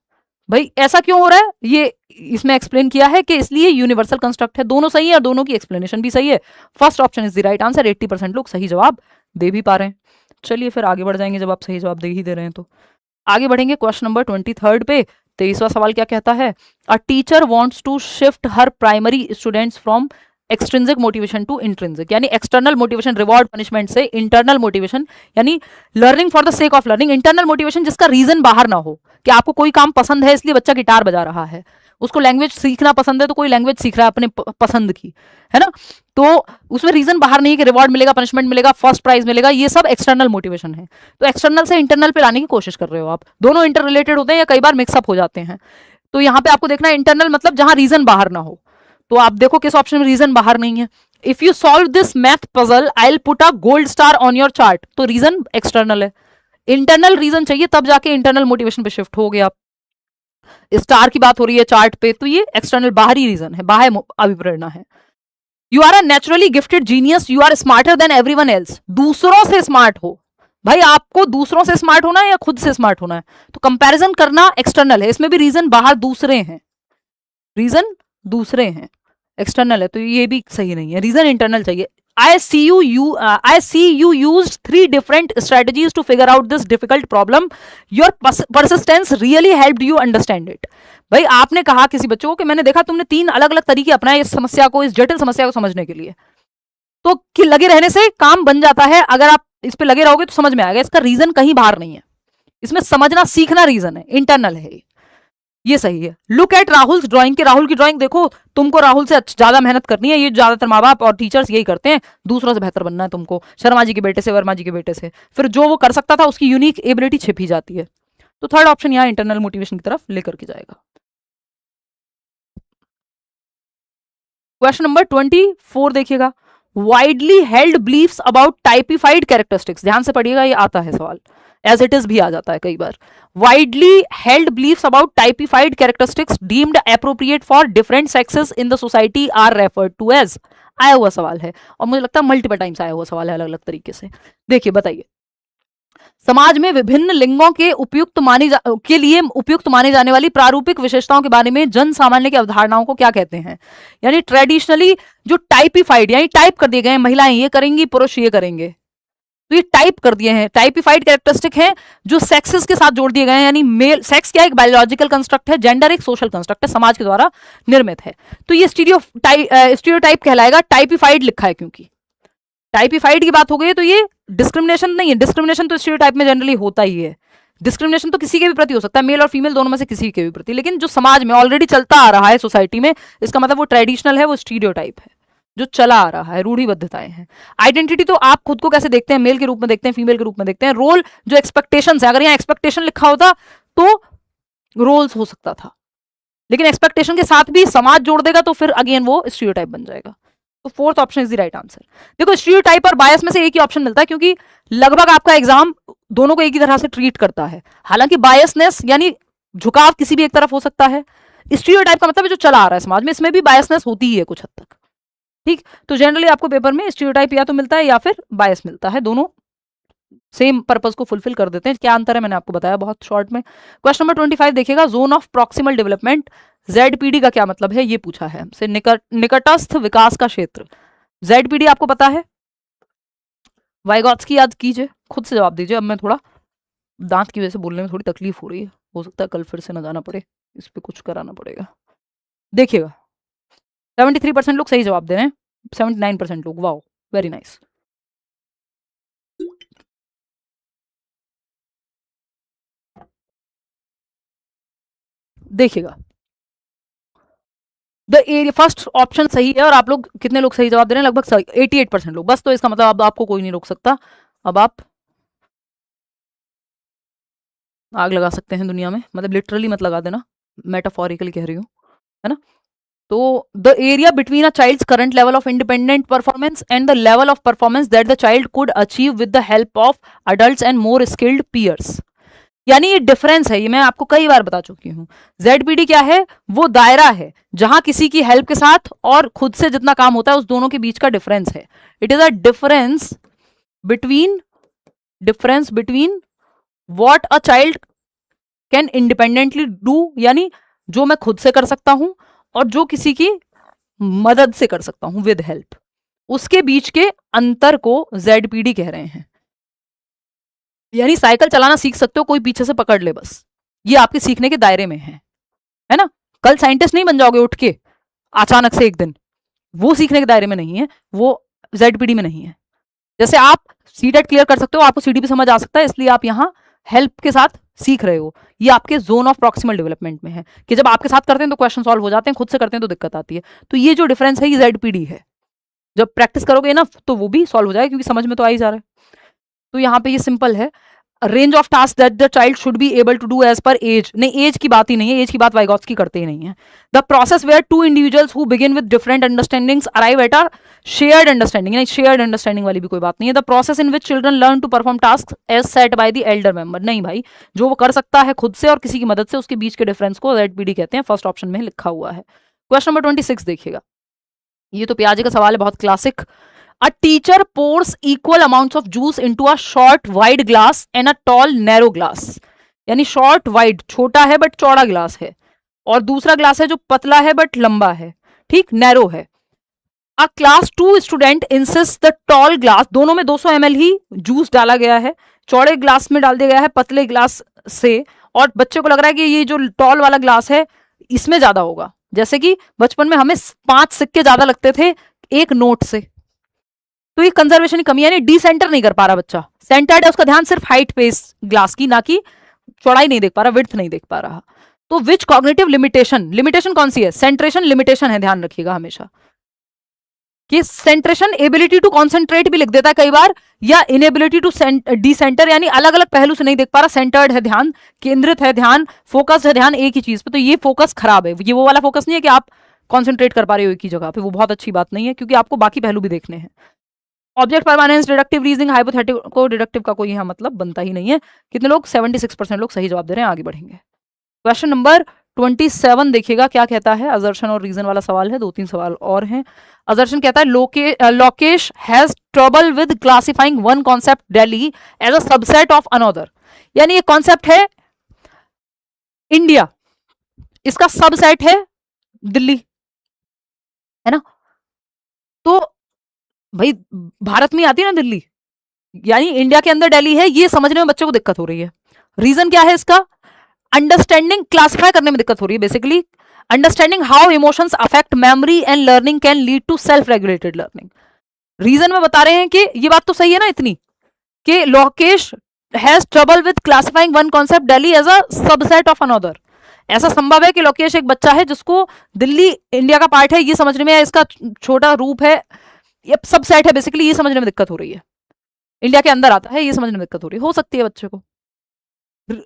भाई ऐसा क्यों हो रहा है, ये इसमें एक्सप्लेन किया है कि इसलिए यूनिवर्सल कंस्ट्रक्ट है, दोनों सही है और दोनों की एक्सप्लेनेशन भी सही है। First option is the right answer, 80% लोग सही जवाब दे भी पा रहे हैं। चलिए फिर आगे बढ़ जाएंगे, जब आप सही जवाब दे ही दे रहे हैं तो आगे बढ़ेंगे। क्वेश्चन नंबर 23 पे 23वां सवाल क्या कहता है? A teacher wants to shift her primary students from extrinsic motivation to intrinsic, यानी एक्सटर्नल मोटिवेशन, रिवॉर्ड, पनिशमेंट से इंटरनल मोटिवेशन, यानी learning for the sake of learning, internal motivation जिसका रीजन बाहर ना हो, कि आपको कोई काम पसंद है इसलिए बच्चा गिटार बजा रहा है, उसको लैंग्वेज सीखना पसंद है तो कोई लैंग्वेज सीख रहा है अपने पसंद की, है ना, तो उसमें रीजन बाहर नहीं है कि रिवॉर्ड मिलेगा, पनिशमेंट मिलेगा, फर्स्ट प्राइज मिलेगा, ये सब एक्सटर्नल मोटिवेशन है। तो एक्सटर्नल से इंटरनल पे लाने की कोशिश कर रहे हो आप, दोनों इंटर रिलेटेड होते हैं या कई बार मिक्सअप हो जाते हैं। तो यहाँ पे आपको देखना है इंटरनल मतलब जहां रीजन बाहर ना हो, तो आप देखो किस ऑप्शन में रीजन बाहर नहीं है। If you solve this math puzzle I will put a gold star on your chart, तो रीजन एक्सटर्नल है। इंटरनल रीजन चाहिए तब जाके इंटरनल मोटिवेशन पे शिफ्ट हो गया आप। स्टार की बात हो रही है चार्ट पे, तो ये एक्सटर्नल बाहरी रीजन है, बाह्य अभिप्रेरणा है। You are a naturally gifted genius, you are smarter than everyone else, दूसरों से स्मार्ट हो भाई आपको दूसरों से स्मार्ट होना है या खुद से स्मार्ट होना है? तो कंपैरिजन करना एक्सटर्नल है, इसमें भी रीजन बाहर दूसरे हैं, रीजन दूसरे हैं, एक्सटर्नल है, तो ये भी सही नहीं है, रीजन इंटरनल चाहिए। I see you used 3 different strategies to figure out this difficult problem. Your persistence really helped you understand it. भाई आपने कहा किसी बच्चों को कि मैंने देखा तुमने 3 अलग अलग तरीके अपनाए इस समस्या को, इस जटिल समस्या को समझने के लिए, तो कि लगे रहने से काम बन जाता है, अगर आप इस पे लगे रहोगे तो समझ में आएगा। इसका रीजन कहीं बाहर नहीं है, इसमें समझना सीखना रीजन है, इंटरनल है, ये सही है। लुक एट राहुल ड्राइंग, के राहुल की ड्राइंग देखो, तुमको राहुल से ज्यादा मेहनत करनी है, ये ज्यादातर माँ बाप और टीचर्स यही करते हैं, दूसरों से बेहतर बनना है तुमको, शर्मा जी के बेटे से, वर्मा जी के बेटे से, फिर जो वो कर सकता था उसकी यूनिक एबिलिटी छिप ही जाती है। तो थर्ड ऑप्शन यहाँ इंटरनल मोटिवेशन की तरफ लेकर के जाएगा। क्वेश्चन नंबर 24 देखिएगा, widely held beliefs about typified characteristics, ध्यान से पढ़िएगा, ये आता है सवाल, एज इट इज भी आ जाता है कई बार। widely held beliefs about typified characteristics deemed appropriate for different sexes in the society are referred to as, आया हुआ सवाल है और मुझे लगता है मल्टीपल टाइम्स आया हुआ सवाल है अलग अलग तरीके से। देखिए बताइए, समाज में विभिन्न लिंगों के के लिए उपयुक्त मानी जाने वाली प्रारूपिक विशेषताओं के बारे में जन सामान्य की अवधारणाओं को क्या कहते हैं? यानी ट्रेडिशनली जो टाइपिफाइड, यानी टाइप कर दिए गए हैं, महिलाएं ये करेंगी, पुरुष ये करेंगे, तो ये टाइप कर दिए हैं, टाइपिफाइड कैरेक्टरिस्टिक हैं जो सेक्सेस के साथ जोड़ दिए गए हैं। यानी मेल सेक्स क्या है, एक बायोलॉजिकल कंस्ट्रक्ट है, जेंडर एक सोशल कंस्ट्रक्ट है, समाज के द्वारा निर्मित है, तो ये स्टीरियोटाइप कहलाएगा। टाइपिफाइड लिखा है क्योंकि टाइपिफाइड की बात हो गई, तो ये डिस्क्रिमिनेशन नहीं है, डिस्क्रिमिनेशन तो स्टीरियोटाइप में जनरली होता ही है, डिस्क्रिमिनेशन तो किसी के भी प्रति हो सकता है, मेल और फीमेल दोनों में से किसी के भी प्रति, लेकिन जो समाज में ऑलरेडी चलता आ रहा है सोसाइटी में, इसका मतलब वो ट्रेडिशनल है, वो स्टीरियोटाइप है, जो चला आ रहा है, रूढ़िबद्धताएं हैं। आइडेंटिटी तो आप खुद को कैसे देखते हैं, मेल के रूप में देखते हैं, फीमेल के रूप में देखते हैं। रोल जो एक्सपेक्टेशंस है, अगर यहाँ एक्सपेक्टेशन लिखा होता तो रोल्स हो सकता था, लेकिन एक्सपेक्टेशन के साथ भी समाज जोड़ देगा तो फिर अगेन वो स्टीरियोटाइप बन जाएगा। तो fourth option is the right answer. देखो स्टीरियोटाइप और बायस में से एक ही ऑप्शन मिलता है, क्योंकि लगभग आपका एग्जाम दोनों को एक ही तरह से ट्रीट करता है। हालांकि बायसनेस यानी झुकाव किसी भी एक तरफ हो सकता है, स्टीरियोटाइप का मतलब है जो चला आ रहा है समाज में, इसमें भी बायसनेस होती ही है कुछ हद तक, ठीक। तो जनरली आपको पेपर में स्टीरियोटाइप या तो मिलता है या फिर बायस मिलता है, दोनों सेम पर्पस को फुलफिल कर देते हैं। क्या अंतर है मैंने आपको बताया बहुत शॉर्ट में। क्वेश्चन नंबर 25 देखिएगा, zone of proximal development, ZPD का क्या मतलब है, ये पूछा है हमसे। निकटस्थ विकास का क्षेत्र, ZPD आपको पता है, वाइगॉट्स्की याद कीजिए, खुद से जवाब दीजिए। अब मैं थोड़ा दांत की वजह से बोलने में थोड़ी तकलीफ हो रही है, हो सकता है कल फिर से न जाना पड़े, इस पे कुछ कराना पड़ेगा। देखिएगा 73% लोग सही जवाब दे रहे हैं, 79% लोग, वाओ वेरी नाइस। देखिएगा द एरिया, फर्स्ट ऑप्शन सही है, और आप लोग कितने लोग सही जवाब दे रहे हैं, लगभग 88% लोग, बस। तो इसका मतलब अब आपको कोई नहीं रोक सकता, अब आप आग लगा सकते हैं दुनिया में, मतलब लिटरली मत लगा देना, मेटाफोरिकली कह रही हूँ, है ना। तो the area between a child's current level of independent performance and the level of performance that the child could achieve with the help of adults and more skilled peers, यानी ये डिफरेंस है, ये मैं आपको कई बार बता चुकी हूँ। ZPD क्या है, वो दायरा है जहां किसी की हेल्प के साथ और खुद से जितना काम होता है उस दोनों के बीच का डिफरेंस है। It is a difference between what a child can independently do, यानी जो मैं खुद से कर सकता हूं और जो किसी की मदद से कर सकता हूं विद हेल्प, उसके बीच के अंतर को ZPD कह रहे हैं। यानी साइकिल चलाना सीख सकते हो, कोई पीछे से पकड़ ले बस, ये आपके सीखने के दायरे में है ना। कल साइंटिस्ट नहीं बन जाओगे उठ के अचानक से एक दिन, वो सीखने के दायरे में नहीं है, वो ZPD में नहीं है। जैसे आप सीटेट क्लियर कर सकते हो, आपको CDP समझ आ सकता है, इसलिए आप यहाँ हेल्प के साथ सीख रहे हो, ये आपके जोन ऑफ प्रॉक्सिमल डेवलपमेंट में है, कि जब आपके साथ करते हैं तो क्वेश्चन सॉल्व हो जाते हैं, खुद से करते हैं तो दिक्कत आती है। तो ये जो डिफरेंस है ये ZPD है, जब प्रैक्टिस करोगे ना तो वो भी सॉल्व हो जाएगा, क्योंकि समझ में तो आ ही जा रहा है। तो यहाँ पे ये सिंपल है, range of task that the child should be able to do as per age, नहीं एज की बात ही नहीं है, एज की बात वाइगॉट्स्की करते ही नहीं है। The process where two individuals who begin with different understandings arrive at a shared understanding, नहीं शेयर्ड अंडरस्टैंडिंग वाली भी कोई बात नहीं है। The process in which children learn to perform task as set by the elder member, नहीं भाई, जो वो कर सकता है खुद से और किसी की मदद से, उसके बीच के डिफरेंस को ZPD कहते हैं, फर्स्ट ऑप्शन में लिखा हुआ है। क्वेश्चन नंबर 26 देखिएगा, ये तो प्याजे का सवाल है, बहुत classic. A teacher pores equal amounts of juice into a short wide glass and a tall narrow glass, यानी शॉर्ट वाइड छोटा है बट चौड़ा ग्लास है, और दूसरा ग्लास है जो पतला है बट लंबा है, ठीक, नैरो है। अ class 2 student insist the tall glass, दोनों में 200 ml ही जूस डाला गया है, चौड़े ग्लास में डाल दिया गया है पतले ग्लास से, और बच्चे को लग रहा है कि ये जो टॉल वाला ग्लास है इसमें ज्यादा होगा। जैसे कि बचपन में हमें 5 सिक्के ज्यादा लगते थे एक नोट से, तो ये कंजर्वेशन की कमी है, यानी डी सेंटर नहीं कर पा रहा बच्चा, सेंटर्ड है, उसका ध्यान सिर्फ हाइट पे इस ग्लास की, ना कि चौड़ाई नहीं देख पा रहा, विड्थ नहीं देख पा रहा। तो विच कॉग्निटिव लिमिटेशन, लिमिटेशन कौन सी है, सेंट्रेशन लिमिटेशन है, ध्यान रखिएगा हमेशा कि सेंट्रेशन एबिलिटी टू कॉन्सेंट्रेट भी लिख देता है कई बार, या इनएबिलिटी टू डिसेंटर, यानी अलग अलग पहलू से नहीं देख पा रहा, सेंटर्ड है ध्यान, केंद्रित है ध्यान, फोकस्ड है ध्यान एक ही चीज पे, तो ये फोकस खराब है, ये वो वाला फोकस नहीं है कि आप कॉन्सेंट्रेट कर पा रहे हो एक ही जगह पे, वो बहुत अच्छी बात नहीं है क्योंकि आपको बाकी पहलू भी देखने हैं। Object permanence, deductive reasoning, hypothetical, deductive का कोई यहाँ मतलब बनता ही नहीं है। कितने लोग, 76% लोग सही जवाब दे रहे हैं, आगे बढ़ेंगे। क्वेश्चन नंबर 27 देखिएगा क्या कहता है, अजर्शन और रीजन वाला सवाल है, 2-3 सवाल और हैं। अजर्शन कहता है Lokesh has trouble with classifying one concept Delhi as a subset of another, यानी ये कॉन्सेप्ट है इंडिया, इसका सबसेट है दिल्ली, है ना, तो भाई भारत में आती है ना दिल्ली, यानी इंडिया के अंदर दिल्ली है, ये समझने में बच्चों को दिक्कत हो रही है। रीजन क्या है इसका, अंडरस्टैंडिंग, क्लासिफाई करने में दिक्कत हो रही है basically, understanding how emotions affect memory and learning can lead to self regulated learning. Reason में बता रहे हैं कि ये बात तो सही है ना इतनी, कि Lokesh has trouble with classifying one concept Delhi as a subset of another, ऐसा संभव है कि लोकेश एक बच्चा है जिसको दिल्ली इंडिया का पार्ट है ये समझने में, इसका छोटा रूप है, ये सबसेट है बेसिकली, ये समझने में दिक्कत हो रही है, इंडिया के अंदर आता है ये समझने में दिक्कत हो रही हो सकती है बच्चे को।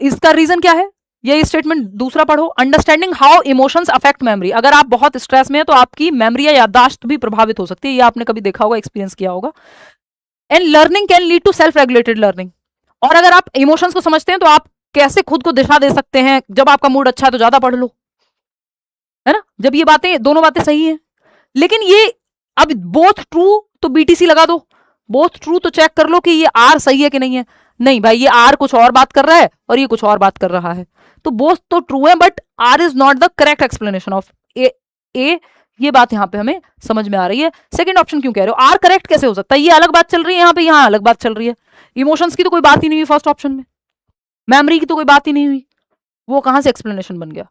इसका रीजन क्या है, ये स्टेटमेंट दूसरा पढ़ो, understanding how emotions affect memory, अगर आप बहुत स्ट्रेस में है तो आपकी मेमोरी या याददाश्त भी प्रभावित हो सकती है, ये आपने कभी देखा होगा, एक्सपीरियंस किया होगा। And learning can lead to self regulated learning, और अगर आप इमोशंस को समझते हैं तो आप कैसे खुद को दिशा दे सकते हैं, जब आपका मूड अच्छा है तो ज्यादा पढ़ लो, है ना, जब ये बातें, दोनों बातें सही है। लेकिन ये अब बोथ ट्रू तो बीटीसी लगा दो, बोथ ट्रू तो चेक कर लो कि ये आर सही है कि नहीं है, नहीं भाई ये आर कुछ और बात कर रहा है और ये कुछ और बात कर रहा है, तो बोथ तो ट्रू है but R is not the correct explanation of A, ये बात यहां पे हमें समझ में आ रही है। सेकंड ऑप्शन क्यों कह रहे हो, आर करेक्ट कैसे हो सकता है, ये अलग बात चल रही है यहाँ पे, यहाँ अलग बात चल रही है, इमोशंस की तो कोई बात ही नहीं हुई फर्स्ट ऑप्शन में, मेमोरी की तो कोई बात ही नहीं हुई, वो कहां से एक्सप्लेनेशन बन गया,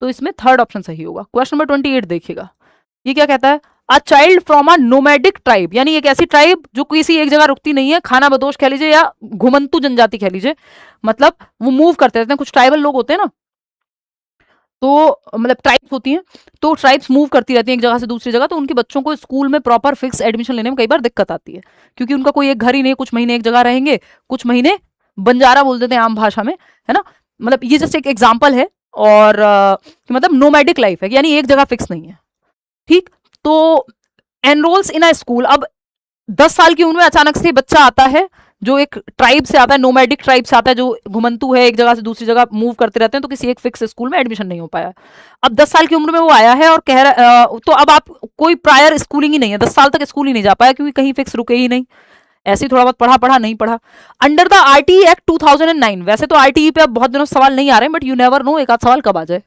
तो इसमें थर्ड ऑप्शन सही होगा। क्वेश्चन नंबर 28 देखिएगा, ये क्या कहता है, a child from a nomadic tribe, यानी एक ऐसी ट्राइब जो किसी एक जगह रुकती नहीं है, खाना बदोश कह लीजिए या घुमंतु जनजाति कह लीजिए, मतलब वो मूव करते रहते हैं, कुछ ट्राइबल लोग होते हैं ना, तो मतलब ट्राइब्स होती हैं, तो ट्राइब्स मूव करती रहती हैं एक जगह से दूसरी जगह, तो उनके बच्चों को स्कूल में प्रॉपर फिक्स एडमिशन लेने में कई बार दिक्कत आती है, क्योंकि उनका कोई एक घर ही नहीं, कुछ महीने एक जगह रहेंगे, कुछ महीने बंजारा बोल देते हैं आम भाषा में, है ना, मतलब ये जस्ट एक एग्जाम्पल है, और मतलब नोमैडिक लाइफ है, यानी एक जगह फिक्स नहीं है, ठीक, तो एनरोल्स इन अ स्कूल, अब 10 साल की उम्र में अचानक से बच्चा आता है जो एक ट्राइब से आता है, नोमैडिक ट्राइब से आता है, जो घुमंतु है, एक जगह से दूसरी जगह मूव करते रहते हैं, तो किसी एक फिक्स स्कूल में एडमिशन नहीं हो पाया। अब 10 साल की उम्र में वो आया है और कह रहा, तो अब आप कोई प्रायर स्कूलिंग ही नहीं है, 10 साल तक स्कूल ही नहीं जा पाया क्योंकि कहीं फिक्स रुके ही नहीं, ऐसे ही थोड़ा बहुत पढ़ा नहीं पढ़ा। अंडर द आरटीई एक्ट 2009, वैसे तो आरटीई पे अब बहुत दिनों सवाल नहीं आ रहे हैं, बट यू नेवर नो एक आध सवाल कब आ जाए।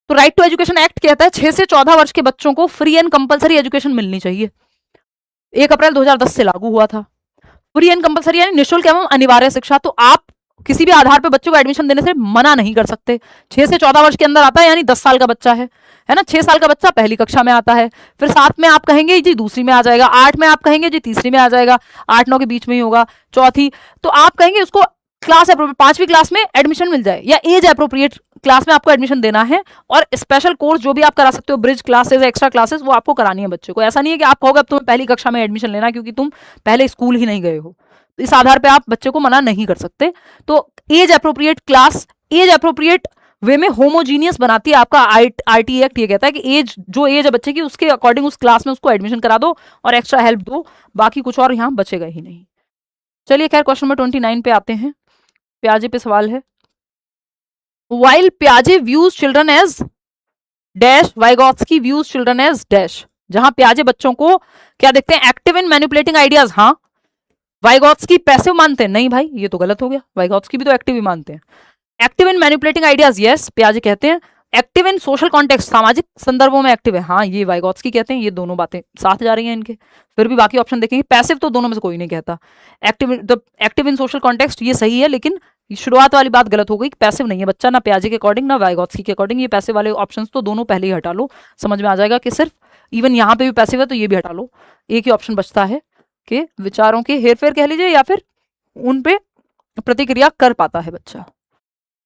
तो राइट टू एजुकेशन एक्ट कहता है 6 से 14 वर्ष के बच्चों को फ्री एंड कंपलसरी एजुकेशन मिलनी चाहिए, 1 अप्रैल 2010 से लागू हुआ था। फ्री एंड कंपलसरी यानी निःशुल्क एवं अनिवार्य शिक्षा, तो आप किसी भी आधार पे बच्चों को एडमिशन देने से मना नहीं कर सकते। 6 से 14 वर्ष के अंदर आता है यानी 10 साल का बच्चा है ना, 6 साल का बच्चा पहली कक्षा में आता है, फिर 7 में आप कहेंगे जी दूसरी में आ जाएगा, 8 में आप कहेंगे जी तीसरी में आ जाएगा, 8-9 के बीच में ही होगा चौथी, तो आप कहेंगे उसको क्लास अप्रोप्रिएट 5वीं क्लास में एडमिशन मिल जाए, या एज अप्रोप्रिएट क्लास में आपको एडमिशन देना है, और स्पेशल कोर्स जो भी आप करा सकते हो, ब्रिज क्लासेस, एक्स्ट्रा क्लासेस, वो आपको करानी है बच्चे को। ऐसा नहीं है कि आप कहोगे अब तुम्हें पहली कक्षा में एडमिशन लेना क्योंकि तुम पहले स्कूल ही नहीं गए हो, इस आधार पे आप बच्चे को मना नहीं कर सकते। तो age appropriate class, age appropriate way में होमोजीनियस बनाती है आपका आरटीई एक्ट, ये कहता है कि एज जो एज है बच्चे की उसके अकॉर्डिंग उस क्लास में उसको एडमिशन करा दो और एक्स्ट्रा हेल्प दो, बाकी कुछ और यहाँ बचेगा ही नहीं। चलिए खैर क्वेश्चन नंबर 29 पे आते हैं, प्याजे पे सवाल है। While Piaget views children as dash, Vygotsky views children as dash, जहां पियाजे बच्चों को क्या देखते हैं, एक्टिव इन मैनिपुलेटिंग आइडियाज। हाँ, वाइगॉत्स्की पैसिव मानते हैं, नहीं भाई ये तो गलत हो गया, वाइगॉत्स्की भी तो एक्टिव ही मानते हैं। Active in manipulating ideas, yes पियाजे कहते हैं। एक्टिव इन सोशल कॉन्टेक्स्ट, सामाजिक संदर्भों में एक्टिव है, हाँ ये वाइगॉत्स्की कहते हैं। ये दोनों बातें साथ जा रही हैं इनके। फिर भी बाकी ऑप्शन देखेंगे, पैसिव तो दोनों में से कोई नहीं कहता। एक्टिव इन सोशल कॉन्टेक्स्ट ये सही है, लेकिन शुरुआत वाली बात गलत हो गई, पैसिव नहीं है बच्चा, ना पियाजे के अकॉर्डिंग ना वाइगॉत्स्की के अकॉर्डिंग। ये पैसिव वाले ऑप्शन तो दोनों पहले ही हटा लो, समझ में आ जाएगा कि सिर्फ इवन यहाँ पे भी पैसिव है तो ये भी हटा लो। एक ही ऑप्शन बचता है कि विचारों के हेरफेर कह लीजिए या फिर उन पे प्रतिक्रिया कर पाता है बच्चा।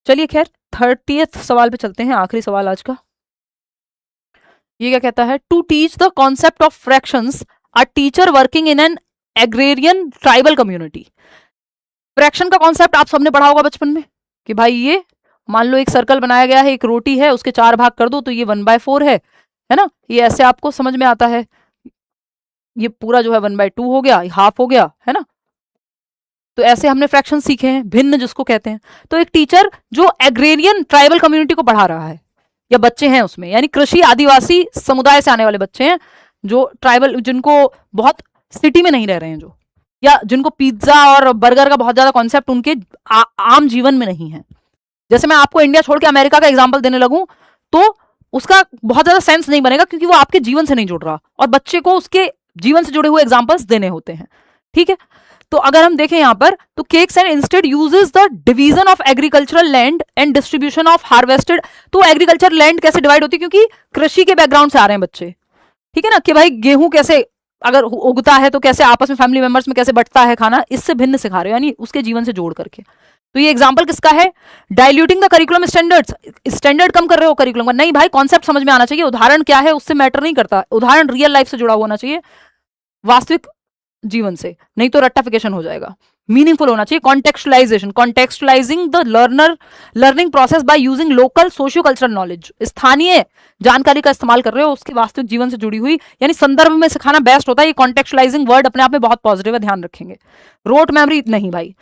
चलिए खैर 30th सवाल पे चलते हैं, आखिरी सवाल आज का। ये क्या कहता है, to teach the concept of fractions a teacher working in an agrarian tribal community. Fraction का कॉन्सेप्ट आप सबने पढ़ा होगा बचपन में कि भाई ये मान लो एक सर्कल बनाया गया है, एक रोटी है, उसके 4 भाग कर दो तो ये 1/4 है ना। ये ऐसे आपको समझ में आता है, ये पूरा जो है 1/2 हो गया, हाफ हो गया, है ना। तो ऐसे हमने फ्रैक्शन सीखे हैं, भिन्न जिसको कहते हैं। तो एक टीचर जो एग्रेरियन ट्राइबल कम्युनिटी को पढ़ा रहा है, या बच्चे हैं उसमें, यानी कृषि आदिवासी समुदाय से आने वाले बच्चे हैं, जो ट्राइबल, जिनको बहुत सिटी में नहीं रह रहे हैं, जो या जिनको पिज्जा और बर्गर का बहुत ज्यादा कॉन्सेप्ट उनके आम जीवन में नहीं है। जैसे मैं आपको इंडिया छोड़ के अमेरिका का एग्जाम्पल देने लगूं तो उसका बहुत ज्यादा सेंस नहीं बनेगा, क्योंकि वो आपके जीवन से नहीं जुड़ रहा, और बच्चे को उसके जीवन से जुड़े हुए एग्जाम्पल्स देने होते हैं। ठीक है, तो अगर हम देखें यहां पर, तो cakes and instead uses the division of agricultural land and distribution of harvested. तो एग्रीकल्चर लैंड कैसे डिवाइड होती है, क्योंकि कृषि के बैकग्राउंड से आ रहे हैं बच्चे, ठीक है ना, कि भाई गेहूं कैसे अगर उगता है तो कैसे आपस में फैमिली मेंबर्स में कैसे बंटता है खाना, इससे भिन्न सिखा रहे हो, यानी उसके जीवन से जोड़ करके। तो ये एग्जांपल किसका है, diluting the curriculum standards, standard कम कर रहे हो करिकुलम का, नहीं भाई कॉन्सेप्ट समझ में आना चाहिए, उदाहरण क्या है उससे मैटर नहीं करता, उदाहरण रियल लाइफ से जुड़ा होना चाहिए, वास्तविक जीवन से, नहीं तो रट्टाफिकेशन हो जाएगा। मीनिंगफुल होना चाहिए, contextualization, contextualizing the learning process by using local socio cultural knowledge, स्थानीय जानकारी का इस्तेमाल कर रहे हो उसके वास्तविक जीवन से जुड़ी हुई, यानी संदर्भ में सिखाना बेस्ट होता है। ये कॉन्टेक्चुअलाइजिंग वर्ड अपने आप में बहुत पॉजिटिव है, ध्यान रखेंगे। रोट मेमोरी नहीं भाई,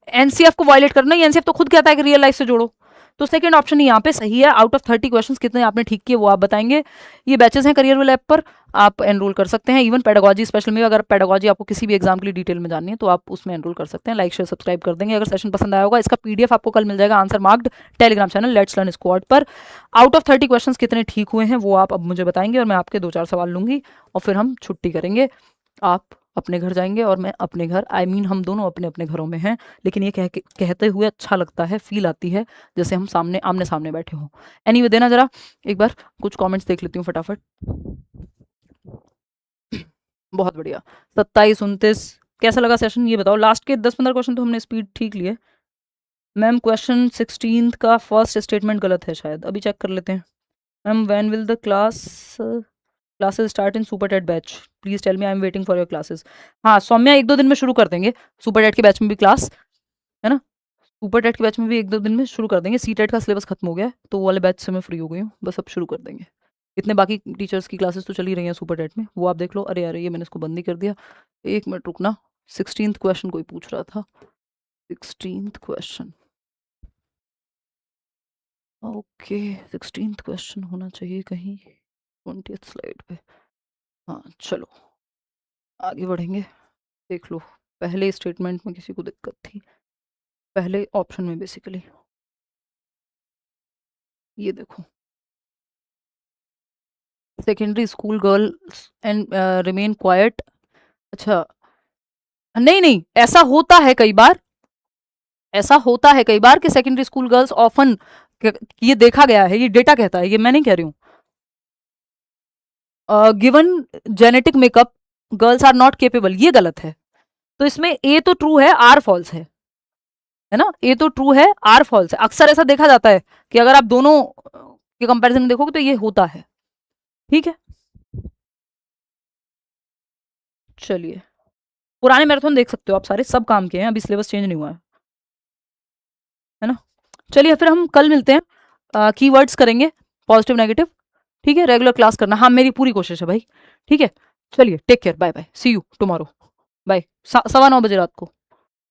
एनसीएफ को वायलेट करना, एनसीएफ तो खुद कहता है कि रियल लाइफ से जोड़ो। तो सेकंड ऑप्शन ही यहाँ पे सही है। आउट ऑफ 30 क्वेश्चंस कितने आपने ठीक किए वो आप बताएंगे। ये बैचेस हैं करियर विल ऐप पर, आप एनरोल कर सकते हैं। इवन पेडागोजी स्पेशल में, अगर पेडागोजी आपको किसी भी एग्जाम के लिए डिटेल में जाननी है तो आप उसमें एनरोल कर सकते हैं। लाइक शेयर सब्सक्राइब कर देंगे अगर सेशन पसंद आया होगा। इसका पीडीएफ आपको कल मिल जाएगा answer marked Telegram channel let's learn squad पर। आउट ऑफ 30 क्वेश्चंस कितने ठीक हुए हैं वो आप अब मुझे बताएंगे, और मैं आपके 2-4 सवाल लूंगी और फिर हम छुट्टी करेंगे। आप अपने घर जाएंगे और मैं अपने घर, हम दोनों अपने अपने घरों में हैं, लेकिन ये कहते हुए अच्छा लगता है, फील आती है जैसे हम आमने सामने बैठे हों। एनीवे देना जरा एक बार कुछ कमेंट्स देख लेती हूँ फटाफट। बहुत बढ़िया, 27-29 कैसा लगा सेशन ये बताओ। लास्ट के 10-15 क्वेश्चन तो हमने स्पीड ठीक लिए। मैम क्वेश्चन 16 का फर्स्ट स्टेटमेंट गलत है शायद, अभी चेक कर लेते हैं। Ma'am when will the classes start in super TET batch, please tell me, I am waiting for your classes. हाँ सौम्या 1-2 दिन में शुरू कर देंगे, सुपर टेट के बैच में भी क्लास है ना, सुपर टेट के बैच में भी 1-2 दिन में शुरू कर देंगे। सी टेट का सिलेबस खत्म हो गया है तो वो वाले बैच से मैं फ्री हो गई हूँ, बस अब शुरू कर देंगे। इतने बाकी टीचर्स की क्लासेस तो चल ही रही हैं सुपर टेट में, वो आप देख लो। अरे अरे ये मैंने इसको बंद ही कर दिया, 1 मिनट रुकना। 16th क्वेश्चन कोई पूछ रहा था, 16th question, okay 16th question होना चाहिए कहीं 20th स्लाइड पे। हाँ चलो आगे बढ़ेंगे, देख लो। पहले स्टेटमेंट में किसी को दिक्कत थी, पहले ऑप्शन में बेसिकली, ये देखो secondary school girls and remain quite. अच्छा नहीं नहीं, ऐसा होता है कई बार, ऐसा होता है कई बार कि सेकेंडरी स्कूल गर्ल्स ऑफन, ये देखा गया है, ये डेटा कहता है, ये मैं नहीं कह रही हूँ। Given genetic makeup girls are not capable, ये गलत है। तो इसमें ए तो ट्रू है, आर फॉल्स है ना, ए तो ट्रू है, आर फॉल्स है। अक्सर ऐसा देखा जाता है कि अगर आप दोनों के कंपैरिजन में देखोगे तो ये होता है। ठीक है चलिए, पुराने मैराथन देख सकते हो आप सारे, सब काम किए हैं, अभी सिलेबस चेंज नहीं हुआ है ना। चलिए फिर हम कल मिलते हैं, कीवर्ड्स करेंगे पॉजिटिव नेगेटिव। ठीक है, रेगुलर क्लास करना, हाँ मेरी पूरी कोशिश है भाई। ठीक है चलिए, take care, bye bye, see you tomorrow, bye. 9:15 बजे रात को।